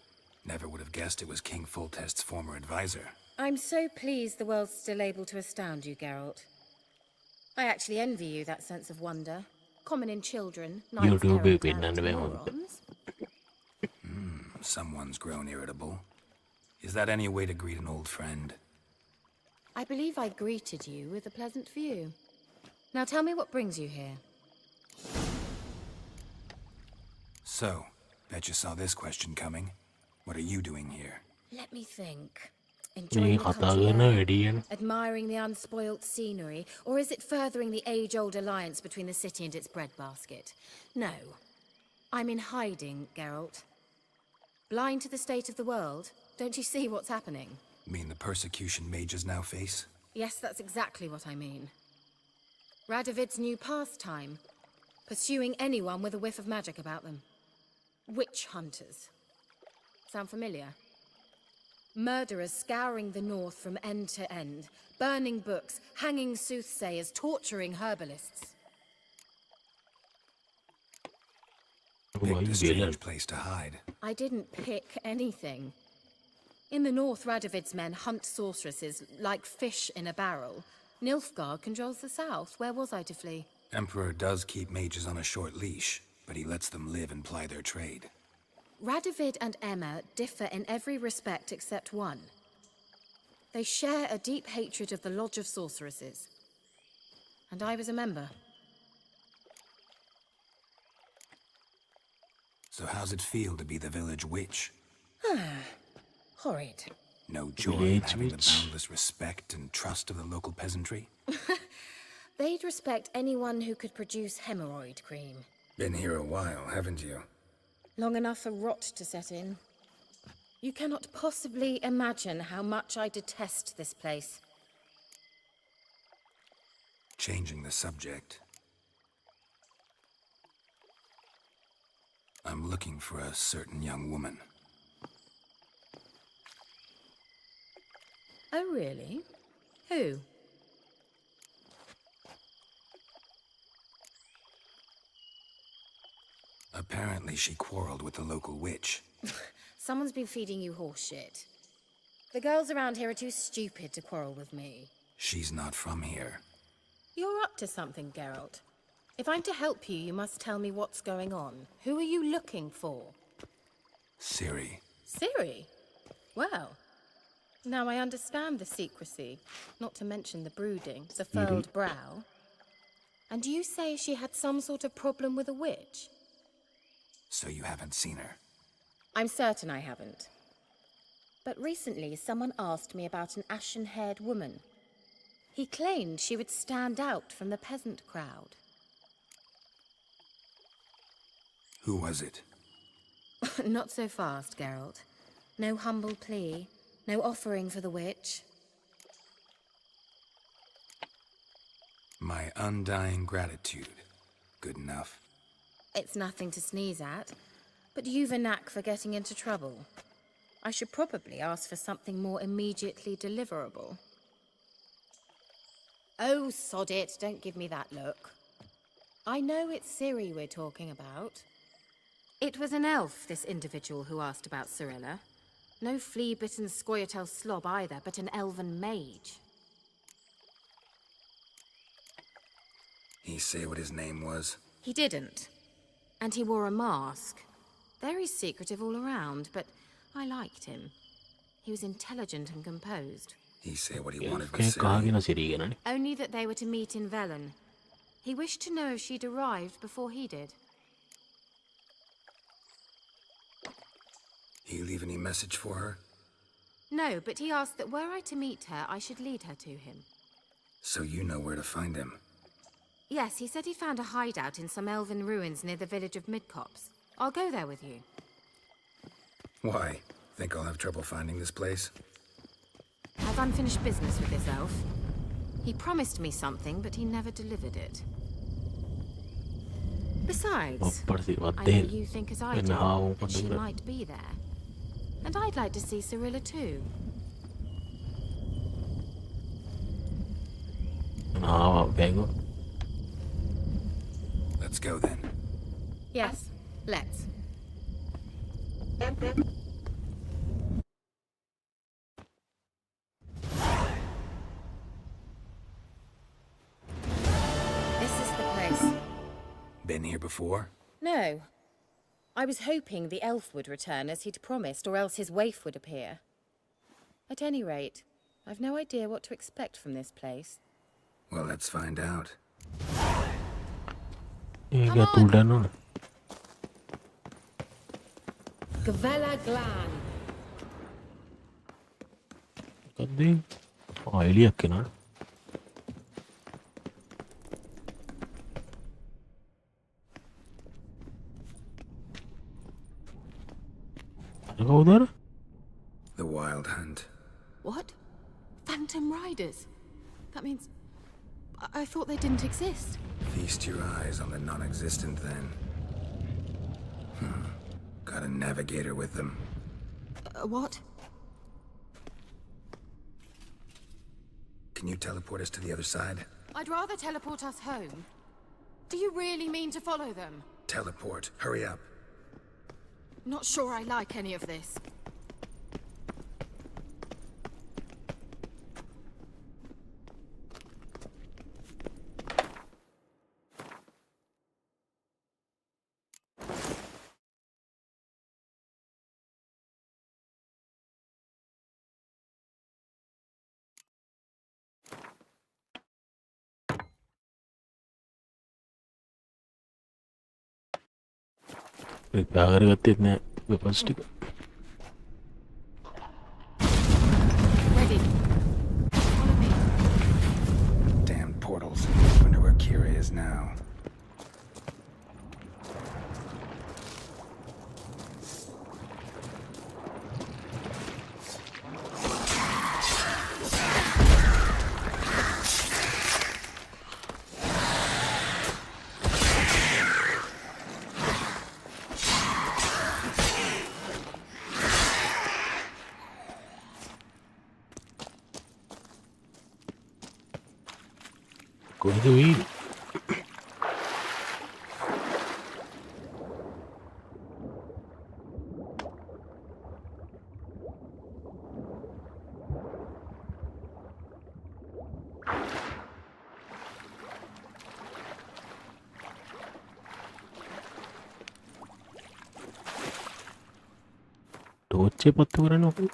Never would have guessed it was King Foltest's former advisor. I'm so pleased the world's still able to astound you, Geralt. I actually envy you that sense of wonder. Common in children, YouTube and morons. Someone's grown irritable. Is that any way to greet an old friend? I believe I greeted you with a pleasant view. Now tell me what brings you here. So, bet you saw this question coming. What are you doing here? Let me think. Enjoying the country air, admiring the unspoilt scenery, or is it furthering the age-old alliance between the city and its breadbasket? No. I'm in hiding, Geralt. Blind to the state of the world? Don't you see what's happening? Mean the persecution mages now face? Yes, that's exactly what I mean. Radovid's new pastime. Pursuing anyone with a whiff of magic about them. Witch hunters. Sound familiar? Murderers scouring the north from end to end, burning books, hanging soothsayers, torturing herbalists. Picked a strange place to hide. I didn't pick anything. In the north, Radovid's men hunt sorceresses like fish in a barrel. Nilfgaard controls the south. Where was I to flee? Emperor does keep mages on a short leash, but he lets them live and ply their trade. Radovid and Emma differ in every respect except one. They share a deep hatred of the Lodge of Sorceresses. And I was a member. So how's it feel to be the village witch? Horrid. No joy in having the boundless respect and trust of the local peasantry? They'd respect anyone who could produce hemorrhoid cream. Been here a while, haven't you? Long enough for rot to set in. You cannot possibly imagine how much I detest this place. Changing the subject. I'm looking for a certain young woman. Oh, really? Who? Apparently she quarreled with the local witch. Someone's been feeding you horse shit. The girls around here are too stupid to quarrel with me. She's not from here. You're up to something, Geralt. If I'm to help you, you must tell me what's going on. Who are you looking for? Ciri. Ciri? Well, now I understand the secrecy, not to mention the brooding, the furrowed brow. And you say she had some sort of problem with a witch? So you haven't seen her? I'm certain I haven't. But recently, someone asked me about an ashen-haired woman. He claimed she would stand out from the peasant crowd. Who was it? Not so fast, Geralt. No humble plea, no offering for the witch. My undying gratitude. Good enough. It's nothing to sneeze at, but you've a knack for getting into trouble. I should probably ask for something more immediately deliverable. Oh, sod it, don't give me that look. I know it's Ciri we're talking about. It was an elf, this individual who asked about Cirilla. No flea-bitten Scoia'tael slob either, but an elven mage. He say what his name was? He didn't. And he wore a mask. Very secretive all around, but I liked him. He was intelligent and composed. He say what he wanted with Ciri. Only that they were to meet in Velen. He wished to know if she'd arrived before he did. You leave any message for her? No, but he asked that were I to meet her, I should lead her to him. So you know where to find him. Yes, he said he found a hideout in some elven ruins near the village of Midcopse. I'll go there with you. Why? Think I'll have trouble finding this place? I've unfinished business with this elf. He promised me something, but he never delivered it. Besides, I know you think as I do, that she might be there. And I'd like to see Cyrilla too. Let's go then. Yes, let's. This is the place. Been here before? No. I was hoping the elf would return as he'd promised, or else his waif would appear. At any rate, I've no idea what to expect from this place. Well, let's find out. Gavella Glan. Kadde? Eliyak kenal. The Wild Hunt. What? Phantom Riders? That means... I thought they didn't exist. Feast your eyes on the non-existent then. Got a navigator with them. What? Can you teleport us to the other side? I'd rather teleport us home. Do you really mean to follow them? Teleport. Hurry up. Not sure I like any of this. ගත්තෙත් නෑ වෙපස් ටික. Ready. Follow me. Damn portals. Wonder where Kira is now. කොහෙද වෙයිද? Torch එක පත්තු කරන්න ඕනේ.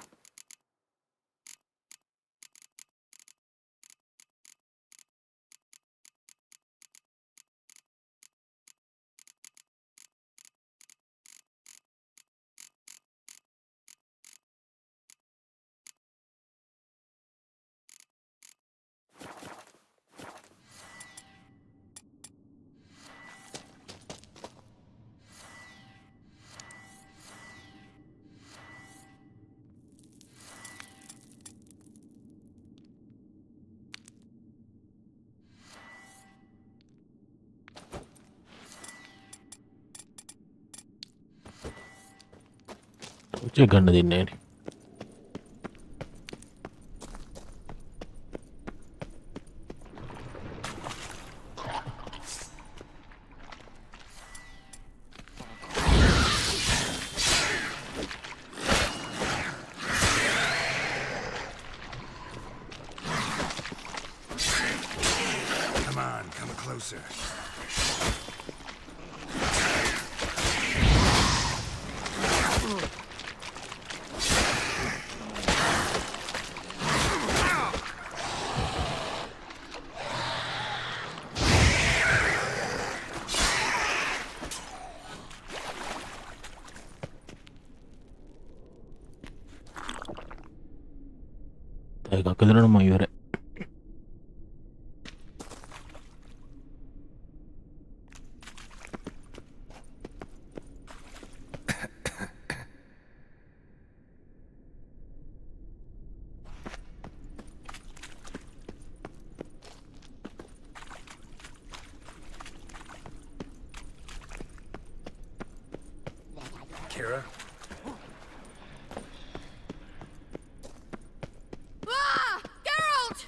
Torch එක ගන්න දෙන්නේ නෑනේ. Come on, come closer. එකක් දෙනවම ඉවරයි. Kira? Ah! Geralt!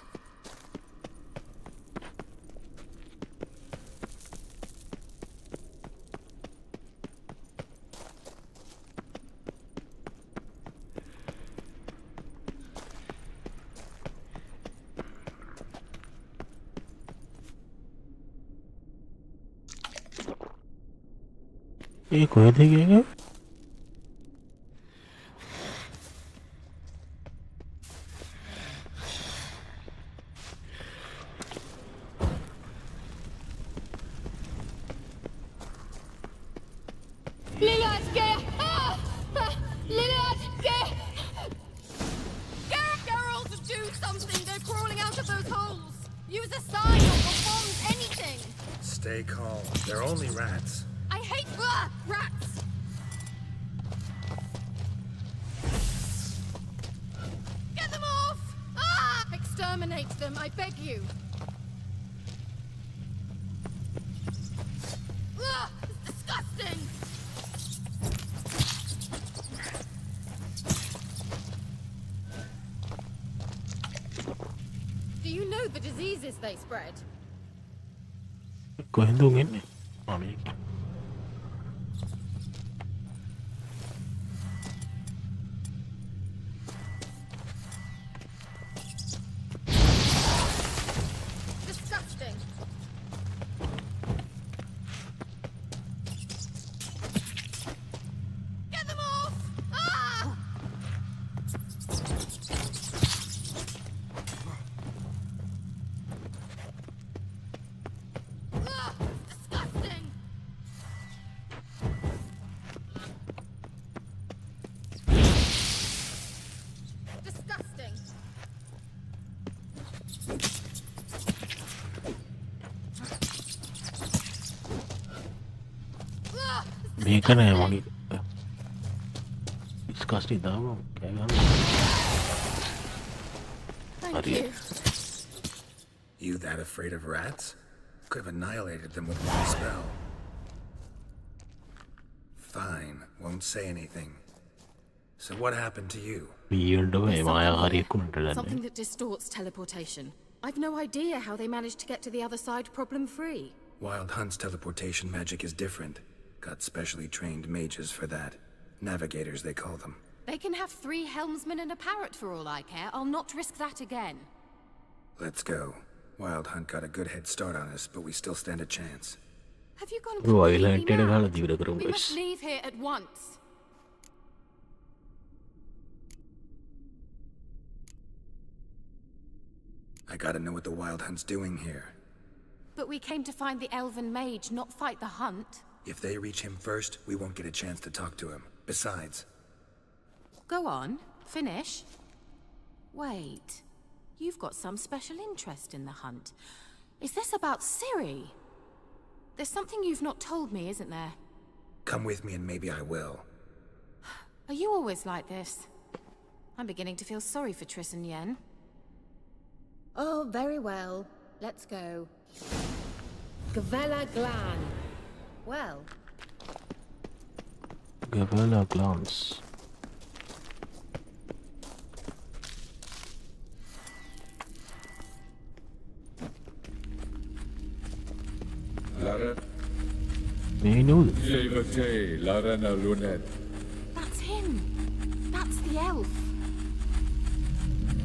කොහෙද ගියේ? Geralt, do something! They're crawling out of those holes! Use a sign or bombs, anything! Stay calm. They're only rats. I hate rats! Get them off! Ah! Exterminate them, I beg you! It's disgusting! Do you know the diseases they spread? කොහෙන්ද උන් එන්නේ? මේක. Disgusting! Get them off! Ah! Disgusting! Disgusting! මේක නෑ මගේ. disgusting දාම කෑ ගන්න. Thank you. You that afraid of rats? Could have annihilated them with one spell. Fine, won't say anything. So what happened to you? Something that distorts teleportation. I've no idea how they managed to get to the other side problem-free. Wild Hunt's teleportation magic is different. Got specially trained mages for that. Navigators, they call them. They can have 3 helmsmen and a parrot for all I care. I'll not risk that again. Let's go. Wild Hunt got a good head start on us, but we still stand a chance. Have you gone Bro, I completely like mad? We must leave here at once. I gotta know what the Wild Hunt's doing here. But we came to find the elven mage, not fight the hunt. If they reach him first, we won't get a chance to talk to him. Besides... Go on. Finish. Wait. You've got some special interest in the hunt. Is this about Ciri? There's something you've not told me, isn't there? Come with me and maybe I will. Are you always like this? I'm beginning to feel sorry for Triss and Yen. Oh, very well. Let's go. Gavella Glan. Well. Gavella Glance. Lara. They know this. Levate, Larana Lunet. That's him. That's the elf.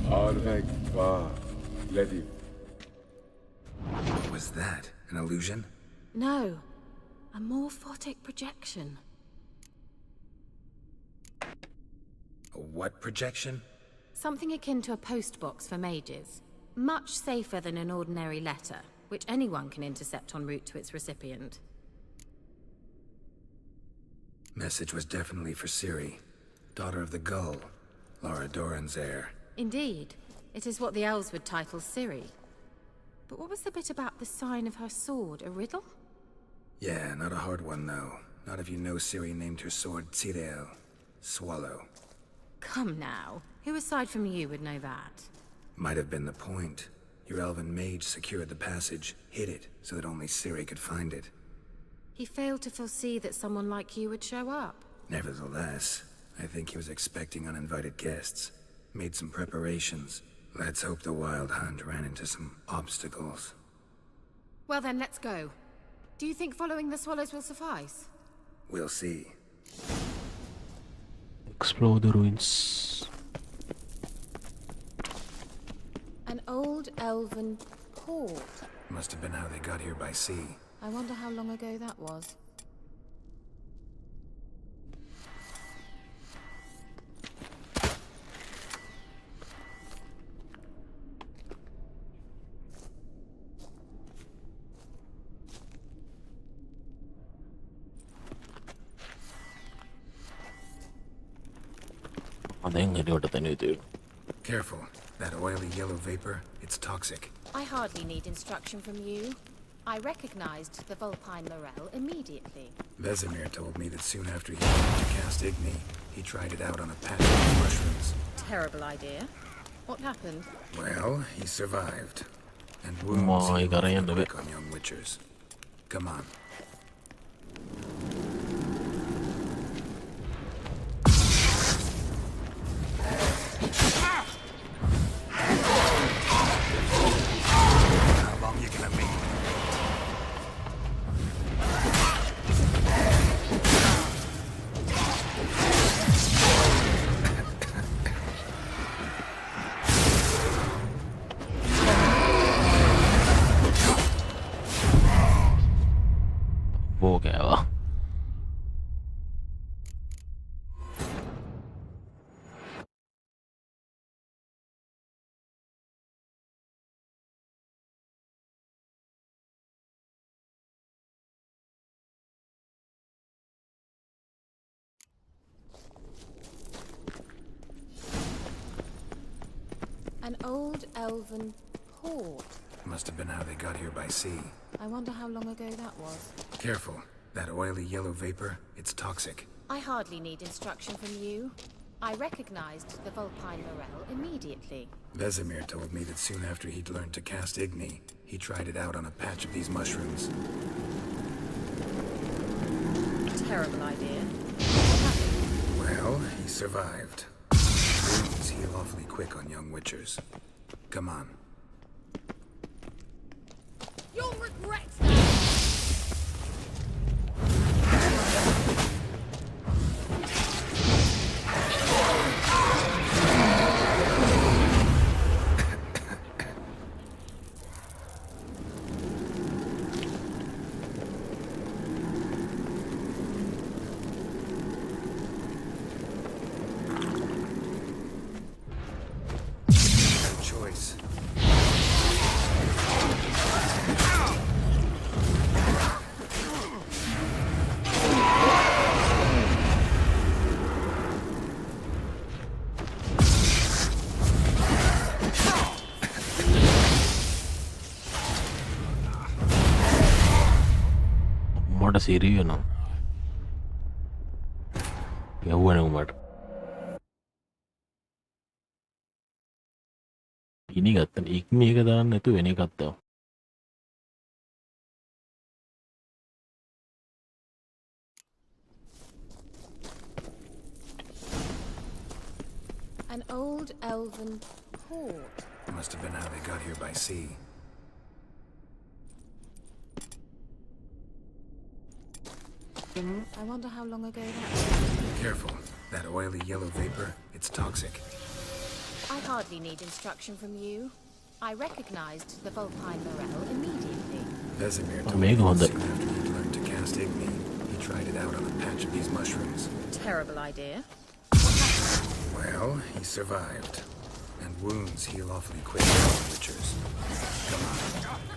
Arvek Va. Ledi. What was that? An illusion? No. A morphotic projection. A what projection? Something akin to a postbox for mages. Much safer than an ordinary letter, which anyone can intercept en route to its recipient. Message was definitely for Ciri, daughter of the Gull, Lara Doran's heir. Indeed. It is what the elves would title Ciri. But what was the bit about the sign of her sword? A riddle? Yeah, not a hard one, though. Not if you know Ciri named her sword Tirel. Swallow. Come now. Who aside from you would know that? Might have been the point. Your elven mage secured the passage, hid it, so that only Ciri could find it. He failed to foresee that someone like you would show up. Nevertheless, I think he was expecting uninvited guests. Made some preparations. Let's hope the Wild Hunt ran into some obstacles. Well then, let's go. Do you think following the swallows will suffice? We'll see. Explore the ruins. An old elven port. Must have been how they got here by sea. I wonder how long ago that was. Careful. That oily yellow vapor, it's toxic. I hardly need instruction from you. I recognized the vulpine morel immediately. Vesemir told me that soon after he learned to cast Igni, he tried it out on a patch of mushrooms. Terrible idea. What happened? Well, he survived. And wounds heal quick on young witchers. Come on. How long you gonna make it? वो क्या हुआ? An old elven port. Must have been how they got here by sea. I wonder how long ago that was. Careful. That oily yellow vapor, it's toxic. I hardly need instruction from you. I recognized the vulpine morel immediately. Vesemir told me that soon after he'd learned to cast Igni, he tried it out on a patch of these mushrooms. Terrible idea. Well, he survived. Wounds heal awfully quick on young witchers. Come on. You'll regret No choice. මට Siri වෙනවා යව්වන උමට ඉනි ගත්තන ඉක්ම එක දාන්න නැතු වෙන එකත්තාව an old elven port. Must have been how they got here by sea. I wonder how long ago that was. Careful. That oily yellow vapor, it's toxic. I hardly need instruction from you. I recognized the vulpine morel immediately. Vesemir told me that soon after he'd learned to cast Igni, he tried it out on a patch of these mushrooms. Terrible idea. Well, he survived. And wounds heal awfully quick on witchers. Come on.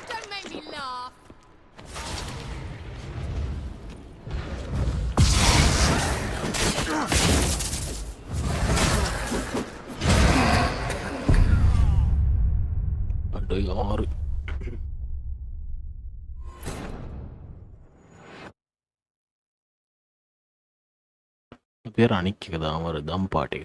Don't make me laugh. Ada 6. పేరు అనిక్ కదా మరి దమ్ పాటి.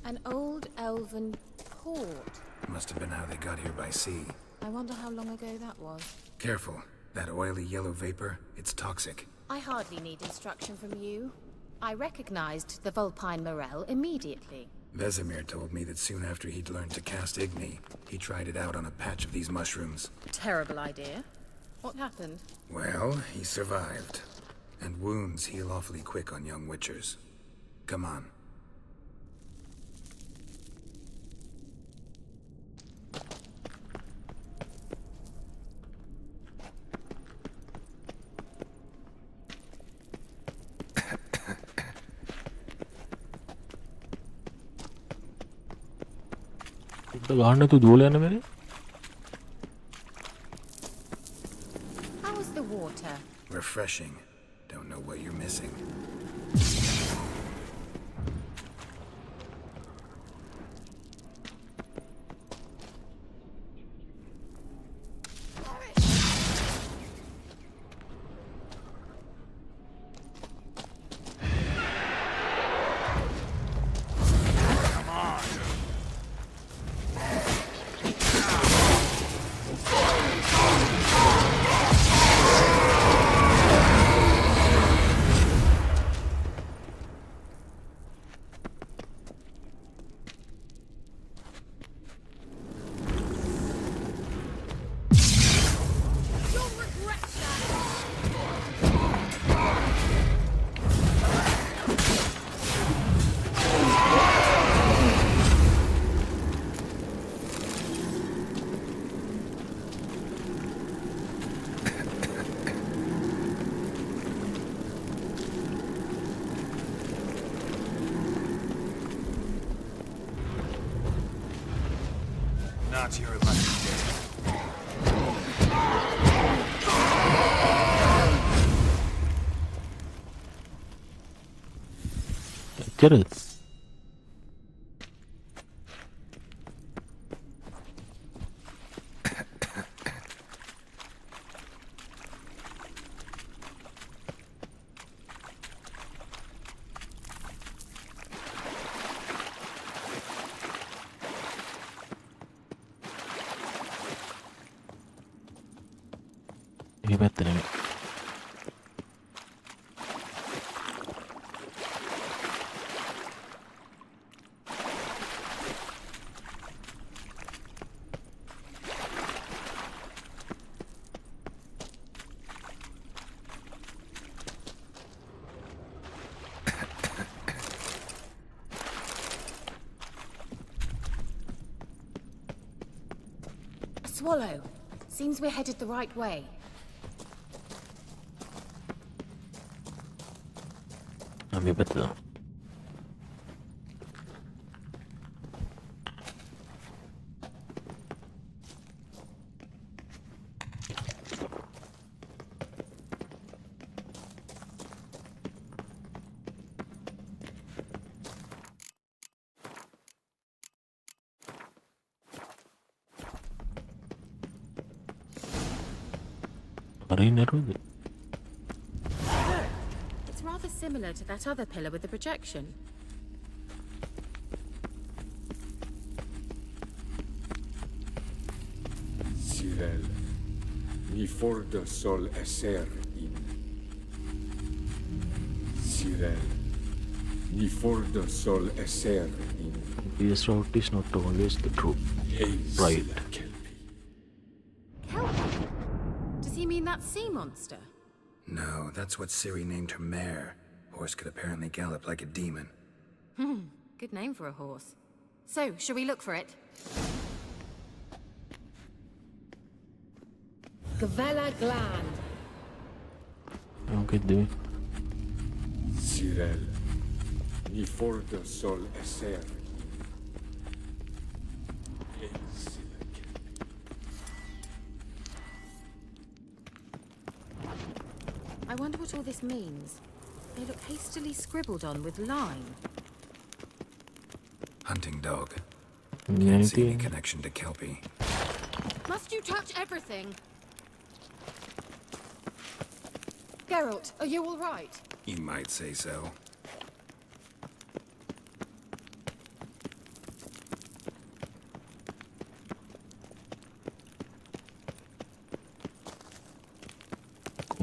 An old elven port. Must have been how they got here by sea. I wonder how long ago that was. Careful. That oily yellow vapor, it's toxic. I hardly need instruction from you. I recognized the vulpine morel immediately. Vesemir told me that soon after he'd learned to cast Igni, he tried it out on a patch of these mushrooms. Terrible idea. What happened? Well, he survived. And wounds heal awfully quick on young witchers. Come on. ගන්න තු දෝල යන මෙරේ. How was the water? Refreshing. Don't know what you're missing. Not your lucky day. එච්චරද? ඒ පැත්ත නෙමෙයි. A swallow. Seems we're headed the right way. මේ පැත්තද? Marinerude. It's rather similar to that other pillar with the projection. Sirel, mi fordo sol esser Cyril, ni forda sol esser in. This route is not always the truth. Right. Kelpie? Does he mean that sea monster? No, that's what Ciri named her mare. Horse could apparently gallop like a demon. Good name for a horse. So, shall we look for it? Gavella Gland. Okay, do. Cyril, ni forda sol esser. I wonder what all this means. They look hastily scribbled on with lime. Hunting dog. Can't see any connection to Kelpie. Must you touch everything? Geralt, are you all right? You might say so.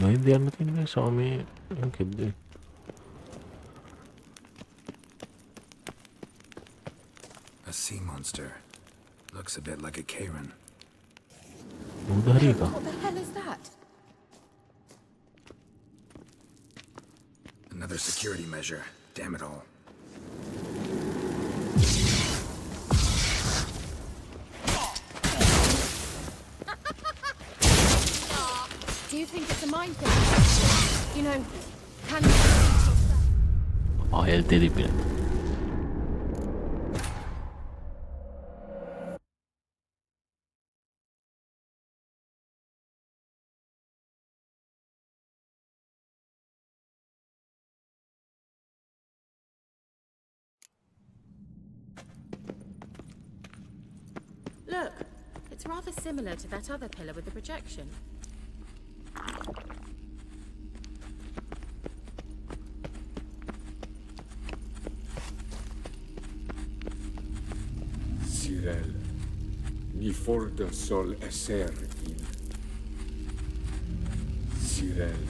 කොහෙන්ද යන්න තියෙන්නේ සාමේ කෙද්දේ A sea monster. Looks a bit like a Karen. උදාහරි එක What the hell is that? Another security measure. Damn it all. Do you think it's a mind thing? You know, can you... ආයෙත් දෙදිපින Look, it's rather similar to that other pillar with the projection. Cyril, ni forda sol esser in. Cyril,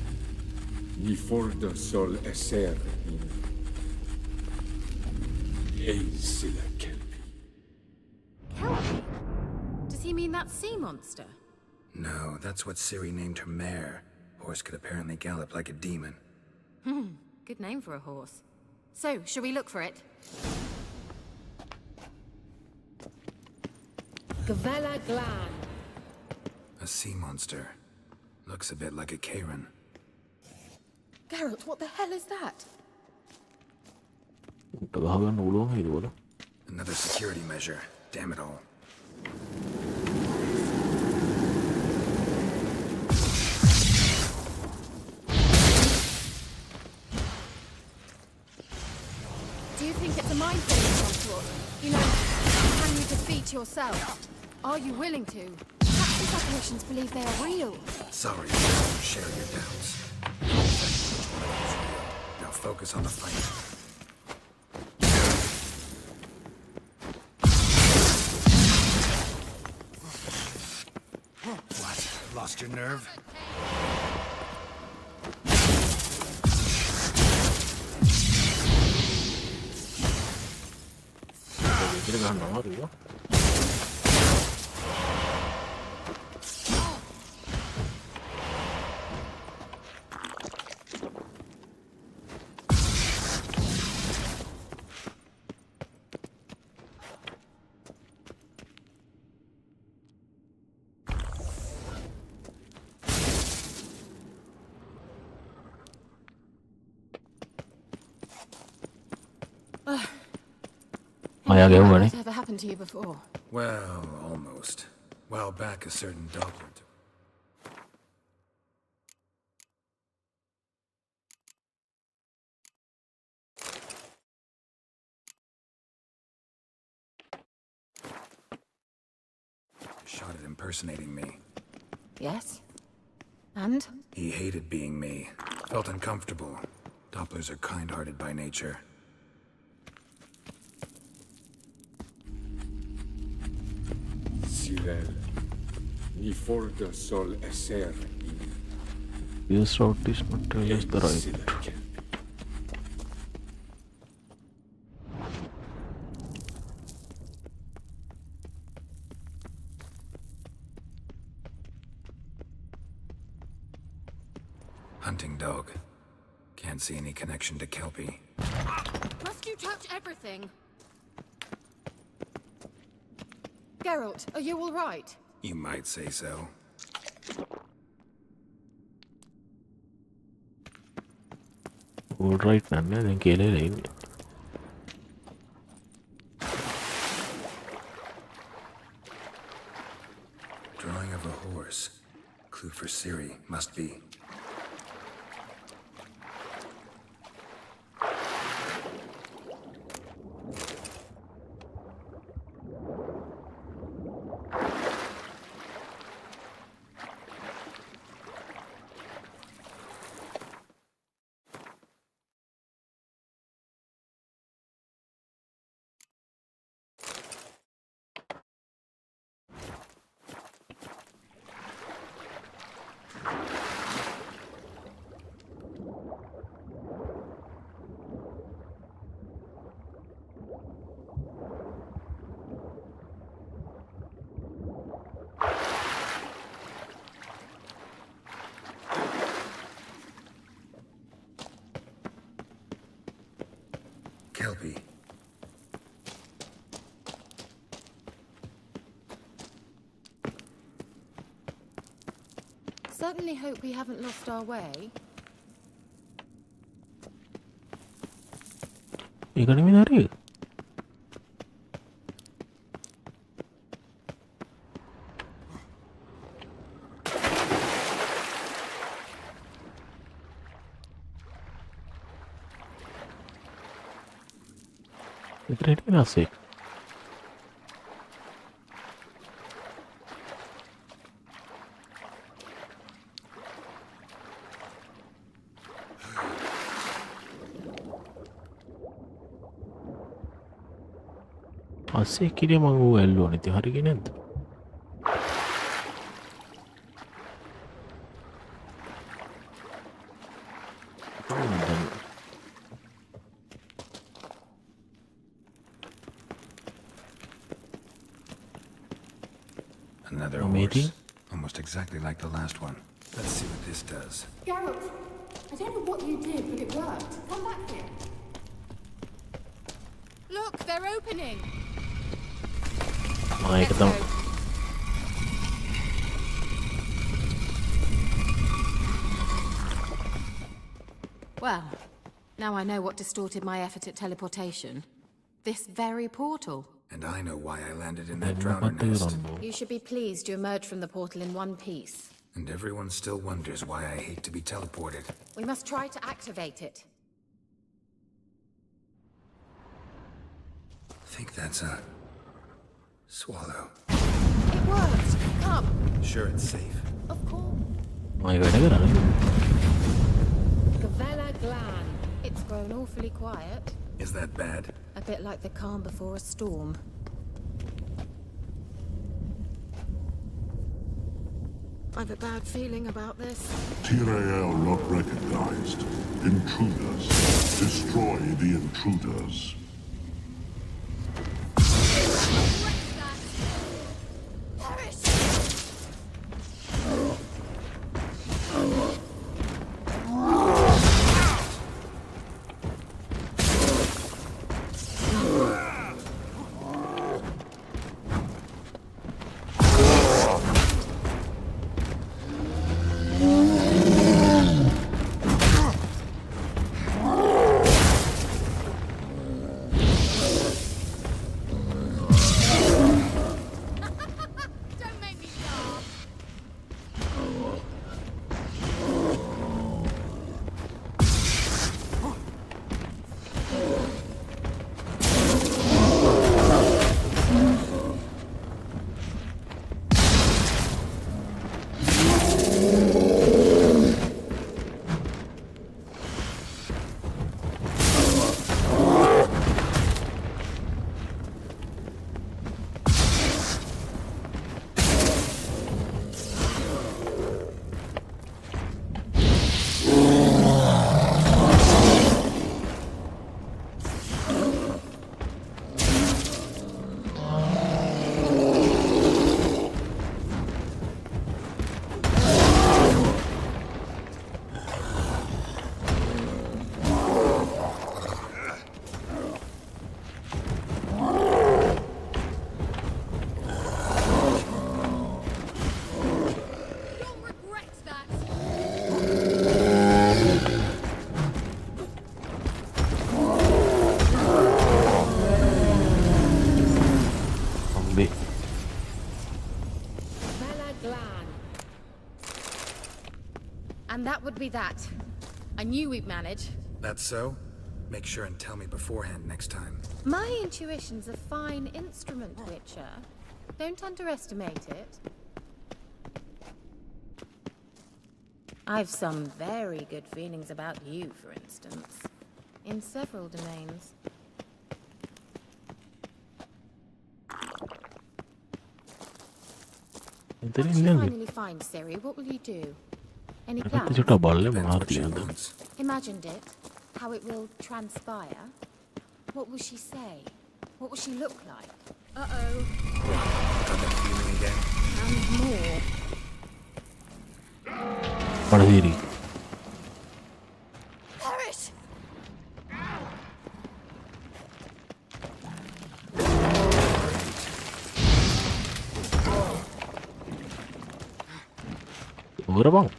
ni forda sol esser in. Ei sillä Kelpie. Kelpie? Does he mean that sea monster? No, that's what Ciri named her mare. Horse could apparently gallop like a demon. Good name for a horse. So, shall we look for it? Gavella Gland. A sea monster. Looks a bit like a Karen. Geralt, what the hell is that? ගහගන්න පුළුවන් ඒකවල Another security measure. Damn it all. Do you think it's a mind thing of some sort? You know, can you defeat yourself? Are you willing to? Perhaps these apparitions believe they are real. Sorry, share your doubts. Now focus on the fight. What? Lost your nerve? ඉතින් ගන්නවා Rio Anything like that ever happened to you before? Well, almost. While back, a certain Doppler. Shot at impersonating me. Yes. And? He hated being me. Felt uncomfortable. Dopplers are kind-hearted by nature. Cyril, ni forda sol esser in. This route is not always the right. Hunting dog. Can't see any connection to Kelpie. Must you touch everything? Geralt, are you all right? You might say so. All right, නන්නේ දැන් කියලා ඉන්නේ. Drawing of a horse. Clue for Ciri, must be. Kelpie. Certainly hope we haven't lost our way. ඒකට මේ හරිය. It's ready now, sick. අස්සේ කිරිය මං ඌ ඇල්ලුවා නේ. ඉතින් හරියන්නේ නැද්ද? Another Amazing. horse. Almost exactly like the last one. Let's see what this does. Geralt, I don't know what you did, but it worked. Come back here. Look, they're opening. ඒක තමයි. Well, now I know what distorted my effort at teleportation. This very portal. And I know why I landed in that drowner nest. You should be pleased you emerged from the portal in one piece. And everyone still wonders why I hate to be teleported. We must try to activate it. I think that's a swallow. It worked. Come. Sure it's safe. Of course. මම වැඩ කරන්නේ. Gavella Glan. It's grown awfully quiet. Is that bad? A bit like the calm before a storm. I've a bad feeling about this. Tyrael not recognized. Intruders. Destroy the intruders. And that would be that. I knew we'd manage. That's so? Make sure and tell me beforehand next time. My intuition's a fine instrument, Witcher. Don't underestimate it. I've some very good feelings about you, for instance. In several domains. Once you finally find Siri, what will you do? Any plans? Imagined it. How it will transpire. What will she say? What will she look like? Uh-oh. Got that feeling again? And more. Padadiri. Perish! Ura bang.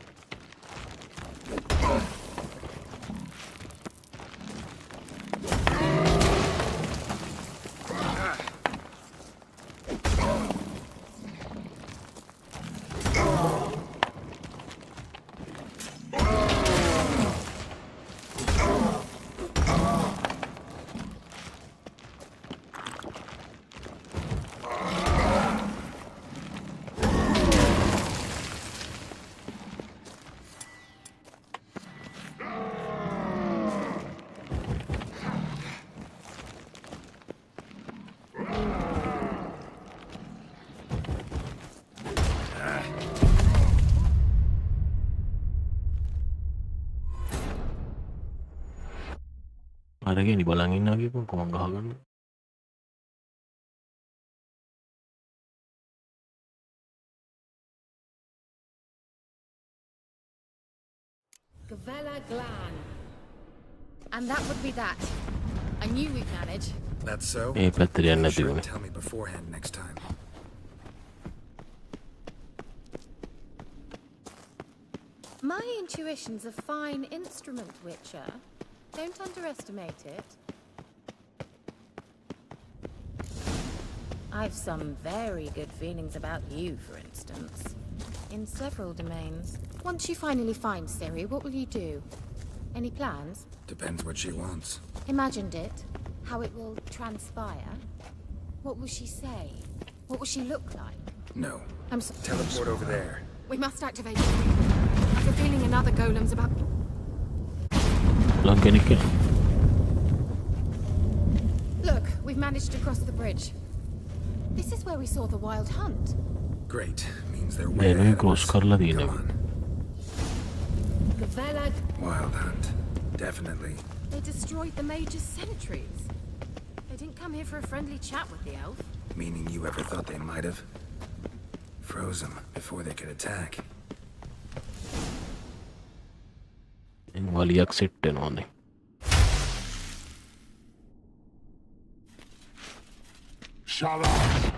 අරගෙන බලන් ඉන්නවා කියපන් කොහොම ගහගන්න. Gavella Glan. And that would be that. I knew we'd manage. That's so? ඒ පැත්තට යන්න Make sure තිබුණේ. and tell me beforehand next time. My intuition's a fine instrument, Witcher. Don't underestimate it. I've some very good feelings about you, for instance. In several domains. Once you finally find Siri, what will you do? Any plans? Depends what she wants. Imagined it. How it will transpire. What will she say? What will she look like? No. I'm so Teleport over there. We must activate it. I've a feeling another golem's about... Look, we've managed to cross the bridge. This is where we saw the wild hunt. Great. Means they're way ahead of us. Come on. Gavella... Wild hunt. Definitely. They destroyed the Major's sentries. They didn't come here for a friendly chat with the elf. Meaning you ever thought they might have? Froze them before they could attack. වලියක් set වෙනවනේ. Shut up!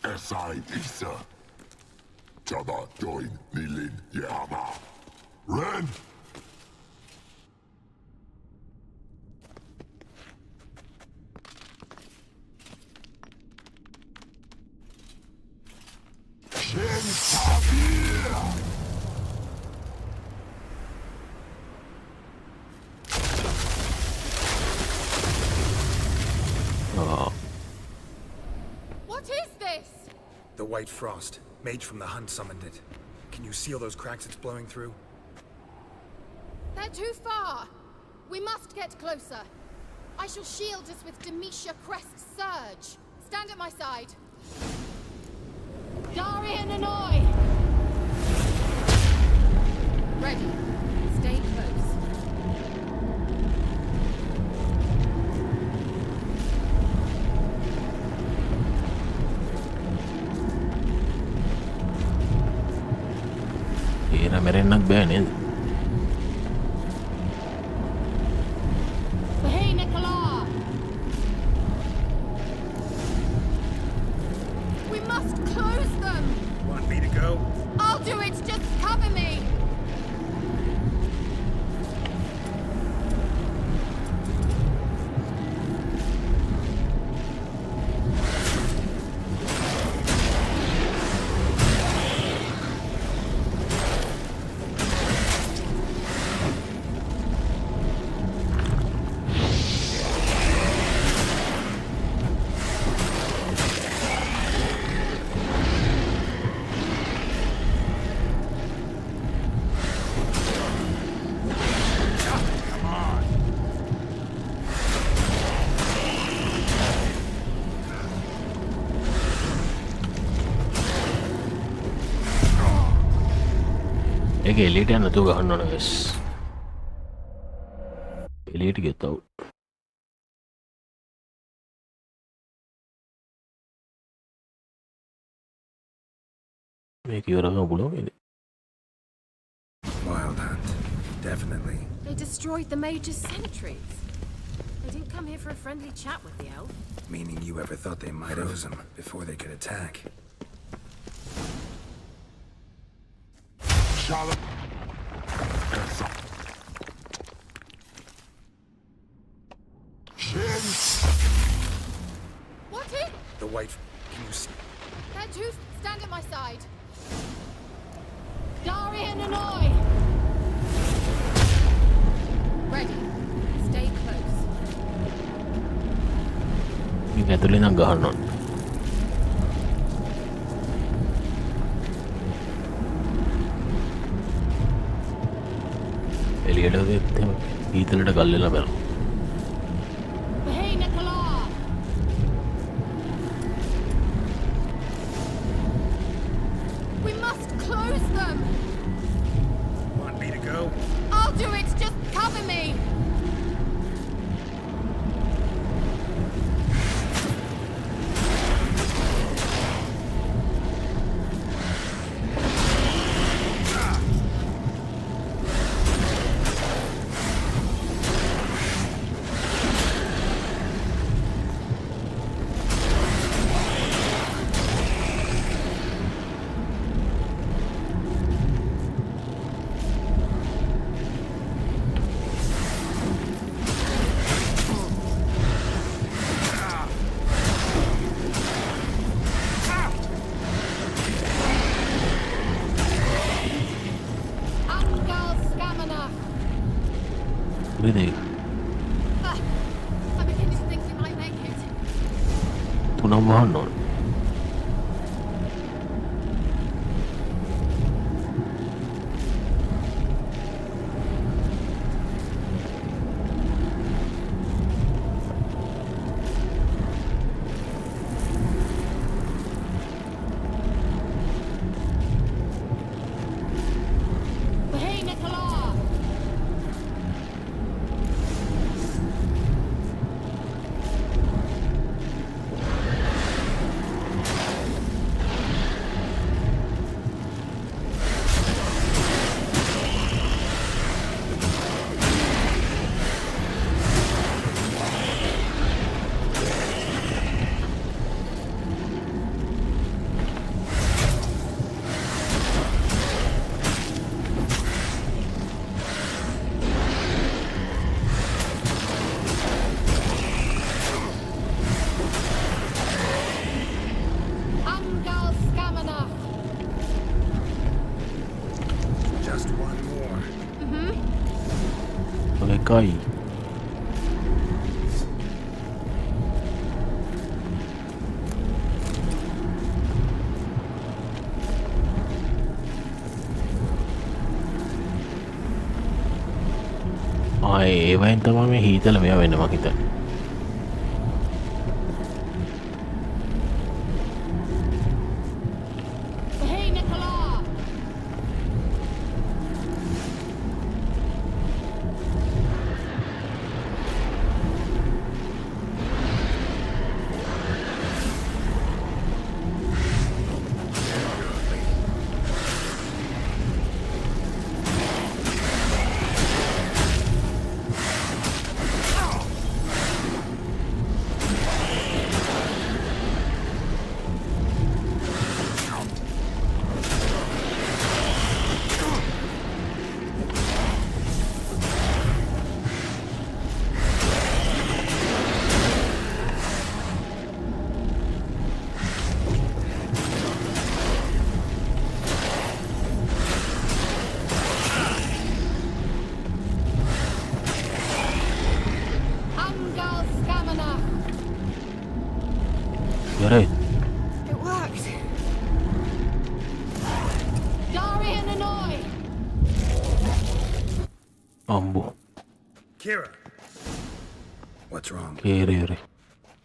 Esai Isa. Chaba doin nilin yama. Ren! What is this? The white frost. Mage from the hunt summoned it. Can you seal those cracks it's blowing through? They're too far. We must get closer. I shall shield us with Demetia Crest's surge. Stand at my side. Darian and Annoy! Ready. Stay close. Era merennak bෑ නේද? Hey, Nicola! We must close them! Want me to go? I'll do it! Just cover me! ඒක එලියට යන්න නැතුව ගහන්න ඕන guys. එලියට get out. මේක ඉවර කරන්න පුළුවන් නේද? Wild hunt, definitely. They destroyed the Major's sentries. They didn't come here for a friendly chat with the elf. Meaning you ever thought they might ose them before they could attack? What is? The white... Can you see? There two stand at my side. Darian and I. Ready. Stay close. මේක ඇතුලේ නම් ගහන්න ඕන. එළියට දෙත් එහෙම ඊතලට ගල් වෙලා බලන්න. Hey, Nicola. We must close them. Want me to go? I'll do it. Just cover me. Really? I'm beginning to think we might make it. තුනම වහන්න ඕන. Hey, Nicola. Just one more. එකයි. ඒවයින් තමයි මේ හීතල මෙයා වෙන්න මං හිතන්නේ. Hey, Nicola. Right. It worked. Darian and I. Ambo. Kira. What's wrong? Kere.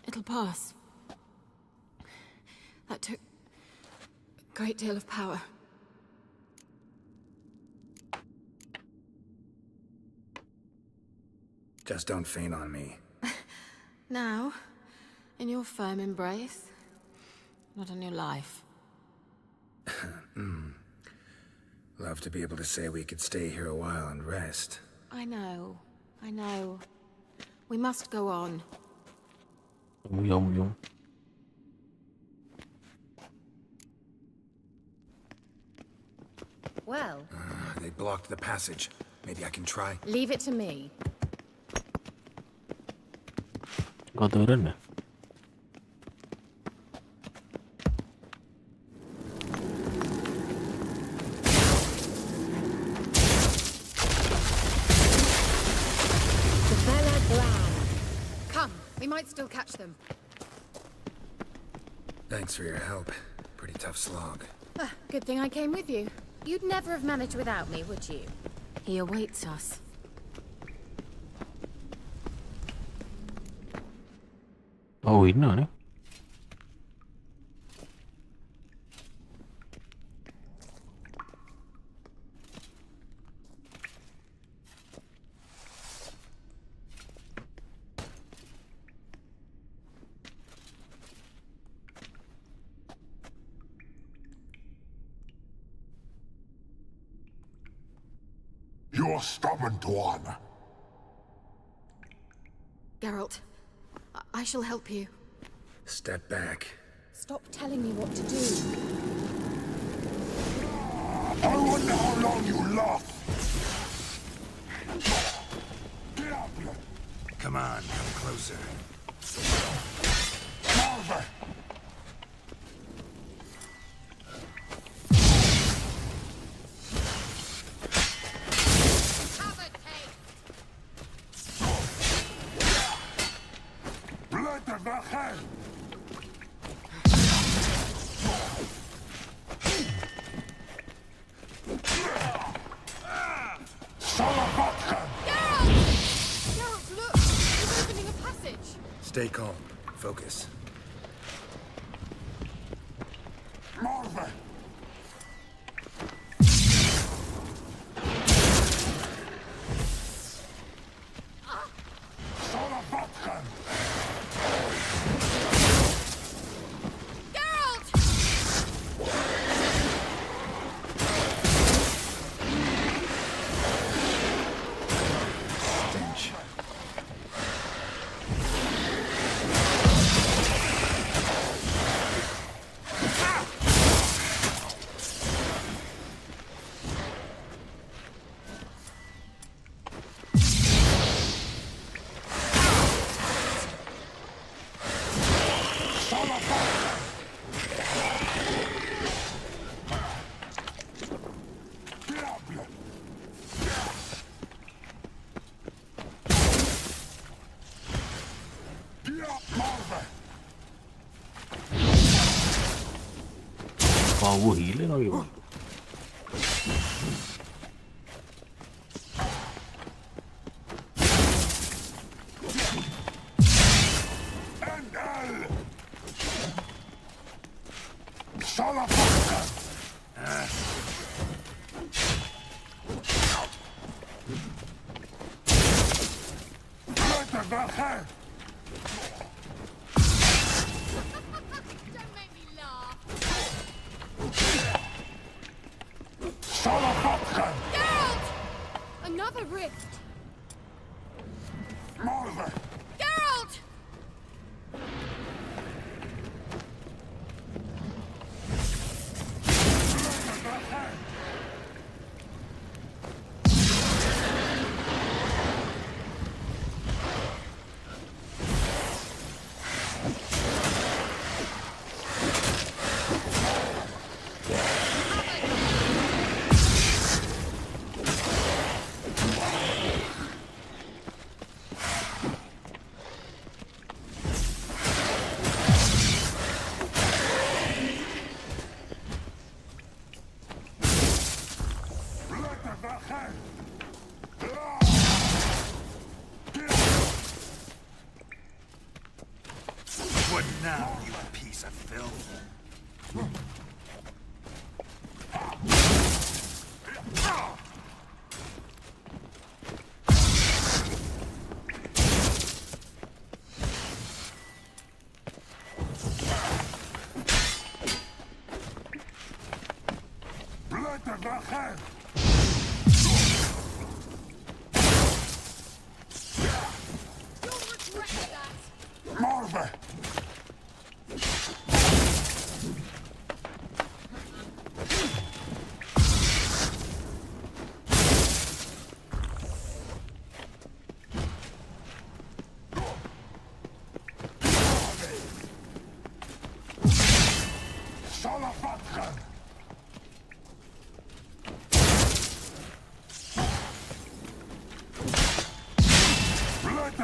It'll pass. That took a great deal of power. Just don't faint on me. Now, in your firm embrace, not on your life. Love to be able to say we could stay here a while and rest. I know. We must go on. Yum. Well, They blocked the passage. Maybe I can try. leave it to me. Kau turun dah. Come, we might still catch them. Thanks for your help. Pretty tough slog. Good thing I came with you. You'd never have managed without me, would you? He awaits us. Oh, ini ni. You're stubborn, Tuan. Geralt, I shall help you. Step back. Stop telling me what to do. I wonder how long you last. Come on, come closer. Marva! Geralt, look! He's opening a passage! Stay calm. Focus. Marva! Wow, healing lagi bang. Another rift! Marva! Geralt! What now, you piece of filth?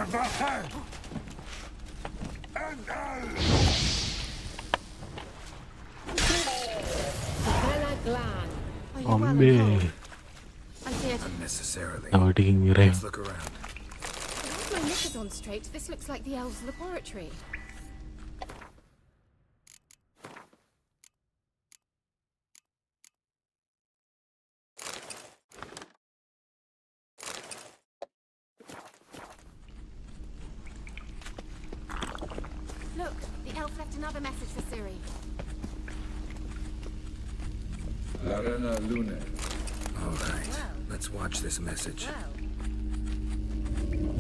Over the head! And Bella Glan. Are you well and Ambe. whole? I did. Unnecessarily. Now taking your Let's look around. With my knickers on straight, this looks like the elves' laboratory. Look, the elf left another message for Ciri. Larena Lune. All right, let's watch this message.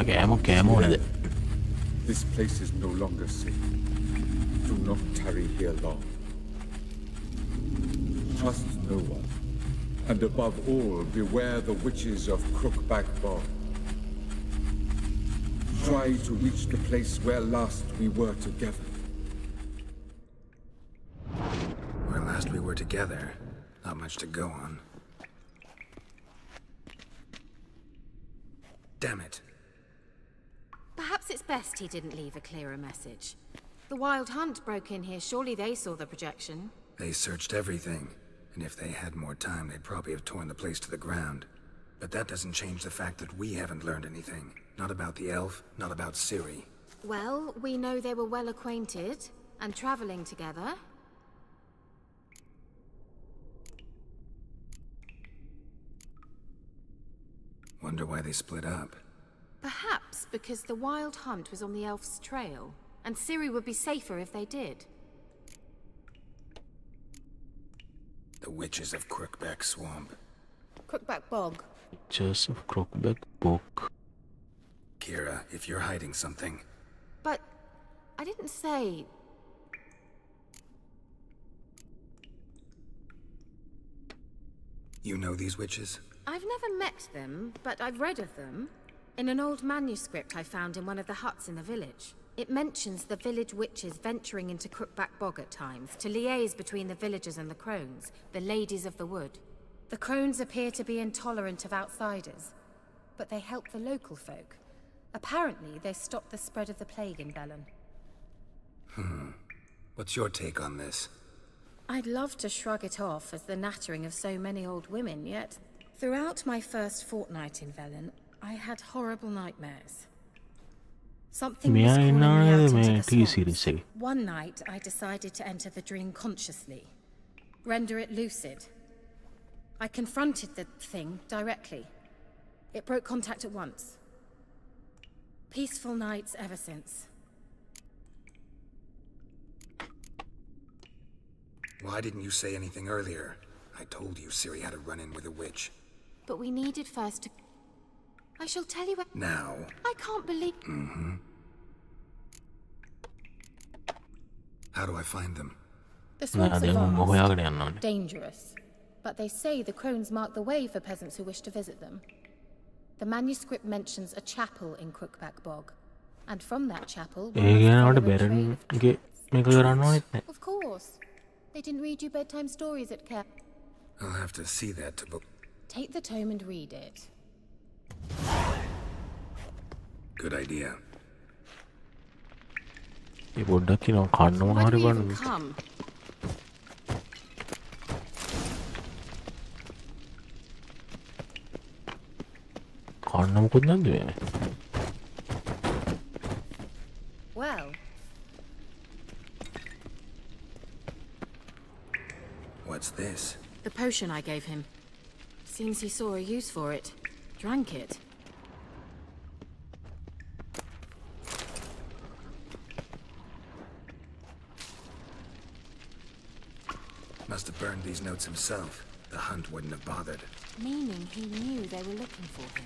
Okay, I'm with it. This place is no longer safe. Do not tarry here long. Trust no one. And above all, beware the witches of Crookback Bog. Try to reach the place where last we were together. Where last we were together, not much to go on. Damn it. Perhaps it's best he didn't leave a clearer message. The Wild Hunt broke in here. Surely they saw the projection. They searched everything, and if they had more time, they'd probably have torn the place to the ground. But that doesn't change the fact that we haven't learned anything. Not about the elf, not about Ciri. Well, we know they were well acquainted and traveling together. Wonder why they split up. Perhaps because the Wild Hunt was on the elf's trail, and Ciri would be safer if they did. The witches of Crookback Swamp. Crookback Bog. Witches of Crookback Bog. Kira, if you're hiding something... But I didn't say... You know these witches? I've never met them, but I've read of them. In an old manuscript I found in one of the huts in the village. It mentions the village witches venturing into Crookback Bog at times to liaise between the villagers and the crones, the ladies of the wood. The crones appear to be intolerant of outsiders, but they help the local folk. Apparently, they stopped the spread of the plague in Bellon. What's your take on this? I'd love to shrug it off as the nattering of so many old women, yet throughout my first fortnight in Velen, I had horrible nightmares. Something was calling me out into the swamps. One night, I decided to enter the dream consciously, render it lucid. I confronted the thing directly. It broke contact at once. Peaceful nights ever since. Why didn't you say anything earlier? I told you Ciri had a run-in with a witch. But we needed first to... I shall tell you... Now? I can't believe... How do I find them? The swamps are vast, dangerous. But they say the crones mark the way for peasants who wish to visit them. The manuscript mentions a chapel in Crookback Bog. And from that chapel... Of course. They didn't read you bedtime stories at camp. I'll have to see that to book. Take the tome and read it. Good idea. Why do we even come? Well. What's this? The potion I gave him. Seems he saw a use for it. Drank it. Must have burned these notes himself. The hunt wouldn't have bothered. Meaning he knew they were looking for him.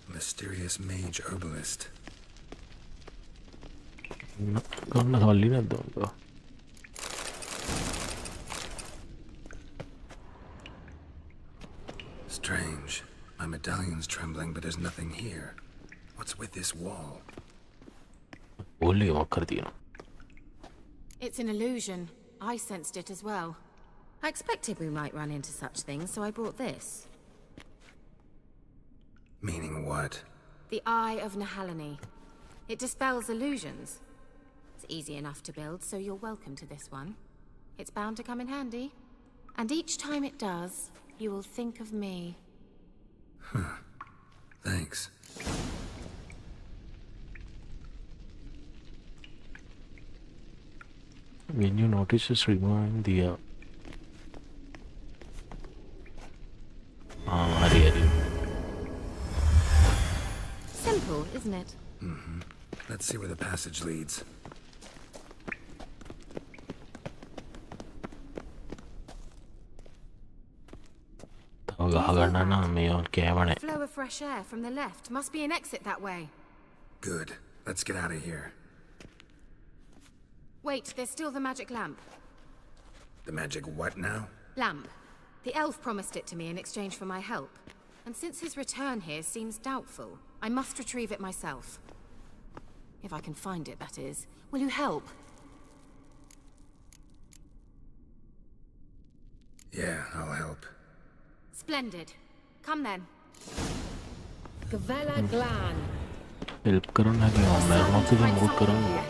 Mysterious mage herbalist. Strange. My medallion's trembling, but there's nothing here. What's with this wall? It's an illusion. I sensed it as well. I expected we might run into such things, so I brought this. Meaning what? The Eye of Nahalani. It dispels illusions. It's easy enough to build, so you're welcome to this one. It's bound to come in handy. And each time it does, you will think of me. Thanks. When you notice just removing the hari. Simple, isn't it? Mm-hmm. Let's see where the passage leads. Flow of fresh air from the left. Must be an exit that way. Good. Let's get out of here. Wait, there's still the magic lamp. The magic what now? Lamp. The elf promised it to me in exchange for my help. And since his return here seems doubtful, I must retrieve it myself. If I can find it, that is. Will you help? Yeah, I'll help. Splendid. Come then. Gavella Glan. Help करना है क्या? मैं मौके पे move करूँगा.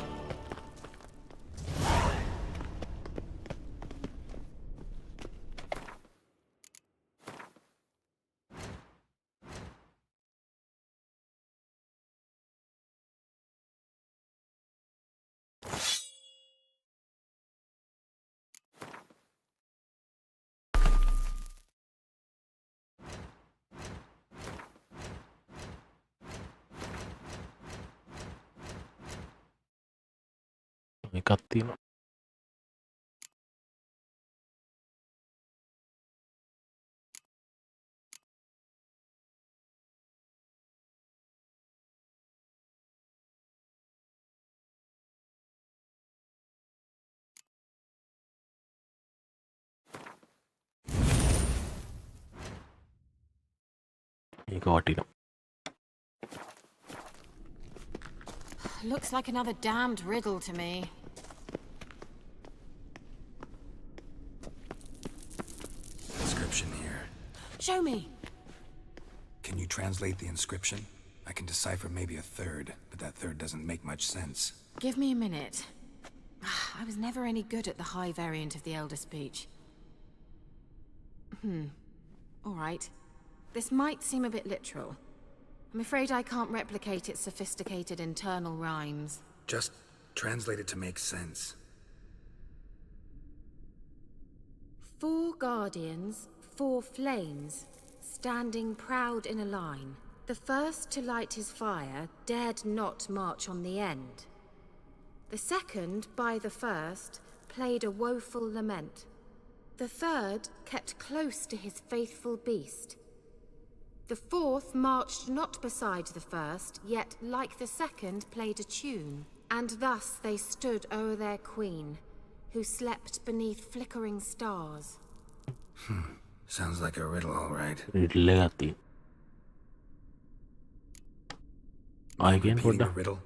Cattino. Looks like another damned riddle to me. Inscription here. Show me. Can you translate the inscription? I can decipher maybe a third, but that third doesn't make much sense. Give me a minute. I was never any good at the high variant of the Elder Speech. All right. This might seem a bit literal. I'm afraid I can't replicate its sophisticated internal rhymes. Just translate it to make sense. 4 guardians, 4 flames, standing proud in a line. The first to light his fire dared not march on the end. The second, by the first, played a woeful lament. The third kept close to his faithful beast. The fourth marched not beside the first, yet like the second played a tune. And thus they stood o'er their queen, who slept beneath flickering stars. Sounds like a riddle, all right. Riddle. Again, repeating the riddle.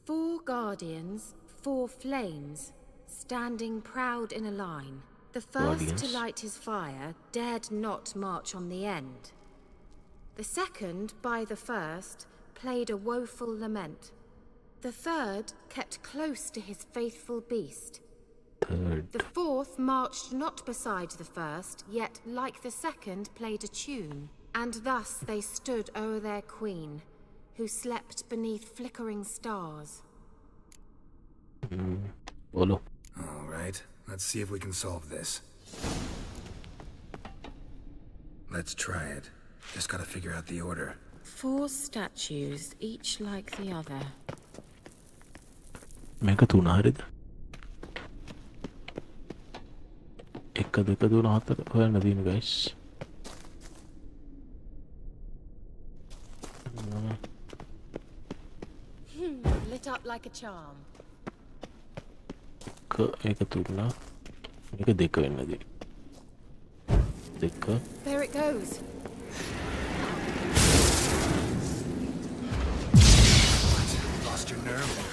4 guardians, 4 flames, standing proud in a line. The first to light his fire dared not march on the end. The second, by the first, played a woeful lament. The third kept close to his faithful beast. The fourth marched not beside the first, yet like the second played a tune. And thus they stood o'er their queen, who slept beneath flickering stars. All right, let's see if we can solve this. Let's try it. Just gotta figure out the order. 4 statues, each like the other. Mega tuna harid. Ekka deka tuna hatar hoyanna dina guys. Lit up like a charm. Ekka tuna. Mega deka wenna di. Deka. There it goes. What? Lost your nerve?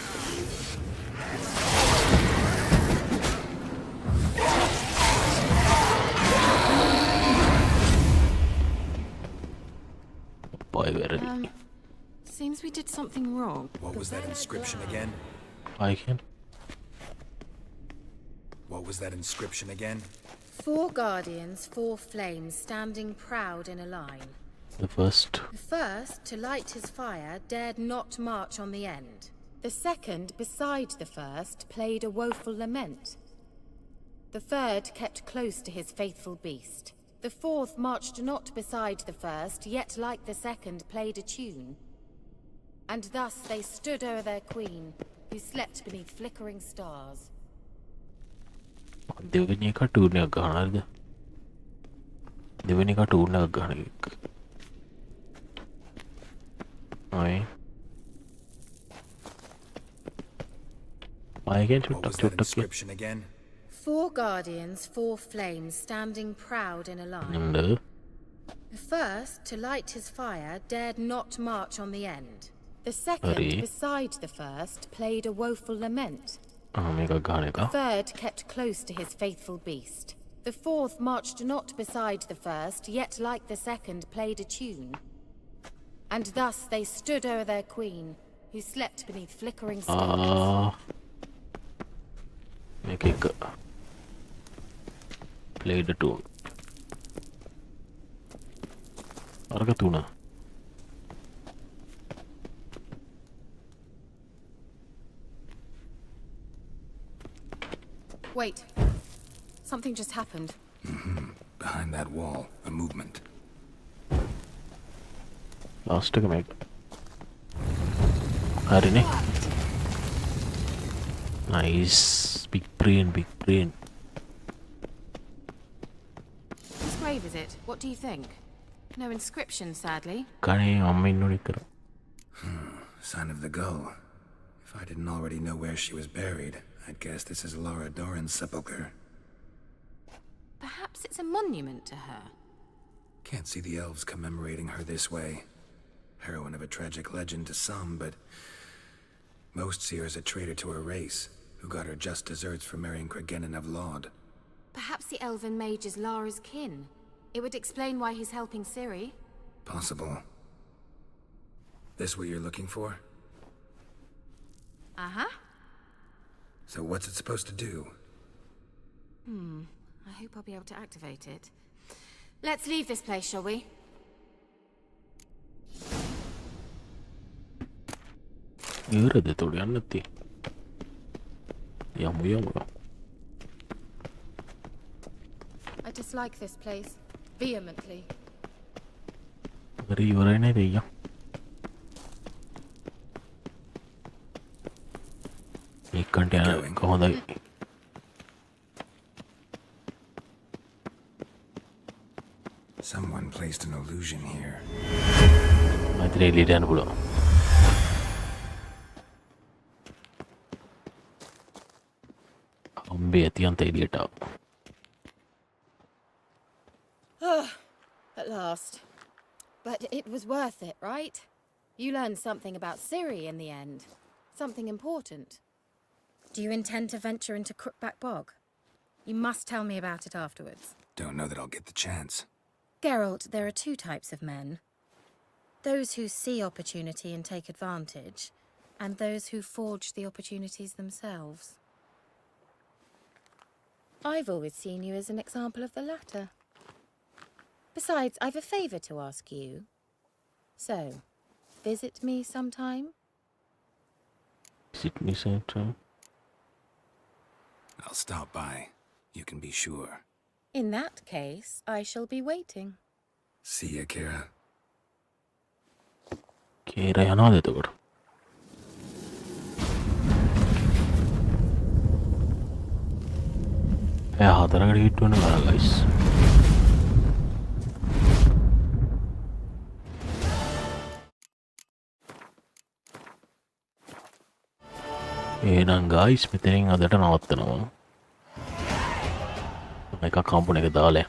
did something wrong. What was that inscription again? I can. What was that inscription again? 4 guardians, 4 flames, standing proud in a line. The first. The first, to light his fire, dared not march on the end. The second, beside the first, played a woeful lament. The third kept close to his faithful beast. The fourth marched not beside the first, yet like the second played a tune. And thus they stood o'er their queen, who slept beneath flickering stars. දෙවෙනි එක ටූන් එකක් ගන්න හරිද? දෙවෙනි එක ටූන් එකක් ගන්න එක. ආයි. I can What was that inscription again? 4 guardians, 4 flames, standing proud in a line. No. The first, to light his fire, dared not march on the end. The second, beside the first, played a woeful lament. The third kept close to his faithful beast. The fourth marched not beside the first, yet like the second played a tune. And thus they stood o'er their queen, who slept beneath flickering stars. Make it go. Play the tune. Argatuna. Wait. Something just happened. Behind that wall, a movement. Last එක මේක. හරිනේ. Nice. Big brain, big brain. Whose grave is it? What do you think? No inscription, sadly. කනේ අම්ම ඉන්නෝනේ කර. Sign of the gull. If I didn't already know where she was buried, I'd guess this is Laura Doran's sepulcher. Perhaps it's a monument to her. Can't see the elves commemorating her this way. Heroine of a tragic legend to some, but most see her as a traitor to her race, who got her just deserts for marrying Cregennan of Laud. Perhaps the elven mage is Lara's kin. It would explain why he's helping Ciri. Possible. This what you're looking for? Uh-huh. So what's it supposed to do? I hope I'll be able to activate it. Let's leave this place, shall we? ඉවරද තොඩ යන්න නැත්තේ. යමු. I dislike this place vehemently. හරි ඉවරයි නේද අයියා. ඒකන්ට යන කොහොඳයි. Someone placed an illusion here. මයිත්‍රි එළියට යන්න පුළුවන්. අම්බේ ඇතියන්ත එළියට ආවා. At last. But it was worth it, right? You learned something about Ciri in the end. Something important. Do you intend to venture into Crookback Bog? You must tell me about it afterwards. Don't know that I'll get the chance. Geralt, there are 2 types of men. Those who see opportunity and take advantage, and those who forge the opportunities themselves. I've always seen you as an example of the latter. Besides, I've a favour to ask you. So, visit me sometime? Visit me sometime? I'll stop by. You can be sure. In that case, I shall be waiting. See ya, Kira. කේර යනවාද එතකොට? එයා 4කට hit වෙන බලා guys. එහෙනම් guys මෙතනින් අදට නවත්තනවා. එකක් කම්පුන එක දාලා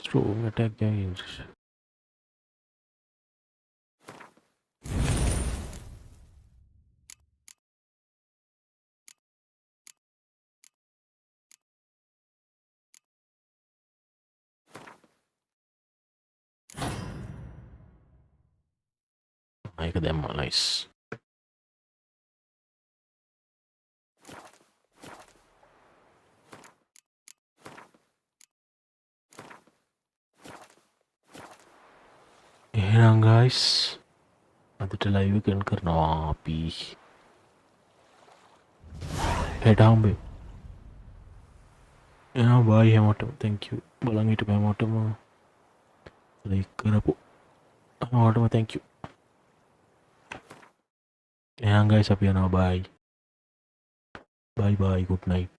strong attack gains. එක දැම්මා නයිස් එහෙනම් ගයිස් අදට ලයිව් එක එන්ඩ් කරනවා අපි හෙට හම්බෙමු එහෙනම් බයි හැමෝටම thank you බලන් හිටපු හැමෝටම ලයික් කරපු හැමෝටම thank you එහෙනම් ගයිස් අපි යනවා bye bye good night